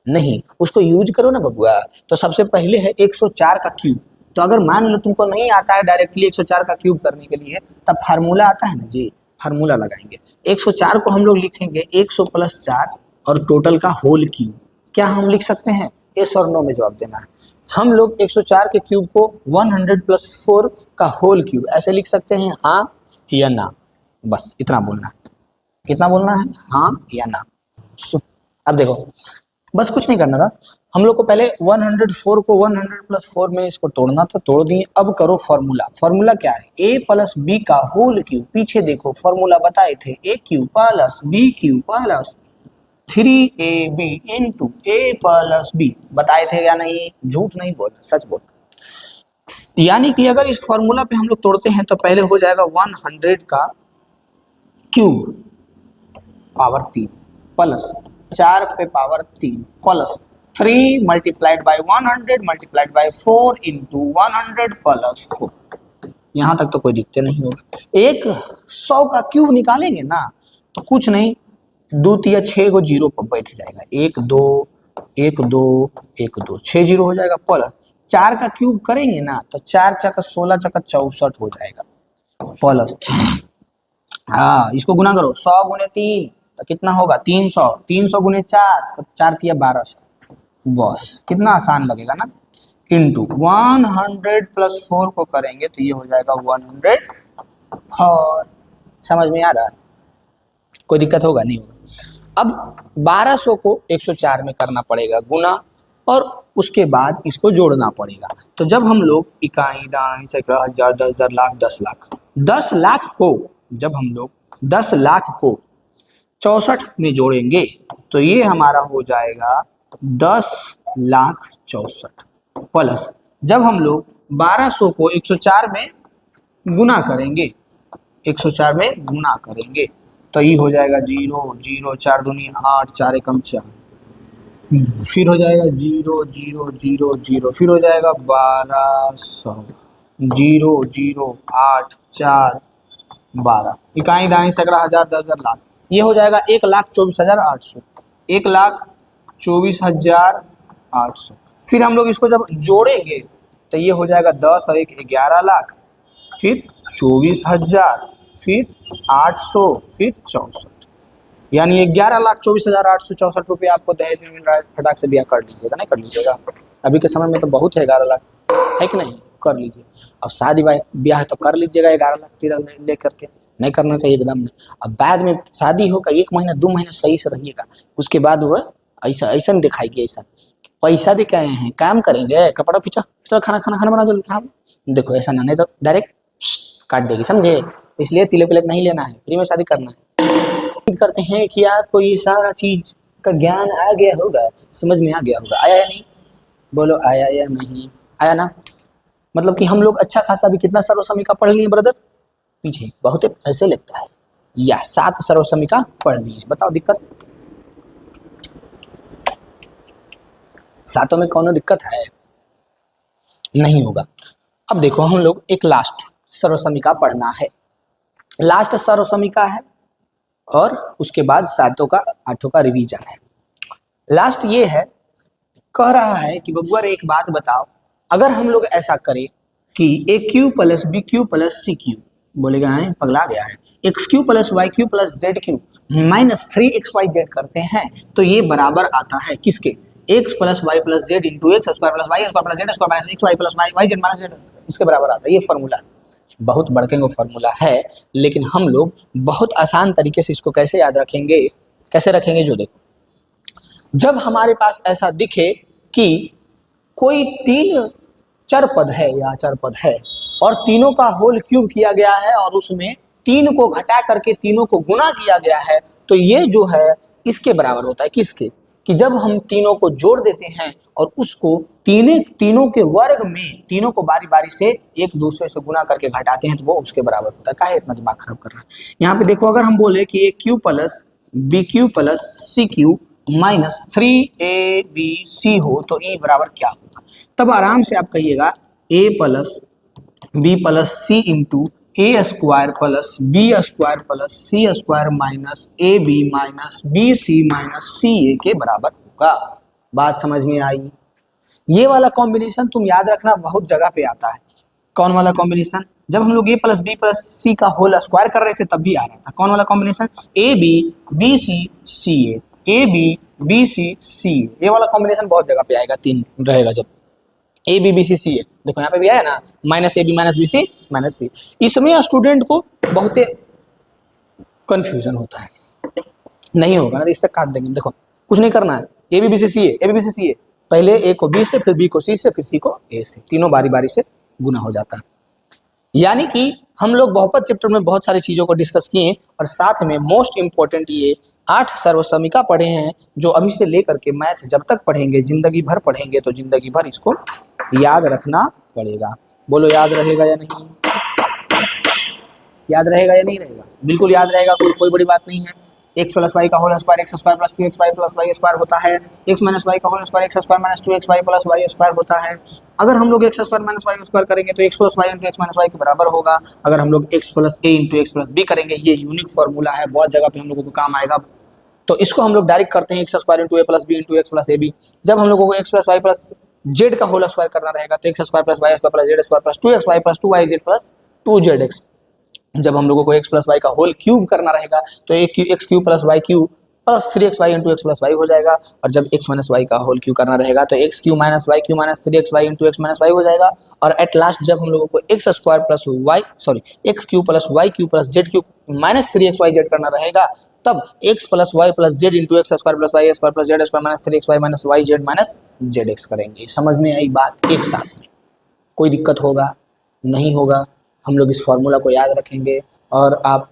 नहीं, उसको यूज करो ना बबुआ। तो सबसे पहले है 104 का क्यूब। तो अगर मान लो तुमको नहीं आता है डायरेक्टली 104 का क्यूब करने के लिए, तब फार्मूला आता है ना जी, फार्मूला लगाएंगे। 104 को हम लोग लिखेंगे 100 प्लस 4 और टोटल का होल क्यूब। क्या हम लिख सकते हैं? यस और नो में जवाब देना है। हम लोग 104 के क्यूब को 100 प्लस 4 का होल क्यूब ऐसे लिख सकते हैं, हाँ या ना। बस इतना बोलना है। कितना बोलना है? हाँ या ना। अब देखो, बस कुछ नहीं करना था हम लोग को। पहले 104 को 100 प्लस 4 में इसको तोड़ना था, तोड़ दिए। अब करो फॉर्मूला। फॉर्मूला क्या है? ए प्लस बी का होल क्यूब। पीछे देखो फॉर्मूला बताए थे, A cube plus B cube plus 3ab into A plus B. बताए थे या नहीं? झूठ नहीं बोलना, सच बोलना। यानी कि अगर इस फॉर्मूला पे हम लोग तोड़ते हैं तो पहले हो जाएगा 100 का क्यूब पावर 3 प्लस 4 पे power 3 plus 3 multiplied by 100 multiplied by 4 into 100 plus 4। यहाँ तक तो कोई दिक्कत नहीं होगा। एक 100 का क्यूब निकालेंगे ना तो कुछ नहीं, 2 तिया 6 को जीरो पर बैठ जाएगा। 1 2 1 2 1 2 6 जीरो हो जाएगा। प्लस 4 का क्यूब करेंगे ना तो 4 चका 16 चका 64 हो जाएगा। प्लस हाँ, इसको गुना करो, 100 गुने 3 तो कितना होगा? 300। 300 गुने 4 तो 4 तिया 1200। बस कितना आसान लगेगा ना। इंटू 100 प्लस 4 को करेंगे तो ये हो जाएगा 104। समझ में आ रहा है? कोई दिक्कत होगा? नहीं होगा। अब 1200 को 104 में करना पड़ेगा गुना, और उसके बाद इसको जोड़ना पड़ेगा। तो जब हम लोग इकाई दाई सैकड़ा हजार 10,000 लाख 10 लाख 10 लाख को जब हम लोग 10 लाख को 64 में जोड़ेंगे तो ये हमारा हो जाएगा 10 लाख 64। प्लस जब हम लोग 1200 को 104 में गुना करेंगे, 104 में गुना करेंगे तो ये हो जाएगा 0 0 4 दूनी 8 4 एकम 4, फिर हो जाएगा 0 0 0 0, फिर हो जाएगा 1200 0 0 8 4 12। इकाई दाई सैकड़ा हजार 10,000 लाख, ये हो जाएगा 1,24,800। 1,24,800। फिर हम लोग इसको जब जोड़ेंगे तो ये हो जाएगा 10 और 1 11 लाख, फिर 24,000, फिर 800, फिर 64। यानी 11,24,864 रुपये आपको दहेज में मिल रहा है। फटाक से ब्याह कर लीजिएगा। नहीं कर लीजिएगा? अभी के समय में तो बहुत है 11 लाख, है कि नहीं? कर लीजिए। और शादी ब्याह तो कर लीजिएगा 11 लाख 13 ले करके। नहीं करना चाहिए एकदम नहीं। अब बाद में शादी होगा 1 महीना 2 महीना सही से रहिएगा, उसके बाद वो ऐसा ऐसा दिखाएगी, ऐसा पैसा दे के आए हैं काम करेंगे, कपड़ा पीछा चलो खाना खाना खाना बना जल्दी खा। देखो ऐसा ना, नहीं तो डायरेक्ट काट देगी, समझे? इसलिए तिलक विलक नहीं लेना है, फ्री में शादी करना है। उम्मीद करते हैं कि आपको ये सारा चीज का ज्ञान आ गया होगा, समझ में आ गया होगा। आया या नहीं? बोलो आया या नहीं? आया ना? मतलब कि हम लोग अच्छा खासा भी कितना सर्वसमिका पढ़ लिए ब्रदर? पीछे बहुत ऐसे लगता है या 7 सर्वसमिका पढ़ लिए। बताओ दिक्कत? 7 में कौन दिक्कत है? नहीं होगा। अब देखो हम लोग एक लास्ट सर्वसमिका पढ़ना है। लास्ट सर्वसमिका है और उसके बाद 7 का 8 का रिवीजन है। लास्ट ये है, कह रहा है कि बबुआ एक बात बताओ, अगर हम लोग ऐसा करें कि A cube plus B cube plus C cube, बोलेगा है पगला गया है, X cube plus Y cube plus Z cube minus 3xyz करते हैं तो ये बराबर आता है किसके? X plus Y plus Z into x square plus Y square plus Z square minus X Y plus Y Z minus Z, इसके बराबर आता है। ये फॉर्मूला बहुत बड़के को फॉर्मूला है, लेकिन हम लोग बहुत आसान तरीके से इसको कैसे याद रखेंगे, कैसे रखेंगे? जो देखो, जब हमारे पास ऐसा दिखे कि कोई 3 चर पद है या चर पद है और तीनों का होल क्यूब किया गया है और उसमें 3 को घटा करके तीनों को गुना किया गया है, तो ये जो है इसके बराबर होता है। किसके? कि जब हम तीनों को जोड़ देते हैं और उसको तीनों के वर्ग में तीनों को बारी बारी से एक दूसरे से गुना करके घटाते हैं तो वो उसके बराबर होता है। काहे इतना दिमाग खराब कर रहा है? यहाँ पे देखो, अगर हम बोले कि A cube plus B cube plus C cube minus 3abc हो तो ई बराबर क्या होगा? तब आराम से आप कहिएगा A plus B plus C into A square plus B square plus C square minus A B minus B C minus C A के बराबर होगा। बात समझ में आई? ये वाला कॉम्बिनेशन तुम याद रखना बहुत जगह पे आता है। कौन वाला कॉम्बिनेशन? जब हम लोग a प्लस बी प्लस सी का होल स्क्वायर कर रहे थे तब भी आ रहा था। कौन वाला combination? A B B C C A B B C C ये वाला कॉम्बिनेशन बहुत जगह पे आएगा, 3 रहेगा जब ए बी बी सी सी ए। देखो यहाँ पे भी आया ना, minus A B minus B C minus C. इसमें स्टूडेंट को बहुत कंफ्यूजन होता है। नहीं होगा ना तो इससे काट देंगे। देखो कुछ नहीं करना है, A B B C C A B B C C A, पहले ए को बी से, फिर बी को सी से, फिर सी को ए से, तीनों बारी बारी से गुना हो जाता है। यानी कि हम लोग बहुपद चैप्टर में बहुत सारी चीज़ों को डिस्कस किए और साथ में मोस्ट इम्पोर्टेंट ये 8 सर्वसमिका पढ़े हैं, जो अभी से लेकर के मैथ जब तक पढ़ेंगे, जिंदगी भर पढ़ेंगे, तो जिंदगी भर इसको याद रखना पड़ेगा। बोलो याद रहेगा या नहीं? याद रहेगा या नहीं रहेगा? बिल्कुल याद रहेगा, कोई बड़ी बात नहीं है। एक्स प्लस वाई का whole square x square plus 2 x Y plus Y square होता है। एक्स माइनस वाई का whole square x square minus 2 x Y plus Y square होता है। अगर हम लोग x square minus Y square करेंगे तो x plus y into x minus y के बराबर होगा। अगर हम लोग x plus a into x plus b करेंगे, ये यूनिक फॉर्मूला है, बहुत जगह पे हम लोगों को काम आएगा, तो इसको हम लोग डायरेक्ट करते हैं x square into A plus B into x plus a b. जब हम लोगों को x plus Y plus z का होल स्क्वायर करना रहेगा तो x square plus Y square plus Z square plus 2 x Y plus 2 y z plus 2 z x. जब हम लोगों को एक्स प्लस वाई का होल क्यूब करना रहेगा तो x cube plus y cube plus 3 y into x plus y हो जाएगा। और जब एक्स माइनस वाई का होल क्यू करना रहेगा तो x cube minus minus 3 y into x minus y हो जाएगा। और एट लास्ट जब हम लोगों को x square plus y x cube plus Y cube plus Z cube minus 3 y z करना रहेगा, तब x plus Y plus Z into x square plus Y square plus Z square minus 3 y minus y Z minus z x करेंगे। समझ में आई बात? एक सांस में। कोई दिक्कत होगा? नहीं होगा। हम लोग इस फॉर्मूला को याद रखेंगे और आप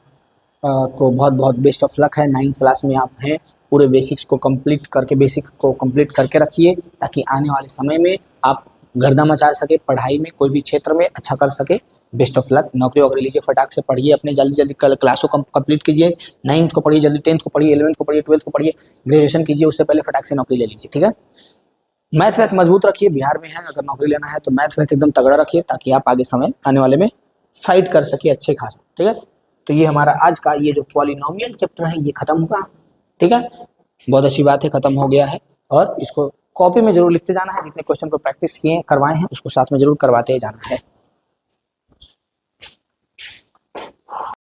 को बहुत बहुत बेस्ट ऑफ लक है। 9th क्लास में आप हैं, पूरे बेसिक्स को कंप्लीट करके रखिए ताकि आने वाले समय में आप गर्दा मचा सके, पढ़ाई में कोई भी क्षेत्र में अच्छा कर सके। Best of luck. नौकरी वगैरह लीजिए, फटाक से पढ़िए, अपने जल्दी जल्दी क्लासों को कंप्लीट कीजिए। 9th को पढ़िए जल्दी, 10th को पढ़िए, 11th को पढ़िए, 12th को पढ़िए, ग्रेजुएशन कीजिए, उससे पहले फटाक से नौकरी ले लीजिए। ठीक है? मैथ वैथ मजबूत रखिए। बिहार में है, अगर नौकरी लेना है तो मैथ वैथ एकदम तगड़ा रखिए ताकि आप आगे समय आने वाले में फाइट कर सके अच्छे खासा। ठीक है? तो ये हमारा आज का ये जो पॉलिनोमियल चैप्टर है ये खत्म हुआ। ठीक है? बहुत अच्छी बात है, खत्म हो गया है। और इसको कॉपी में जरूर लिखते जाना है, जितने क्वेश्चन को प्रैक्टिस किए करवाए हैं उसको साथ में जरूर करवाते जाना है।